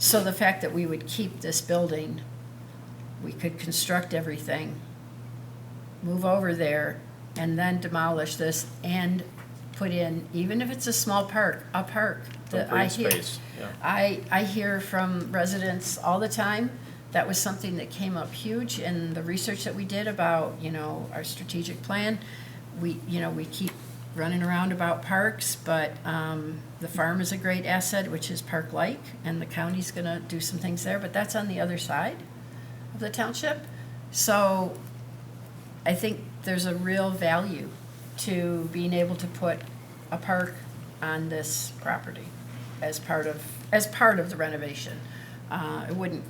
So the fact that we would keep this building, we could construct everything, move over there, and then demolish this and put in, even if it's a small park, a park. that I Green hear- space, yeah. I hear from residents all the time, that was something that came up huge in the research that we did about, our strategic plan. We keep running around about parks, but the farm is a great asset, which is park-like, and the county's gonna do some things there, but that's on the other side of the township. So I think there's a real value to being able to put a park on this property as part of the renovation. It wouldn't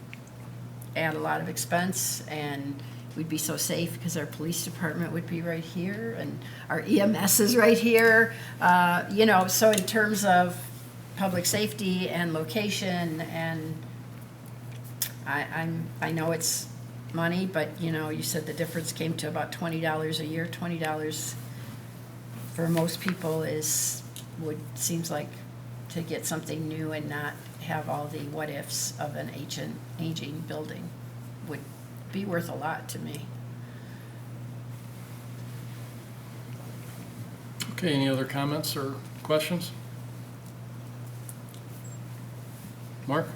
add a lot of expense, and we'd be so safe because our police department would be right here and our EMS is right here. So in terms of public safety and location, and I know it's money, but you said the difference came to about $20 a year. $20 for most people seems like to get something new and not have all the what-ifs of an aging building would be worth a lot to me. Okay, any other comments or questions? Mark?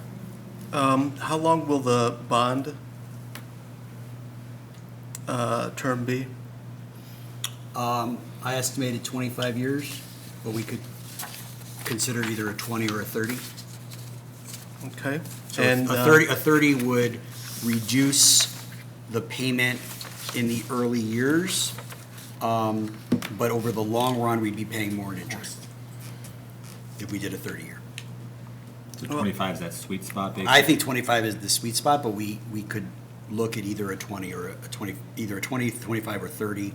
How long will the bond term be? I estimated 25 years, but we could consider either a 20 or a 30. Okay. So And a 30 would reduce the payment in the early years, but over the long run, we'd be paying more in interest if we did a 30-year. So 25 is that sweet spot, basically? I think 25 is the sweet spot, but we could look at either a 20 or a 20, either a 20, 25, or 30.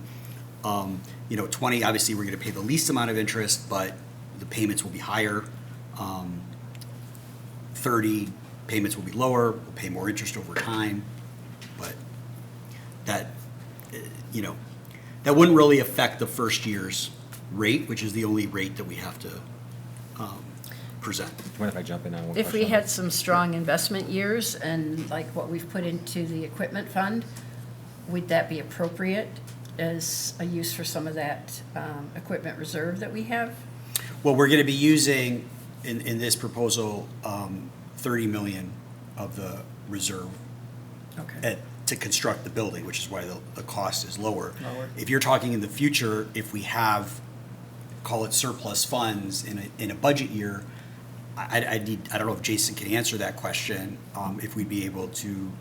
20, obviously, we're going to pay the least amount of interest, but the payments will be higher. 30, payments will be lower, we'll pay more interest over time, but that, that wouldn't really affect the first year's rate, which is the only rate that we have to present. Do you mind if I jump in on one If we question? had some strong investment years and like what we've put into the equipment fund, would that be appropriate as a use for some of that equipment reserve that we have? Well, we're going to be using, in this proposal, 30 million of the reserve to construct the building, which is why the cost is lower. If you're talking in the future, if we have, call it surplus funds in a budget year, I don't know if Jason can answer that question, if we'd be able to.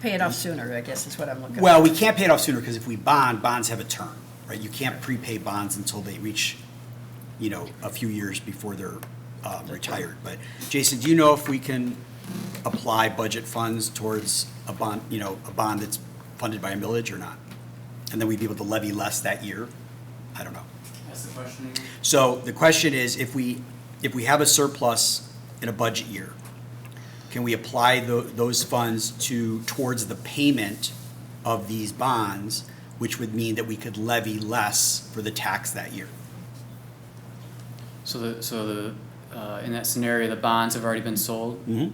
Pay it off sooner, I guess is what I'm looking for. Well, we can't pay it off sooner because if we bonds have a term, right? You can't prepay bonds until they reach, a few years before they're retired. But Jason, do you know if we can apply budget funds towards a bond, a bond that's funded by a millage or not? And then we'd be able to levy less that year? I don't know. That's the question. So the question is, if we have a surplus in a budget year, can we apply those funds towards the payment of these bonds, which would mean that we could levy less for the tax that year? So in that scenario, the bonds have already been sold? Mhm.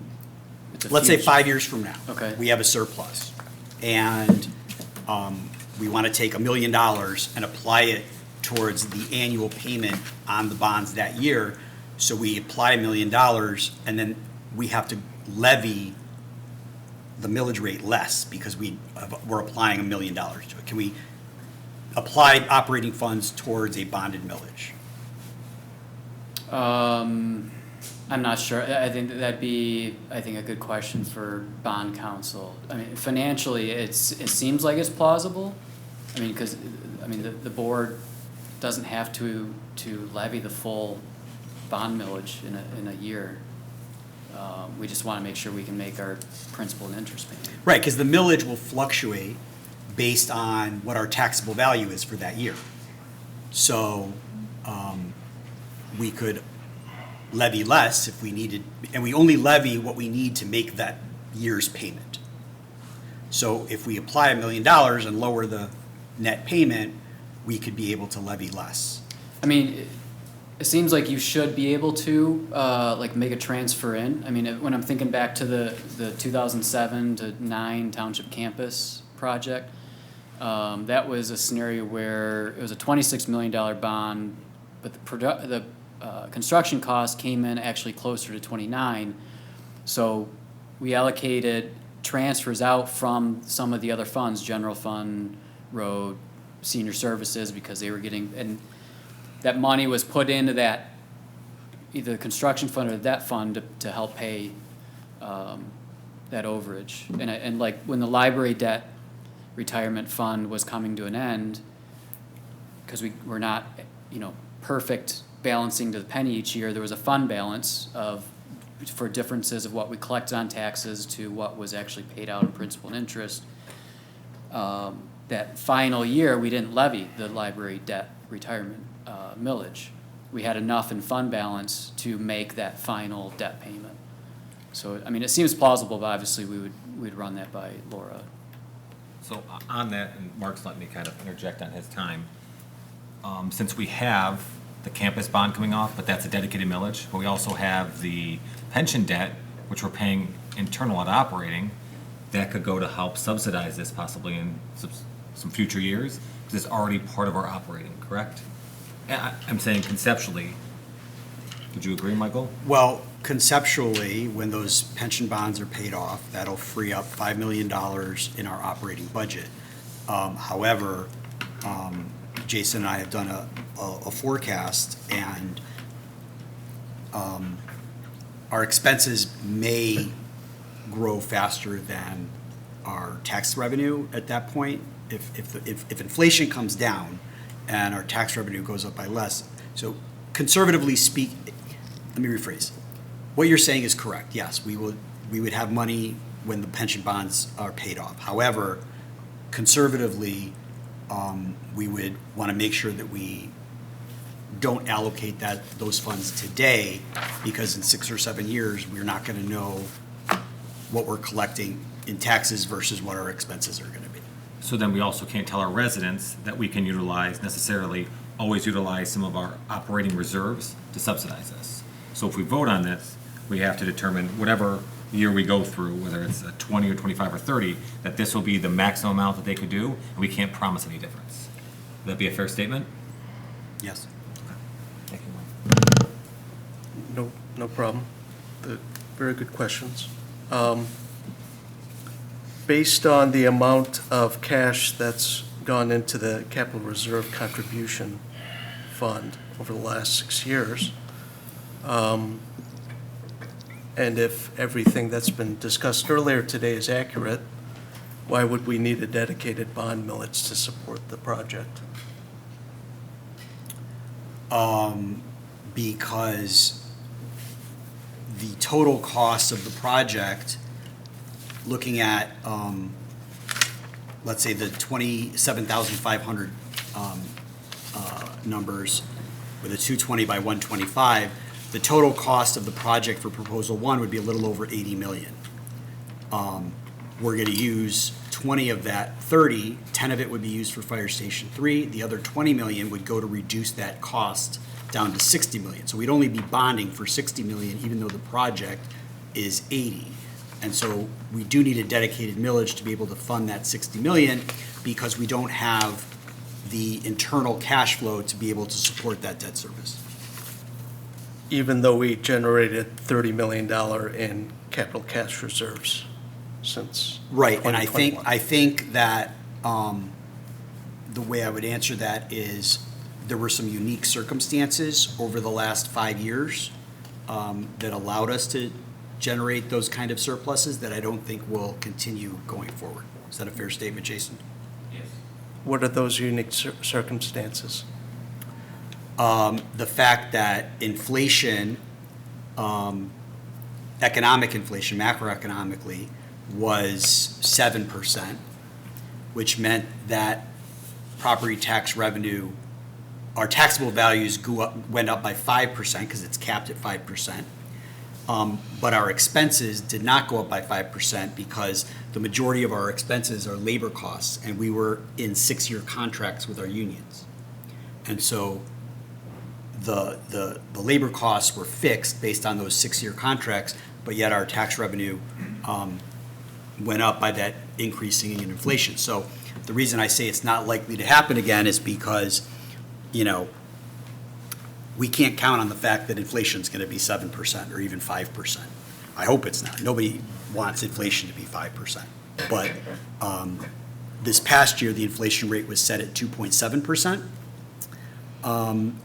It's a Let's say future- 5 years from now. Okay. We have a surplus, and we want to take $1 million and apply it towards the annual payment on the bonds that year. So we apply $1 million, and then we have to levy the millage rate less because we're applying $1 million to it. Can we apply operating funds towards a bonded millage? I'm not sure. I think that'd be, a good question for bond counsel. I mean, financially, it seems like it's plausible. I mean, because, the board doesn't have to levy the full bond millage in a year. We just want to make sure we can make our principal and interest payment. Right, because the millage will fluctuate based on what our taxable value is for that year. So we could levy less if we needed, and we only levy what we need to make that year's payment. So if we apply $1 million and lower the net payment, we could be able to levy less. I mean, it seems like you should be able to, like, make a transfer in. I mean, when I'm thinking back to the 2007 to 9 Township Campus project, that was a scenario where it was a $26 million bond, but the construction cost came in actually closer to 29. So we allocated transfers out from some of the other funds, general fund, road, senior services, because they were getting, and that money was put into that, either the construction fund or that fund to help pay that overage. And like when the library debt retirement fund was coming to an end, because we were not, perfect balancing to the penny each year, there was a fund balance for differences of what we collected on taxes to what was actually paid out in principal and interest. That final year, we didn't levy the library debt retirement millage. We had enough in fund balance to make that final debt payment. So, I mean, it seems plausible, but obviously we'd run that by Laura. So on that, and Mark's letting me kind of interject on his time, since we have the campus bond coming off, but that's a dedicated millage, but we also have the pension debt, which we're paying internal at operating, that could go to help subsidize this possibly in some future years, because it's already part of our operating, correct? I'm saying conceptually. Would you agree, Michael? Well, conceptually, when those pension bonds are paid off, that'll free up $5 million in our operating budget. However, Jason and I have done a forecast, and our expenses may grow faster than our tax revenue at that point. If inflation comes down and our tax revenue goes up by less, so conservatively speak, let me rephrase. What you're saying is correct. Yes, we would have money when the pension bonds are paid off. However, conservatively, we would want to make sure that we don't allocate those funds today, because in 6 or 7 years, we're not going to know what we're collecting in taxes versus what our expenses are going to be. So then we also can't tell our residents that we can always utilize some of our operating reserves to subsidize this. So if we vote on this, we have to determine whatever year we go through, whether it's a 20 or 25 or 30, that this will be the maximum amount that they could do, and we can't promise any difference. Would that be a fair statement? Yes. Thank you, Mike. No problem. Very good questions. Based on the amount of cash that's gone into the capital reserve contribution fund over the last 6 years, and if everything that's been discussed earlier today is accurate, why would we need a dedicated bond millage to support the project? Because the total cost of the project, looking at, let's say the 27,500 numbers with a 220 by 125, the total cost of the project for proposal 1 would be a little over 80 million. We're going to use 20 of that 30, 10 of it would be used for Fire Station 3. The other 20 million would go to reduce that cost down to 60 million. So we'd only be bonding for 60 million, even though the project is 80. And so we do need a dedicated millage to be able to fund that 60 million, because we don't have the internal cash flow to be able to support that debt service. Even though we generated $30 million in capital cash reserves since Right, and 2021. I think that the way I would answer that is there were some unique circumstances over the last 5 years that allowed us to generate those kind of surpluses that I don't think will continue going forward. Is that a fair statement, Jason? Yes. What are those unique circumstances? The fact that inflation, economic inflation, macroeconomically, was 7%, which meant that property tax revenue, our taxable values went up by 5% because it's capped at 5%. But our expenses did not go up by 5% because the majority of our expenses are labor costs, and we were in 6-year contracts with our unions. And so the labor costs were fixed based on those 6-year contracts, but yet our tax revenue went up by that increasing in inflation. So the reason I say it's not likely to happen again is because, we can't count on the fact that inflation's going to be 7% or even 5%. I hope it's not. Nobody wants inflation to be 5%. But this past year, the inflation rate was set at 2.7%.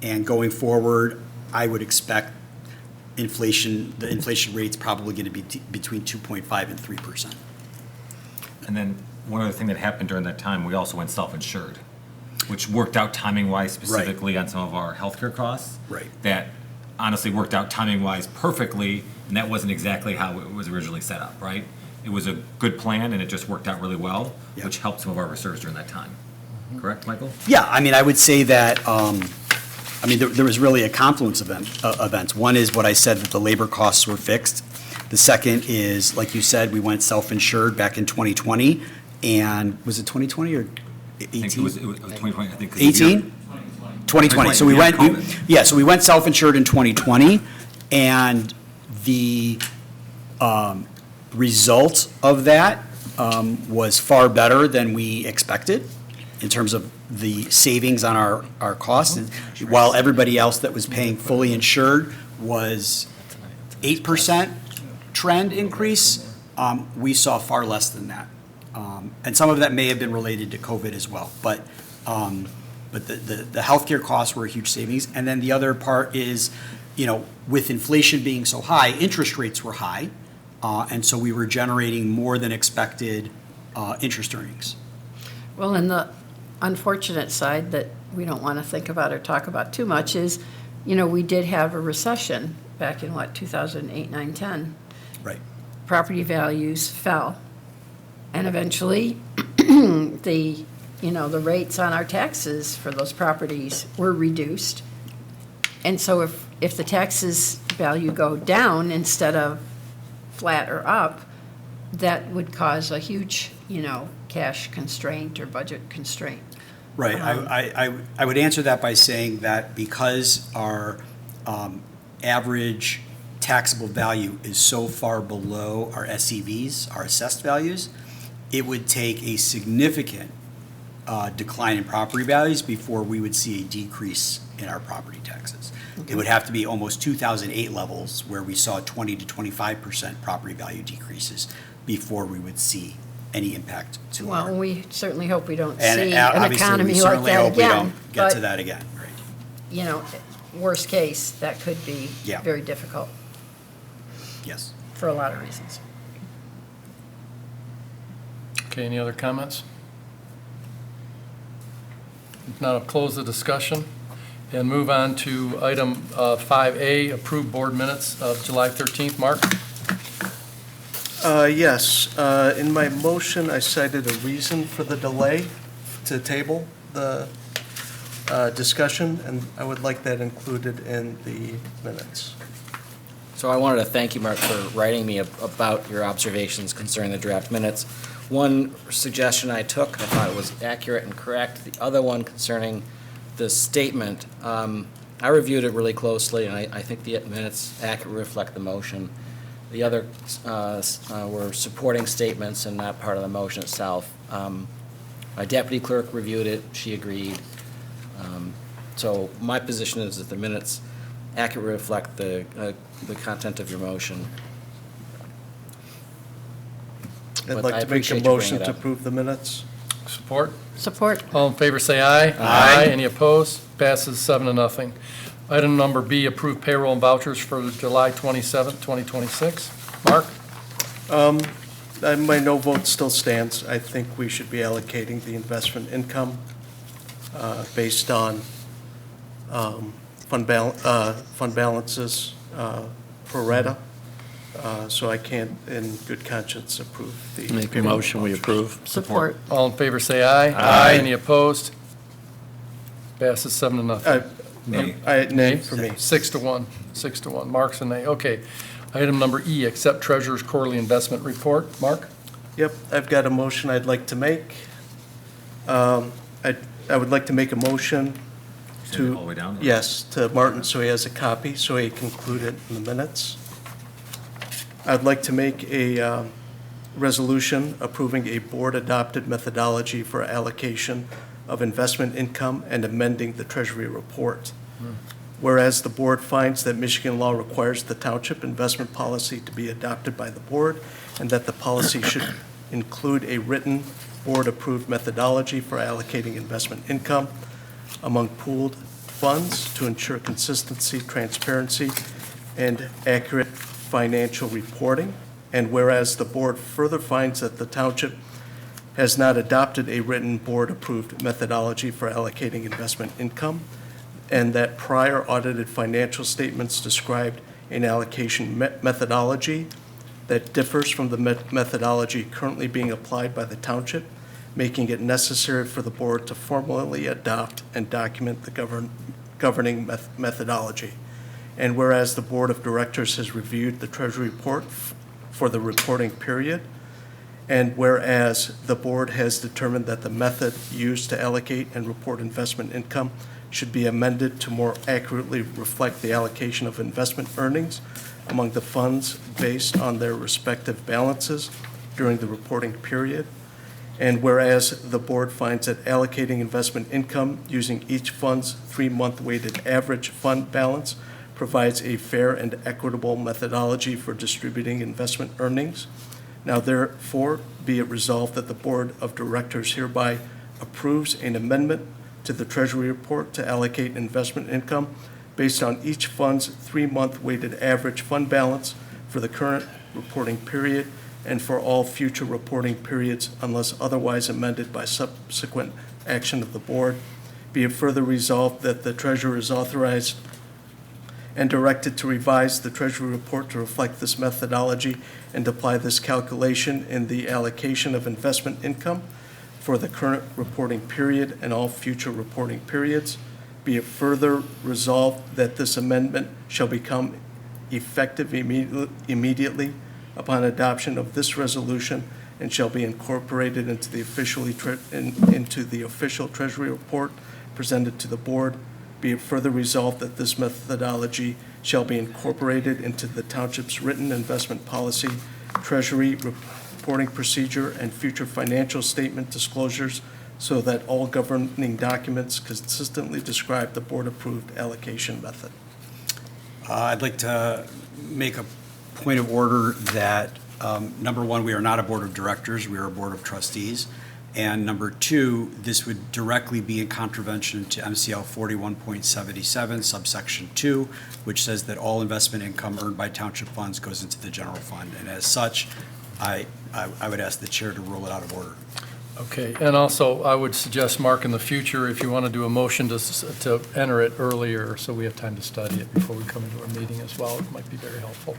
And going forward, I would expect the inflation rate's probably going to be between 2.5 and 3%. And then one other thing that happened during that time, we also went self-insured, which worked out timing-wise specifically on some of our healthcare costs. Right. That honestly worked out timing-wise perfectly, and that wasn't exactly how it was originally set up, right? It was a good plan, and it just worked out really well, which helped some of our reserves during that time. Correct, Michael? Yeah, I mean, I would say that, there was really a confluence of events. One is what I said, that the labor costs were fixed. The second is, like you said, we went self-insured back in 2020, and was it 2020 or 18? I think it was 2020, I think. 18? 2020. So we Yeah, went, COVID. so we went self-insured in 2020, and the result of that was far better than we expected in terms of the savings on our costs. And while everybody else that was paying fully insured was 8% trend increase, we saw far less than that. And some of that may have been related to COVID as well. But the healthcare costs were a huge savings. And then the other part is, with inflation being so high, interest rates were high. And so we were generating more than expected interest earnings. Well, and the unfortunate side that we don't want to think about or talk about too much is, we did have a recession back in 2008, 9, 10. Right. Property values fell. And eventually, the rates on our taxes for those properties were reduced. And so if the taxes value go down instead of flat or up, that would cause a huge, cash constraint or budget constraint. Right. I would answer that by saying that because our average taxable value is so far below our SEVs, our assessed values, it would take a significant decline in property values before we would see a decrease in our property taxes. It would have to be almost 2008 levels where we saw 20 to 25% property value decreases before we would see any impact to our. Well, we certainly hope we don't And see an obviously, economy we like certainly that hope we again. don't get to that again, right? Worst case, that could be Yeah. very difficult Yes. for a lot of reasons. Okay, any other comments? If not, I'll close the discussion and move on to item 5A, approved board minutes of July 13th. Mark? Yes, in my motion, I cited a reason for the delay to table the discussion, and I would like that included in the minutes. So I wanted to thank you, Mark, for writing me about your observations concerning the draft minutes. One suggestion I took, I thought it was accurate and correct. The other one concerning the statement, I reviewed it really closely, and I think the minutes accurately reflect the motion. The other were supporting statements and not part of the motion itself. My deputy clerk reviewed it, she agreed. So my position is that the minutes accurately reflect the content of your motion. I'd But I like to make a appreciate you bringing motion it to up. approve the minutes. Support? Support. All in favor, say aye. Aye. Any opposed? Passes 7-0. Item number B, approved payroll and vouchers for July 27th, 2026. Mark? My no vote still stands. I think we should be allocating the investment income based on fund balances pro rata. So I can't, in good conscience, approve the. Make a motion, we approve. Support. All in favor, say aye. Aye. Any opposed? Passes 7-0. Nay for me. 6-1. 6-1. Mark's a nay. Okay. Item number E, accept treasurer's quarterly investment report. Mark? Yep, I've got a motion I'd like to make. I would like to make a motion Send it all the way down? Yes, to Martin, so he has a copy, so he can include it in the minutes. I'd like to make a resolution approving a board-adopted methodology for allocation of investment income and amending the Treasury report. Whereas the board finds that Michigan law requires the township investment policy to be adopted by the board, and that the policy should include a written board-approved methodology for allocating investment income among pooled funds to ensure consistency, transparency, and accurate financial reporting. And whereas the board further finds that the township has not adopted a written board-approved methodology for allocating investment income, and that prior audited financial statements described an allocation methodology that differs from the methodology currently being applied by the township, making it necessary for the board to formally adopt and document the governing methodology. And whereas the Board of Directors has reviewed the Treasury report for the reporting period, and whereas the board has determined that the method used to allocate and report investment income should be amended to more accurately reflect the allocation of investment earnings among the funds based on their respective balances during the reporting period. And whereas the board finds that allocating investment income using each fund's 3-month weighted average fund balance provides a fair and equitable methodology for distributing investment earnings. Now therefore be it resolved that the Board of Directors hereby approves an amendment to the Treasury report to allocate investment income based on each fund's 3-month weighted average fund balance for the current reporting period and for all future reporting periods unless otherwise amended by subsequent action of the board. Be it further resolved that the treasurer is authorized and directed to revise the Treasury report to reflect this methodology and apply this calculation in the allocation of investment income for the current reporting period and all future reporting periods. Be it further resolved that this amendment shall become effective immediately upon adoption of this resolution and shall be incorporated into the official Treasury report presented to the board. Be it further resolved that this methodology shall be incorporated into the township's written investment policy, Treasury reporting procedure, and future financial statement disclosures so that all governing documents consistently describe the board-approved allocation method. I'd like to make a point of order that, number one, we are not a board of directors, we are a board of trustees. And number two, this would directly be in contravention to MCL 41.77 subsection 2, which says that all investment income earned by township funds goes into the general fund. And as such, I would ask the chair to rule it out of order. Okay, and also, I would suggest, Mark, in the future, if you want to do a motion to enter it earlier, so we have time to study it before we come into our meeting as well, it might be very helpful.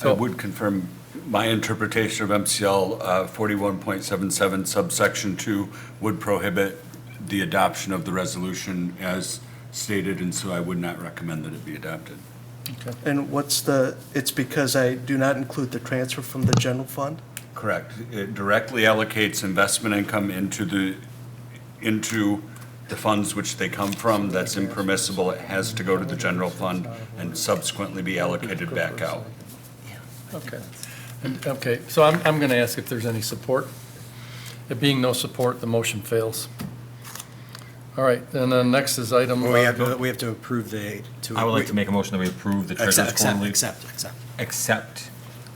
I would confirm my interpretation of MCL 41.77 subsection 2 would prohibit the adoption of the resolution as stated, and so I would not recommend that it be adopted. Okay. And it's because I do not include the transfer from the general fund? Correct. It directly allocates investment income into the funds which they come from. That's impermissible. It has to go to the general fund and subsequently be allocated back out. Okay. Okay, so I'm going to ask if there's any support. There being no support, the motion fails. All right, and then next is item. We have to approve the. I would like to make a motion that we approve the treasurer's quarterly. Accept. Accept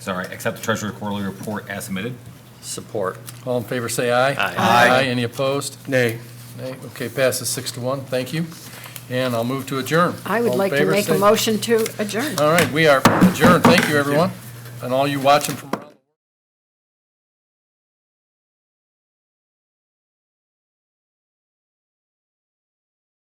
the treasurer's quarterly report as submitted. Support. All in favor, say aye. Aye. Any opposed? Nay. Nay. Okay, passes 6-1. Thank you. And I'll move to adjourn. I would All in like to favor, make a say- motion to adjourn. All right, we are adjourned. Thank you, everyone. And all you watching from